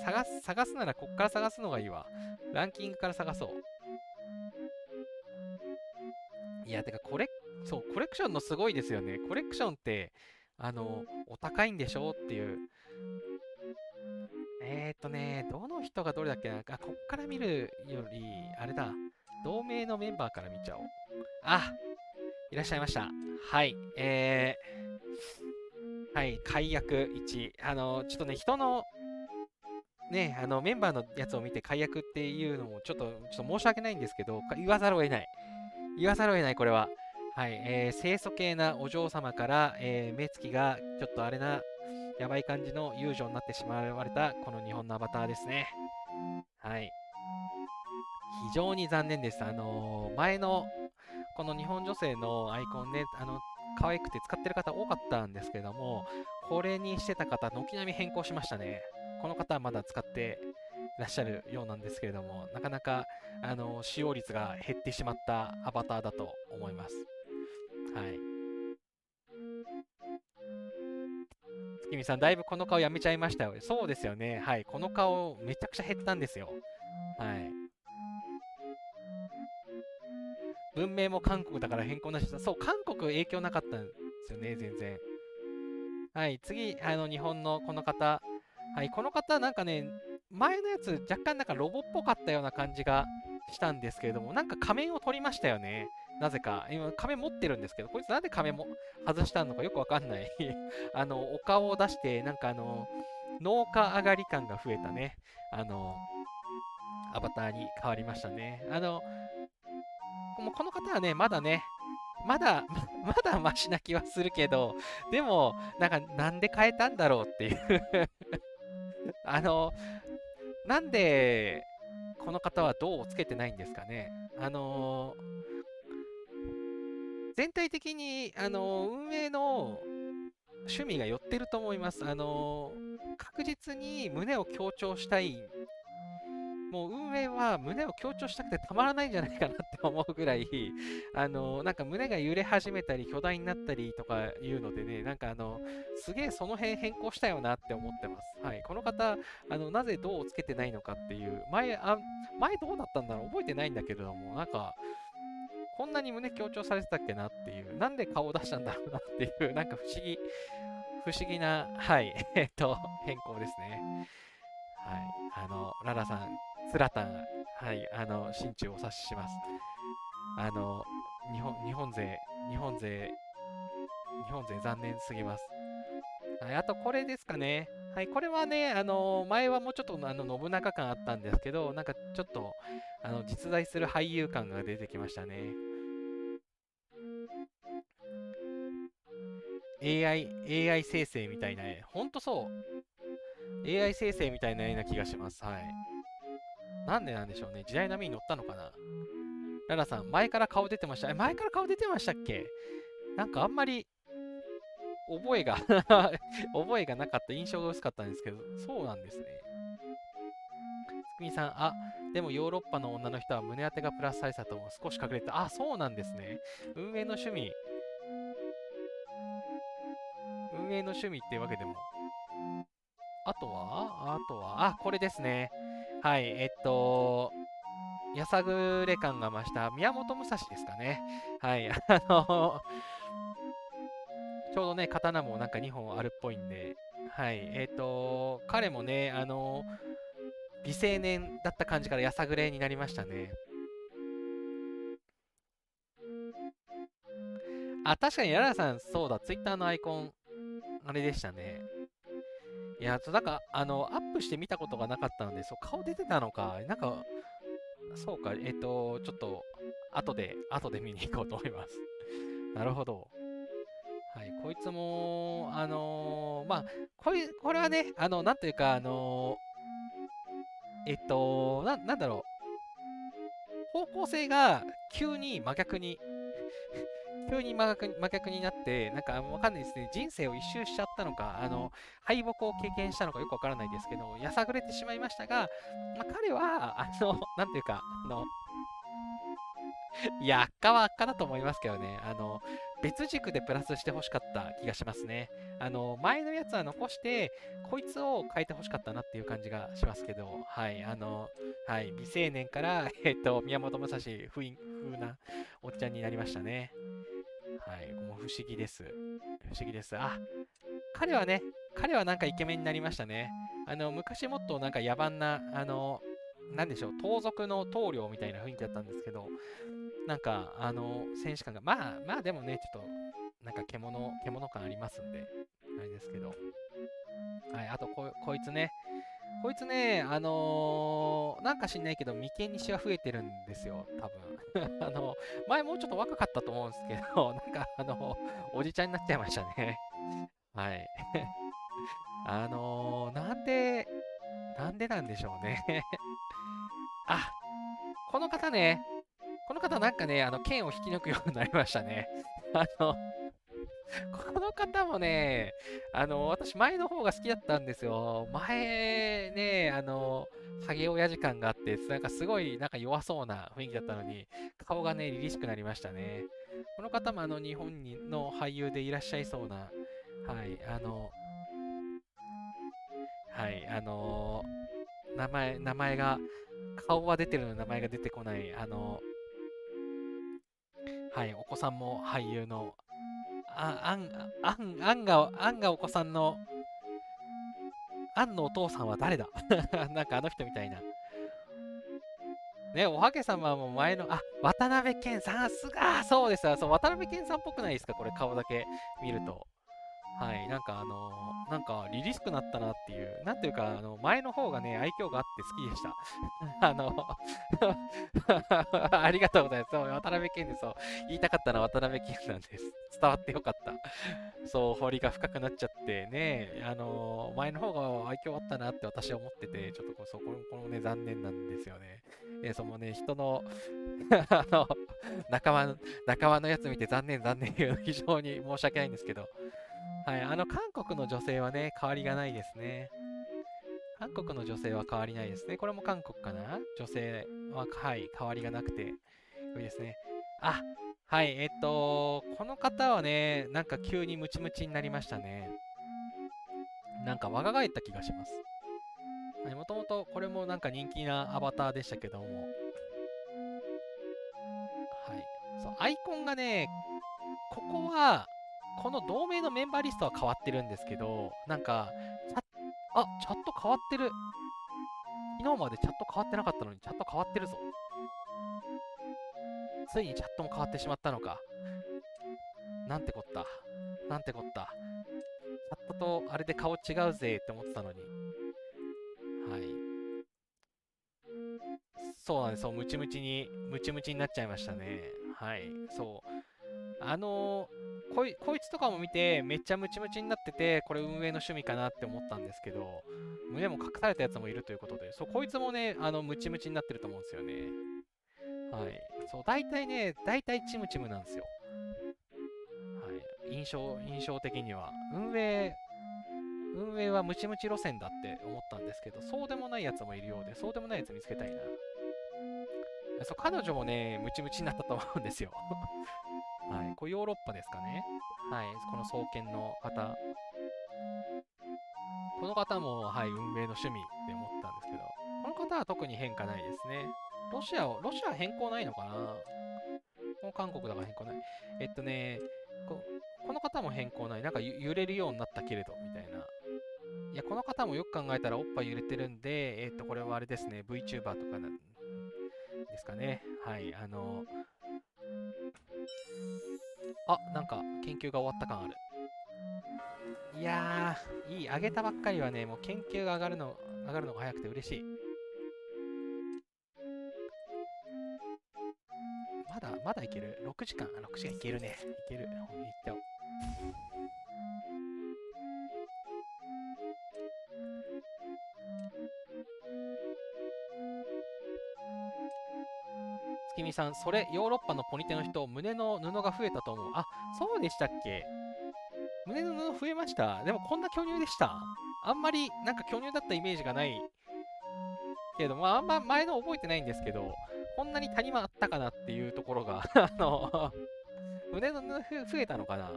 A: 探すならこっから探すのがいいわ。ランキングから探そう。いや、てかそう、コレクションのすごいですよね。コレクションって、お高いんでしょっていう。どの人がどれだっけな。こっから見るより、あれだ。同盟のメンバーから見ちゃおう。いらっしゃいました。はい。はい、解約1。ちょっとね、人の、ね、メンバーのやつを見て解約っていうのもちょっと申し訳ないんですけど、言わざるを得ない。言わざるを得ない、これは。はい、清楚系なお嬢様から、目つきがちょっとあれな、やばい感じの遊女になってしまわれた、この日本のアバターですね。はい。非常に残念です。前のこの日本女性のアイコンね、可愛くて使ってる方多かったんですけども、これにしてた方、軒並み変更しましたね。この方はまだ使っていらっしゃるようなんですけれども、なかなか、使用率が減ってしまったアバターだと思います。はい。月見さん、だいぶこの顔やめちゃいましたよ。そうですよね。はい。この顔、めちゃくちゃ減ったんですよ。はい。文明も韓国だから変更なし。そう、韓国影響なかったんですよね、全然。はい、次、日本のこの方。はい、この方、なんかね、前のやつ、若干なんかロボっぽかったような感じがしたんですけれども、なんか仮面を取りましたよね。なぜか。今、仮面持ってるんですけど、こいつなんで仮面も外したのかよくわかんない。お顔を出して、なんか農家上がり感が増えたね。あの、アバターに変わりましたね。もうこの方はね、まだね、まだ、まだマシな気はするけど、でも、なんで変えたんだろうっていうあの、なんで、この方は銅をつけてないんですかね。全体的に、運営の趣味が寄ってると思います。確実に胸を強調したい、もう運営は胸を強調したくてたまらないんじゃないかなって思うぐらい、なんか胸が揺れ始めたり、巨大になったりとかいうのでね、なんかすげえその辺変更したよなって思ってます。はい。この方、なぜ銅をつけてないのかっていう、前どうだったんだろう覚えてないんだけれども、なんか、こんなに胸強調されてたっけなっていう、なんで顔を出したんだろうなっていう、なんか不思議な、はい、変更ですね。はい。ララさん、ツラタン、はい、心中お察しします。あの、日本勢、日本勢、日本勢残念すぎます。はい、あとこれですかね。はい、これはね、前はもうちょっと信長感あったんですけど、なんかちょっと、実在する俳優感が出てきましたね。AI 生成みたいな絵。ほんとそう。AI 生成みたいな絵な気がします。はい。なんでなんでしょうね。時代波に乗ったのかな。ララさん、前から顔出てました。前から顔出てましたっけ？なんかあんまり覚えが覚えがなかった印象が薄かったんですけど、そうなんですね。つくみさん、でもヨーロッパの女の人は胸当てがプラスサイズだと少し隠れて、そうなんですね。運営の趣味、運営の趣味ってわけでも。これですね。はい、やさぐれ感が増した宮本武蔵ですかね。はい、ちょうどね、刀もなんか2本あるっぽいんで、はい、彼もね、美青年だった感じからやさぐれになりましたね。確かにララさん、そうだ、ツイッターのアイコン、あれでしたね。いや、なんか、アップして見たことがなかったので、そう、顔出てたのか。なんか、そうか、ちょっと、後で見に行こうと思います。なるほど。はい、こいつも、まあ、これはね、なんというか、なんだろう、方向性が急に真逆に、真逆になって、なんかわかんないですね、人生を一周しちゃったのか、敗北を経験したのかよくわからないですけど、やさぐれてしまいましたが、彼は、なんていうか、いや、悪化は悪化だと思いますけどね。別軸でプラスしてほしかった気がしますね。前のやつは残して、こいつを変えてほしかったなっていう感じがしますけど、はい、はい、未成年から、宮本武蔵風なおっちゃんになりましたね。はい、もう不思議です。不思議です。彼はね、彼はなんかイケメンになりましたね。昔もっとなんか野蛮な、なんでしょう、盗賊の棟梁みたいな雰囲気だったんですけど、なんか、選手感が、まあでもね、ちょっと、なんか獣感ありますんで、あれですけど。はい、あとこいつね。こいつね、なんか知んないけど、眉間にシワ増えてるんですよ、多分。前もうちょっと若かったと思うんですけど、なんか、おじちゃんになっちゃいましたね。はい。なんでなんでしょうね。あ、この方ね、この方なんかね、剣を引き抜くようになりましたね。あの、この方もね、私前の方が好きだったんですよ。前ね、ハゲ親父感があって、なんかすごいなんか弱そうな雰囲気だったのに、顔がね、凛々しくなりましたね。この方も日本の俳優でいらっしゃいそうな、はい、はい、名前が、顔は出てるのに名前が出てこない、はい、お子さんも俳優の、アンがお子さんの、アンのお父さんは誰だなんかあの人みたいな。ね、おはげ様も前の、渡辺謙さん、さすが、そうですそう、渡辺謙さんっぽくないですか、これ、顔だけ見ると。はい、なんかなんか、凛々しくなったなっていう、なんていうか、前の方がね、愛嬌があって好きでした。ありがとうございます。そう、渡辺謙です。そう、言いたかったのは渡辺謙なんです。伝わってよかった。そう、彫りが深くなっちゃってね、前の方が愛嬌あったなって私は思ってて、ちょっとこのね、残念なんですよね。そのね、人のあの、仲間のやつ見て残念言うの非常に申し訳ないんですけど、はい、韓国の女性はね、変わりがないですね。韓国の女性は変わりないですね。これも韓国かな、女性は、はい、変わりがなくて、いいですね。あ、はい、この方はね、なんか急にムチムチになりましたね。なんか若返った気がします。はい、もともとこれもなんか人気なアバターでしたけども、はい、そう、アイコンがね、ここは、この同盟のメンバーリストは変わってるんですけど、なんか、チャット変わってる。昨日までチャット変わってなかったのに、チャット変わってるぞ。ついにチャットも変わってしまったのか。なんてこった。なんてこった。チャットとあれで顔違うぜって思ってたのに。はい。そうなんです。そう、ムチムチになっちゃいましたね。はい。そう。こいつとかも見て、めっちゃムチムチになってて、これ運営の趣味かなって思ったんですけど、胸も隠されたやつもいるということで、そう、こいつもね、ムチムチになってると思うんですよね。はい。そう、大体チムチムなんですよ。はい。印象的には。運営はムチムチ路線だって思ったんですけど、そうでもないやつもいるようで、そうでもないやつ見つけたいな。そう、彼女もね、ムチムチになったと思うんですよ。はい。これヨーロッパですかね。はい。この創建の方。この方も、はい、運営の趣味って思ったんですけど、この方は特に変化ないですね。ロシア変更ないのかな、もう韓国だから変更ない。こ、この方も変更ない。なんか揺れるようになったけれど、みたいな。いや、この方もよく考えたらおっぱい揺れてるんで、これはあれですね、VTuber とかですかね。はい、なんか研究が終わった感ある。いやー、いい、上げたばっかりはね、もう研究が上がるのが早くて嬉しい。まだいける？ 6 時間、6時間いけるね。いける。いったよ。月見さん、それ、ヨーロッパのポニテの人、胸の布が増えたと思う。そうでしたっけ？胸の布増えました。でもこんな巨乳でした？あんまりなんか巨乳だったイメージがないけど、まあ、あんま前の覚えてないんですけど、こんなに谷間あったかなっていうところが胸の布増えたのかな。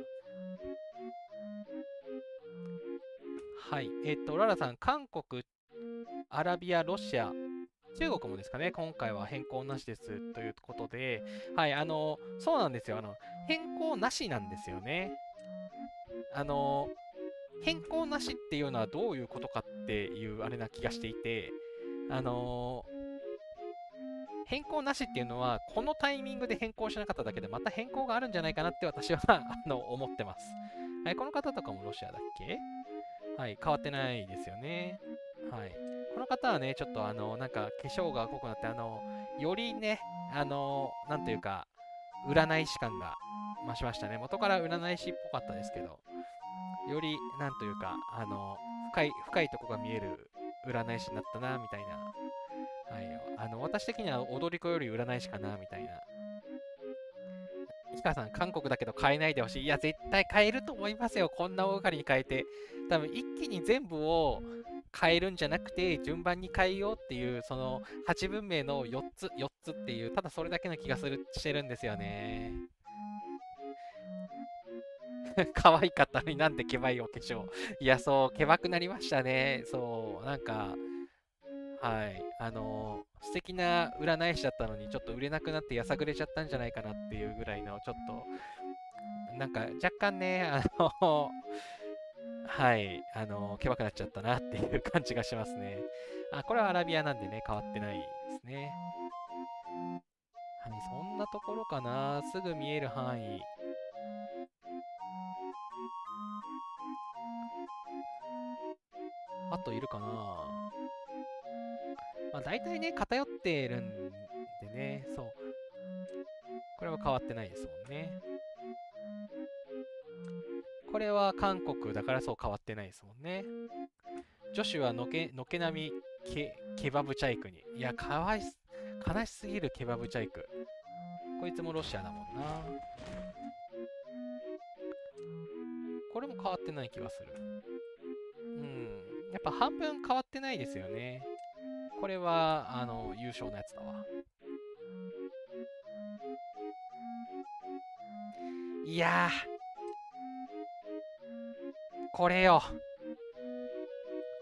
A: はい。ララさん、韓国、アラビア、ロシア、中国もですかね、今回は変更なしですということで、はい、そうなんですよ。変更なしなんですよね。あの、変更なしっていうのはどういうことかっていうあれな気がしていて、あの、変更なしっていうのは、このタイミングで変更しなかっただけで、また変更があるんじゃないかなって私は思ってます。はい、この方とかもロシアだっけ？はい、変わってないですよね。はい。この方はね、ちょっとなんか化粧が濃くなって、よりね、なんていうか、占い師感が増しましたね。元から占い師っぽかったですけど、より、なんというか、深いとこが見える占い師になったな、みたいな。はい。私的には踊り子より占い師かな、みたいな。ヒカさん、韓国だけど変えないでほしい。いや、絶対変えると思いますよ。こんな大掛かりに変えて。多分、一気に全部を変えるんじゃなくて、順番に変えようっていう、その8文明の4つっていう、ただそれだけの気がしてるんですよね。可愛かったのになんでケバいお化粧。いや、そう、ケバくなりましたね。そう、なんか、はい。素敵な占い師だったのに、ちょっと売れなくなってやさぐれちゃったんじゃないかなっていうぐらいの、ちょっと、なんか若干ね、はい、ケバくなっちゃったなっていう感じがしますね。あ、これはアラビアなんでね、変わってないですね。はい、そんなところかな。すぐ見える範囲。あといるかな。まあ、大体ね、偏ってるんでね、そう。これは変わってないですもんね。これは韓国だからそう変わってないですもんね。女子はのけなみケバブチャイクに。いや、悲しすぎるケバブチャイク。こいつもロシアだもんな。これも変わってない気がする。うん。やっぱ半分変わってないですよね。これは、優勝のやつだわ。いやー、これよ。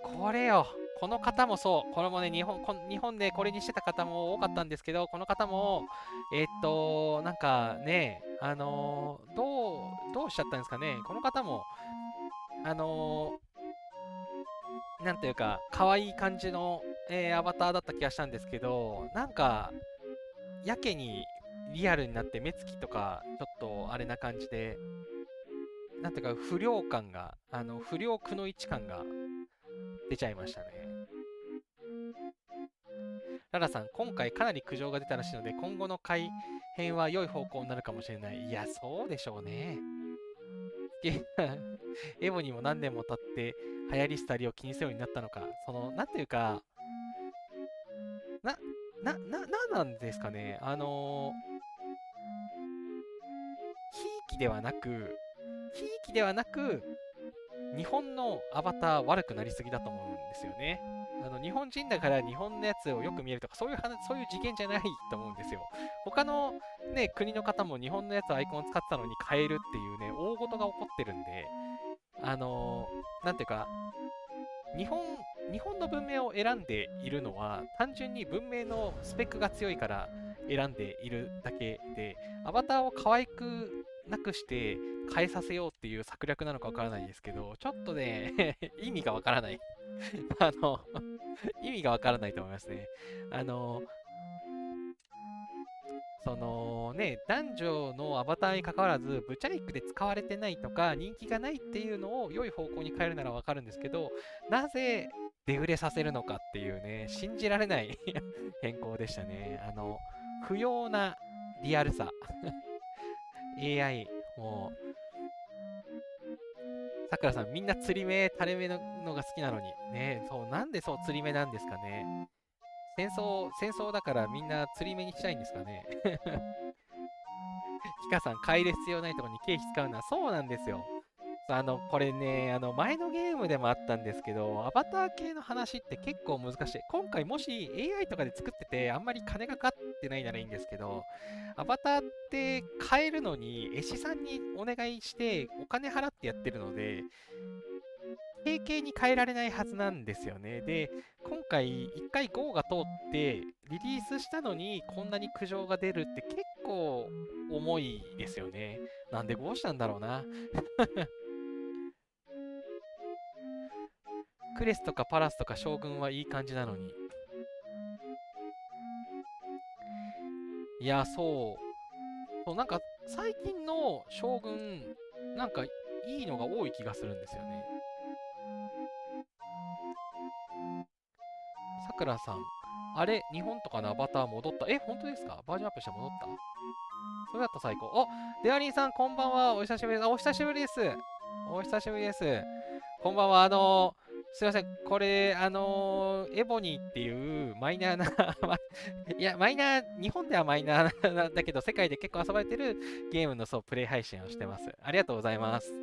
A: これよ。この方もそう。これもね、日本でこれにしてた方も多かったんですけど、この方も、なんかね、どうしちゃったんですかね。この方も、なんていうか、可愛い感じの、アバターだった気がしたんですけど、なんか、やけにリアルになって目つきとか、ちょっとあれな感じで、なんていうか、不良感が、不良くの一感が出ちゃいましたね。ララさん、今回かなり苦情が出たらしいので、今後の改変は良い方向になるかもしれない。いや、そうでしょうね。エボにも何年も経って流行り廃りを気にするようになったのか、なんていうか、な、なんなんですかね。ひいきではなく、ひいきではなく、日本のアバター悪くなりすぎだと思うんですよね。日本人だから日本のやつをよく見えるとか、そういう次元じゃないと思うんですよ。他のね、国の方も日本のやつアイコン使ってたのに変えるっていうね、大事が起こってるんで、なんていうか、日本、日本の文明を選んでいるのは、単純に文明のスペックが強いから選んでいるだけで、アバターを可愛くなくして変えさせようっていう策略なのかわからないですけど、ちょっとね意味がわからないあの意味がわからないと思いますね。あの、そのね、男女のアバターに関わらず、ブチャイクで使われてないとか、人気がないっていうのを良い方向に変えるならわかるんですけど、なぜデフレさせるのかっていうね、信じられない変更でしたね。不要なリアルさ。AI、もう、さくらさん、みんな釣り目、垂れ目のが好きなのに。ね、そう、なんでそう釣り目なんですかね。戦争だからみんな釣り目にしたいんですかね。ヒカさん、変える必要ないところに経費使うのはそうなんですよ。これね、前のゲームでもあったんですけど、アバター系の話って結構難しい。今回もし AI とかで作ってて、あんまり金がかかってないならいいんですけど、アバターって変えるのに、絵師さんにお願いして、お金払ってやってるので、定型に変えられないはずなんですよね。で、今回一回 Go が通ってリリースしたのにこんなに苦情が出るって結構重いですよね。なんで Go したんだろうな。クレスとかパラスとか将軍はいい感じなのに。いや、そう、なんか最近の将軍、なんかいいのが多い気がするんですよね。さくらさん、あれ、日本とかのアバター戻った。え、本当ですか？バージョンアップして戻った？それだったら最高。お、デアリンさん、こんばんは。お久しぶりです。お久しぶりです。お久しぶりです。こんばんは。すいません、これ、エボニーっていうマイナーないや、マイナー、日本ではマイナーなんだけど、世界で結構遊ばれてるゲームのそう、プレイ配信をしてます。ありがとうございます。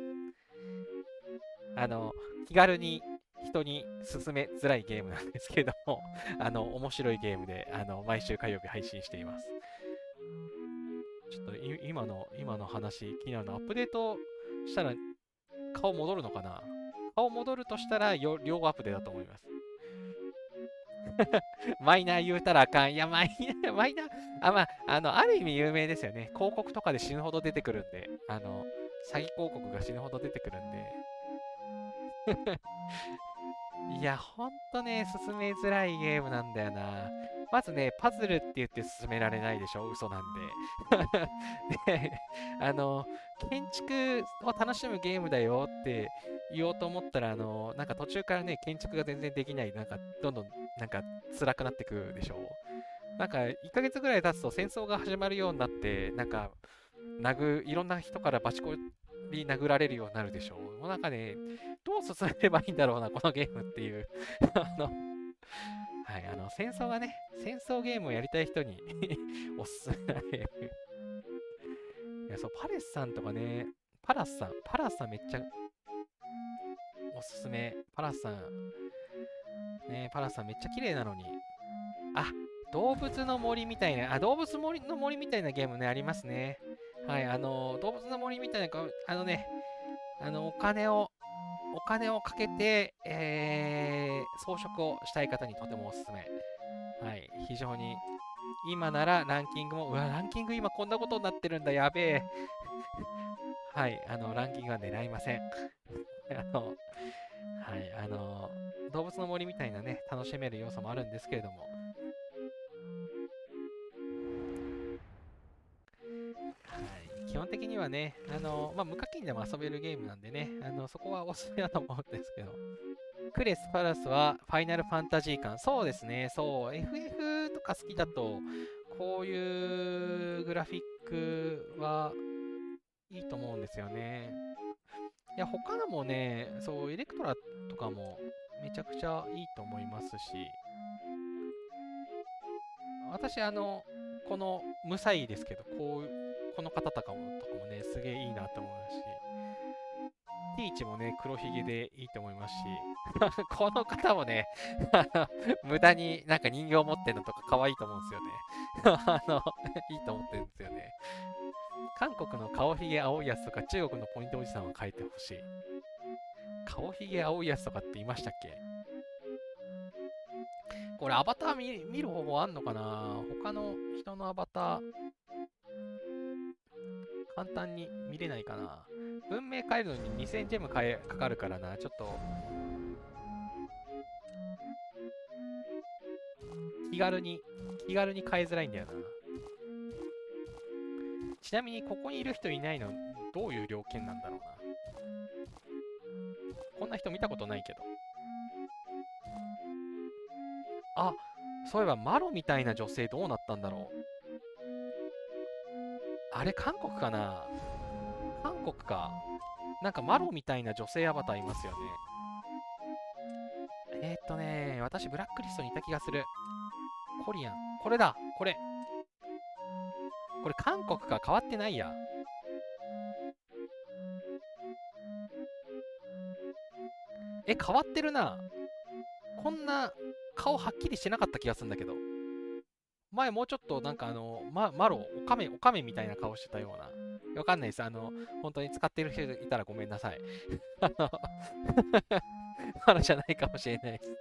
A: あの、気軽に人に勧めづらいゲームなんですけれども、面白いゲームで、毎週火曜日配信しています。ちょっと今の話、気になるの、アップデートしたら顔戻るのかな。顔戻るとしたら両アップデートだと思います。マイナー言うたらあかん。いや、マイナー、ある意味有名ですよね。広告とかで死ぬほど出てくるんで、詐欺広告が死ぬほど出てくるんで。いや、ほんとね、進めづらいゲームなんだよな。まずね、パズルって言って進められないでしょ、嘘なんで。で、建築を楽しむゲームだよって言おうと思ったら、なんか途中からね、建築が全然できない、なんかどんどんなんか辛くなってくでしょ。なんか1ヶ月ぐらい経つと戦争が始まるようになって、なんかいろんな人からバチコリ殴られるようになるでしょう。もうなんかね、どう進めればいいんだろうな、このゲームっていうはい、戦争ゲームをやりたい人におすすめなゲーム。いや、そう、パレスさんとかね、パラスさんめっちゃおすすめ。パラスさんめっちゃ綺麗なのに。あ、動物の森みたいな、の森みたいなゲームね、ありますね。はい、動物の森みたいな、あの、お金を、お金をかけて、装飾をしたい方にとてもおすすめ。はい、非常に。今ならランキングも、ランキング今こんなことになってるんだ、やべえ。はい、ランキングは狙いません。はい、動物の森みたいなね、楽しめる要素もあるんですけれども、はい、基本的にはね、無課金でも遊べるゲームなんでね、そこはおすすめだと思うんですけど、クレス・パラスはファイナルファンタジー感。そうですね、そう、FF とか好きだと、こういうグラフィックはいいと思うんですよね。いや、他のもね、そう、エレクトラとかもめちゃくちゃいいと思いますし、私、この、無彩ですけど、この方とかもね、すげえいいなと思いますし、ティーチもね、黒ひげでいいと思いますし、この方もね、無駄になんか人形持ってるのとか可愛いと思うんですよね。いいと思ってるんですよね。韓国の顔ひげ青いやつとか中国のポイントおじさんは書いてほしい。顔ひげ青いやつとかって言いましたっけ？これアバター見る方法あんのかな？他の人のアバター簡単に見れないかな？文明変えるのに2000ジェムかかるからな。ちょっと気軽に変えづらいんだよな。ちなみにここにいる人いないのどういう条件なんだろうな。こんな人見たことないけど。あ、そういえばマロみたいな女性どうなったんだろう。あれ韓国かな？韓国か。なんかマロみたいな女性アバターいますよね。私ブラックリストにいた気がする。コリアン。これだ。これ韓国か。変わってないや。変わってるな。こんな顔はっきりしてなかった気がするんだけど。前もうちょっとなんかマロ、オカメみたいな顔してたような。わかんないです。本当に使ってる人いたらごめんなさい。マロじゃないかもしれないです。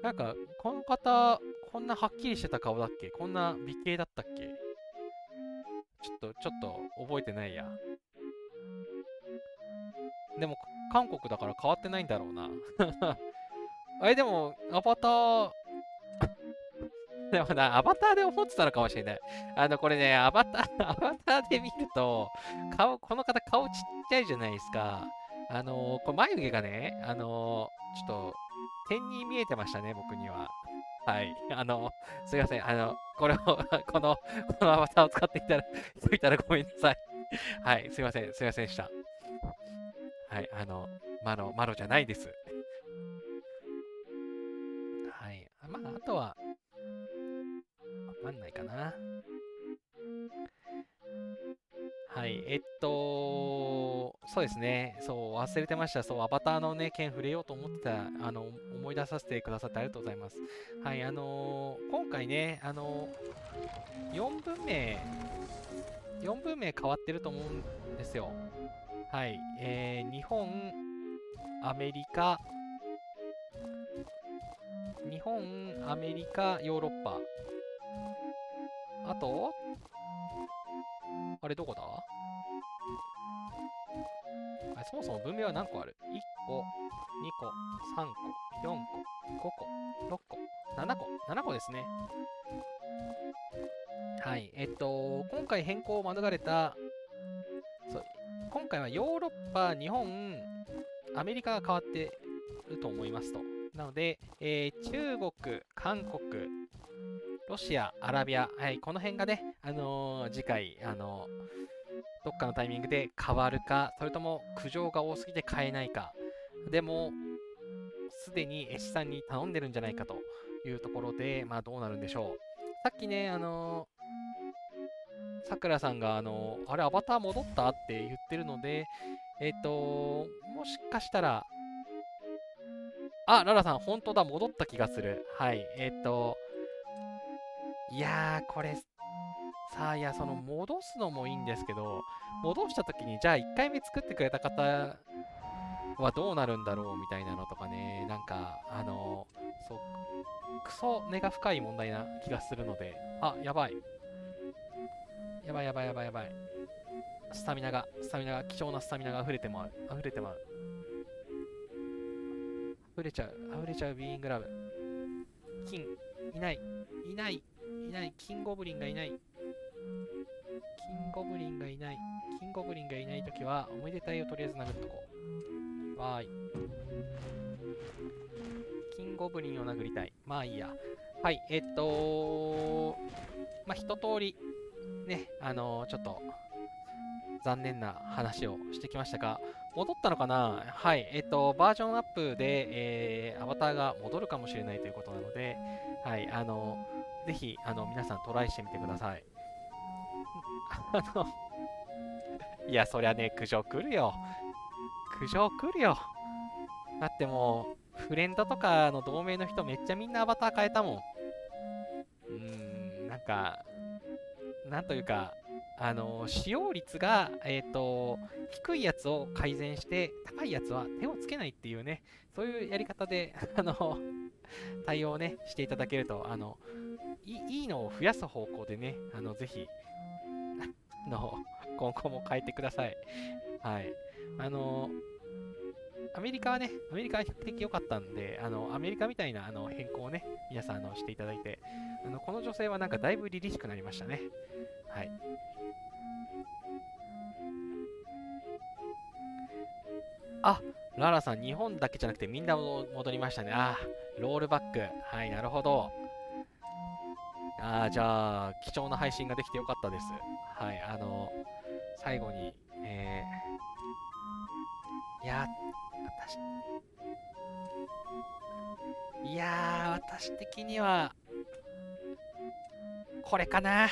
A: なんか、この方、こんなはっきりしてた顔だっけ？こんな美形だったっけ？ちょっと覚えてないや。でも、韓国だから変わってないんだろうな。でも、アバター、でもな、アバターで思ってたのかもしれない。これね、アバターで見ると、この方顔ちっちゃいじゃないですか。これ眉毛がね、ちょっと、点に見えてましたね、僕には。はい。すいません。これをこのアバターを使っていたらごめんなさい。はい。すいませんでした。はい。マロじゃないです。はい。まあ、あとは、わかんないかな。はい。そうですね。そう、忘れてました。そう、アバターのね、件触れようと思ってた、思い出させてくださってありがとうございます。はい、今回ね、4分名、4分名変わってると思うんですよ。はい。日本、アメリカ、ヨーロッパ。あと、あれどこだ？あ、そもそも文明は何個ある？ 1 個、2個、3個、4個、5個、6個、7個ですね。はい。今回変更を免れた、そう、今回はヨーロッパ、日本、アメリカが変わってると思いますと。なので、中国、韓国、ロシア、アラビア、はい、この辺がね、次回、どっかのタイミングで変わるか、それとも苦情が多すぎて変えないか。でも、すでに絵師さんに頼んでるんじゃないかというところで、まあどうなるんでしょう。さっきね、さくらさんが、あれ、アバター戻ったって言ってるので、もしかしたら、あ、ララさん、本当だ、戻った気がする。はい、いやー、これ、さあ、いや、その、戻すのもいいんですけど、戻した時に、じゃあ、1回目作ってくれた方はどうなるんだろうみたいなのとかね、なんか、そう、クソ根が深い問題な気がするので、あ、やばい。やばいやばいやばいやばい。スタミナが、貴重なスタミナが溢れてまう。溢れてまう。溢れちゃうビーイングラブ。金、いない、いない、いない、キンゴブリンがいない。キンゴブリンがいないときは、おめでたいをとりあえず殴っとこう。わーい。キンゴブリンを殴りたい。まあいいや。はい、まあ一通り、ね、ちょっと、残念な話をしてきましたが、戻ったのかな？はい、バージョンアップで、アバターが戻るかもしれないということなので、はい、ぜひ、皆さんトライしてみてください。あの、いや、そりゃね、苦情来るよ。苦情来るよ。だってもう、フレンドとかの同盟の人めっちゃみんなアバター変えたもん。なんか、なんというか、使用率が、低いやつを改善して、高いやつは手をつけないっていうね、そういうやり方で、対応をね、していただけると、いいのを増やす方向でね、ぜひ、今後も変えてください。はい。アメリカはね、アメリカは比較的良かったんで、アメリカみたいな変更をね、皆さんしていただいて、この女性はなんかだいぶ凛々しくなりましたね。はい。あ、ララさん、日本だけじゃなくてみんな戻りましたね。あー、ロールバック。はい、なるほど。じゃあ、貴重な配信ができてよかったです。はい、最後に、いや私的には、これかな。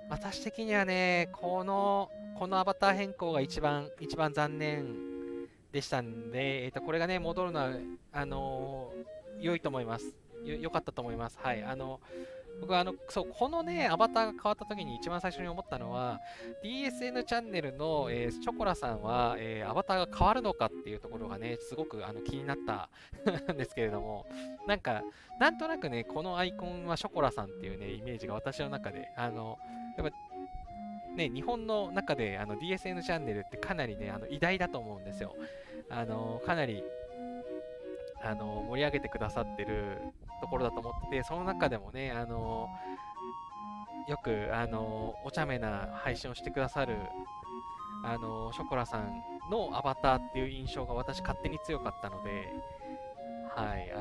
A: 私的にはね、このアバター変更が一番残念でしたんで、これがね、戻るのは、良いと思います。良かったと思います。はい。僕はそう、このね、アバターが変わった時に一番最初に思ったのは、DSN チャンネルの、チョコラさんは、アバターが変わるのかっていうところがね、すごく気になったんですけれども、なんか、なんとなくね、このアイコンはショコラさんっていうね、イメージが私の中で、やっぱね、日本の中でDSN チャンネルってかなりね、偉大だと思うんですよ。かなり盛り上げてくださってるところだと思ってて、その中でもね、よく、お茶目な配信をしてくださる、ショコラさんのアバターっていう印象が私勝手に強かったので、はい、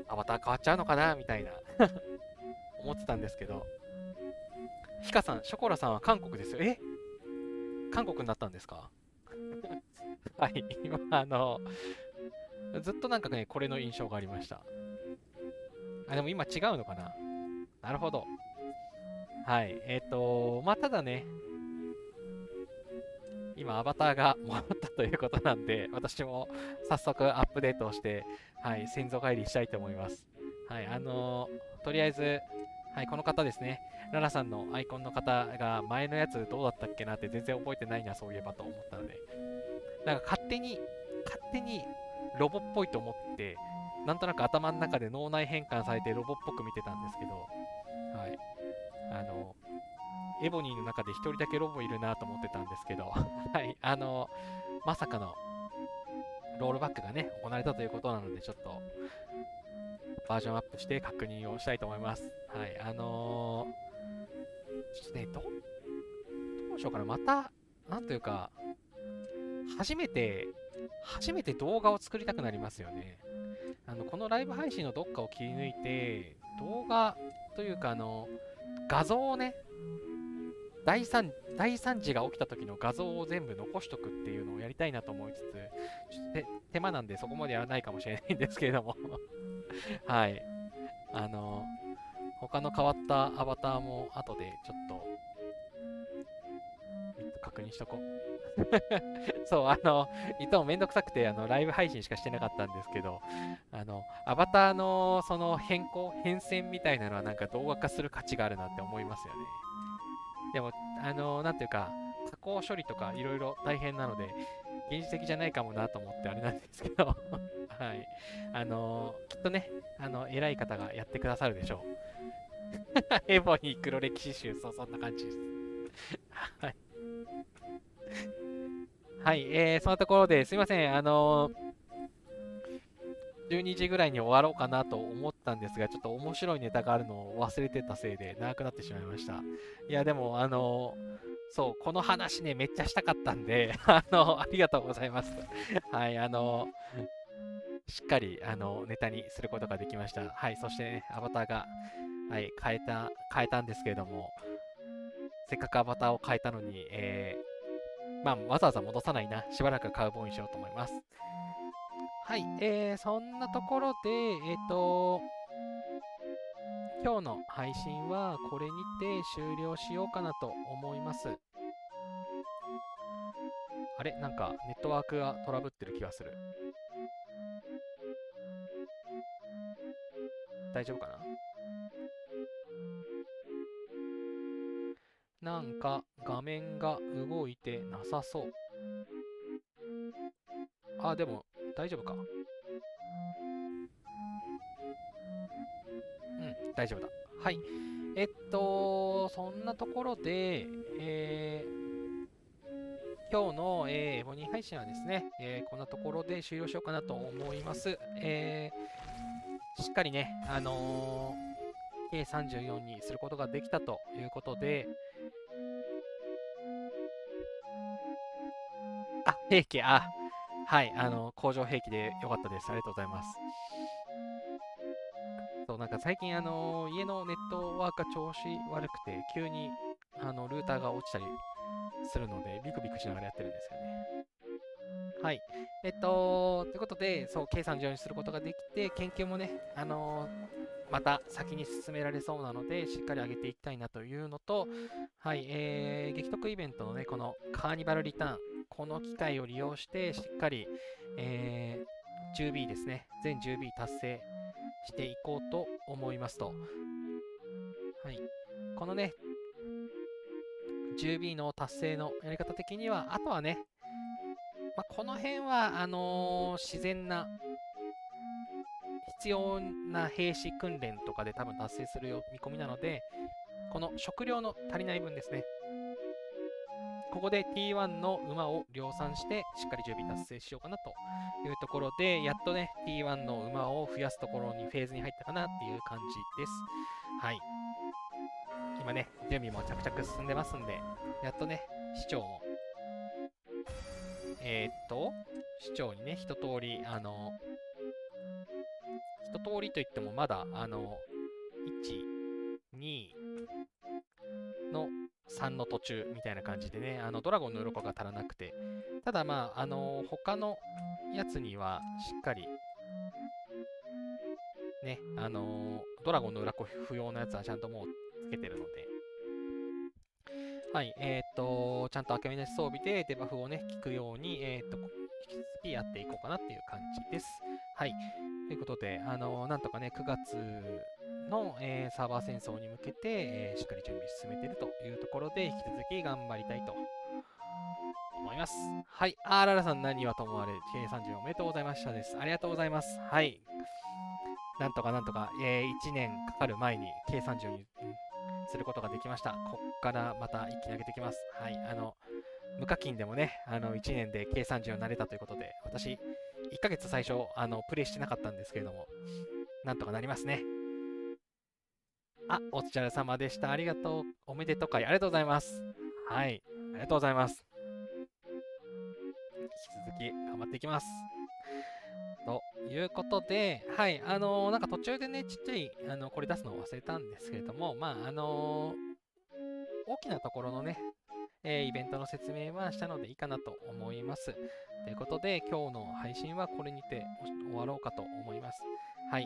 A: アバター変わっちゃうのかなみたいな思ってたんですけど、ヒカさん、ショコラさんは韓国ですよ。韓国になったんですか？はい。今、ずっとなんかね、これの印象がありました。あ、でも今違うのかな。なるほど。はい。まあ、ただね、今、アバターが戻ったということなんで、私も早速アップデートをして、はい、先祖返りしたいと思います。はい、とりあえず、はい、この方ですね、ララさんのアイコンの方が前のやつどうだったっけなって全然覚えてないな、そういえばと思ったので、なんか勝手にロボっぽいと思って、なんとなく頭の中で脳内変換されてロボっぽく見てたんですけど、はい、あの、エボニーの中で一人だけロボいるなと思ってたんですけど、はい、まさかのロールバックがね、行われたということなので、ちょっとバージョンアップして確認をしたいと思います。はい、ちょっとね、どうしようかな、また、なんというか、初めて、初めて動画を作りたくなりますよね。このライブ配信のどっかを切り抜いて、動画というか、画像をね、大惨事が起きた時の画像を全部残しとくっていうのをやりたいなと思いつつ、ちょっと手間なんでそこまでやらないかもしれないんですけれどもはい。あの、他の変わったアバターも後でちょっと確認しとこう。そう、いつもめんどくさくて、ライブ配信しかしてなかったんですけど、アバターのその変遷みたいなのはなんか動画化する価値があるなって思いますよね。でも、なんていうか、加工処理とかいろいろ大変なので、現実的じゃないかもなと思ってあれなんですけどはい。きっとね、偉い方がやってくださるでしょう。エボニー黒歴史集、そう、そんな感じです。はい。はい、そのところですいません、12時ぐらいに終わろうかなと思ったんですが、ちょっと面白いネタがあるのを忘れてたせいで長くなってしまいました。いや、でも、そう、この話ね、めっちゃしたかったんで、ありがとうございます。はい、しっかり、ネタにすることができました。はい、そしてね、アバターが、はい、変えたんですけれども、せっかくアバターを変えたのに、まあ、わざわざ戻さないな。しばらくカウボーイにしようと思います。はい、そんなところで、今日の配信はこれにて終了しようかなと思います。あれなんかネットワークがトラブってる気がする。大丈夫かな。なんか画面が動いてなさそう。あ、でも大丈夫か。うん、大丈夫だ。はい。そんなところで、今日の、エボニー配信はですね、こんなところで終了しようかなと思います。しっかりね、計34にすることができたということで、あ、兵器、はい、工場兵器でよかったです。ありがとうございます。そう、なんか最近、家のネットワークが調子悪くて、急に、ルーターが落ちたりするので、ビクビクしながらやってるんですよね。はい。ということで、そう、計算上にすることができて、研究もね、また先に進められそうなので、しっかり上げていきたいなというのと、はい、激特イベントのね、このカーニバルリターン、この機会を利用して、しっかり、10B ですね、全 10B 達成していこうと思いますと。はい。このね、10B の達成のやり方的には、あとはね、まあ、この辺は、自然な、必要な兵士訓練とかで多分達成する見込みなので、この食料の足りない分ですね、ここで T1 の馬を量産して、しっかり準備達成しようかなというところで、やっとね、T1 の馬を増やすところにフェーズに入ったかなっていう感じです。はい。今ね、準備も着々進んでますんで、やっとね、市長も、市長にね、一通り、一通りといってもまだ、1、2の3の途中みたいな感じでね、ドラゴンの鱗が足らなくて、ただまあ、他のやつにはしっかり、ね、ドラゴンの裏子不要なやつはちゃんともうつけてるので、はい、ちゃんと明美の装備でデバフをね、効くように、引き続きやっていこうかなっていう感じです。はい。ということで、なんとかね、9月の、サーバー戦争に向けて、しっかり準備進めているというところで、引き続き頑張りたいと思います。はい。ララさん何はともあれ、K30 おめでとうございましたです。ありがとうございます。はい。なんとか1年かかる前に K30 に、することができました。こっからまた一気に上げていきます。はい。無課金でもね、1年で K30 になれたということで、私、1ヶ月最初、プレイしてなかったんですけれども、なんとかなりますね。お疲れ様でした。ありがとう。おめでとう会、ありがとうございます。はい。ありがとうございます。引き続き頑張っていきます。ということで、はい、なんか途中でね、ちっちゃい、これ出すのを忘れたんですけれども、まあ、大きなところのね、イベントの説明はしたのでいいかなと思います。ということで、今日の配信はこれにて終わろうかと思います。はい、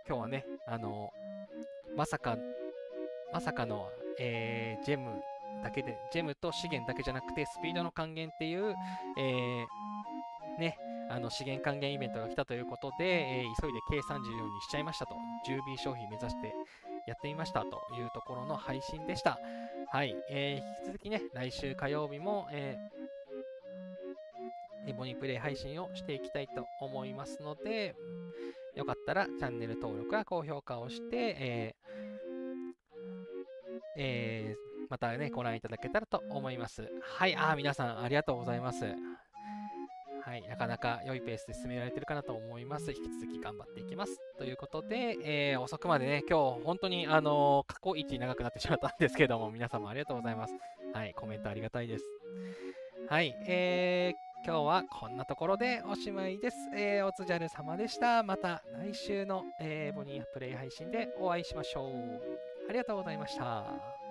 A: 今日はね、まさかの、ジェムだけで、ジェムと資源だけじゃなくて、スピードの還元っていう、ね、資源還元イベントが来たということで、急いで K34 にしちゃいましたと、10B 消費目指してやってみましたというところの配信でした。はい、引き続きね、来週火曜日も、ボニープレイ配信をしていきたいと思いますので、よかったらチャンネル登録や高評価をして、またね、ご覧いただけたらと思います。はい、皆さんありがとうございます。はい、なかなか良いペースで進められてるかなと思います。引き続き頑張っていきます。ということで、遅くまでね、今日本当に過去一長くなってしまったんですけども、皆様ありがとうございます。はい、コメントありがたいです。はい、今日はこんなところでおしまいです。おつじゃる様でした。また来週の、ボニープレイ配信でお会いしましょう。ありがとうございました。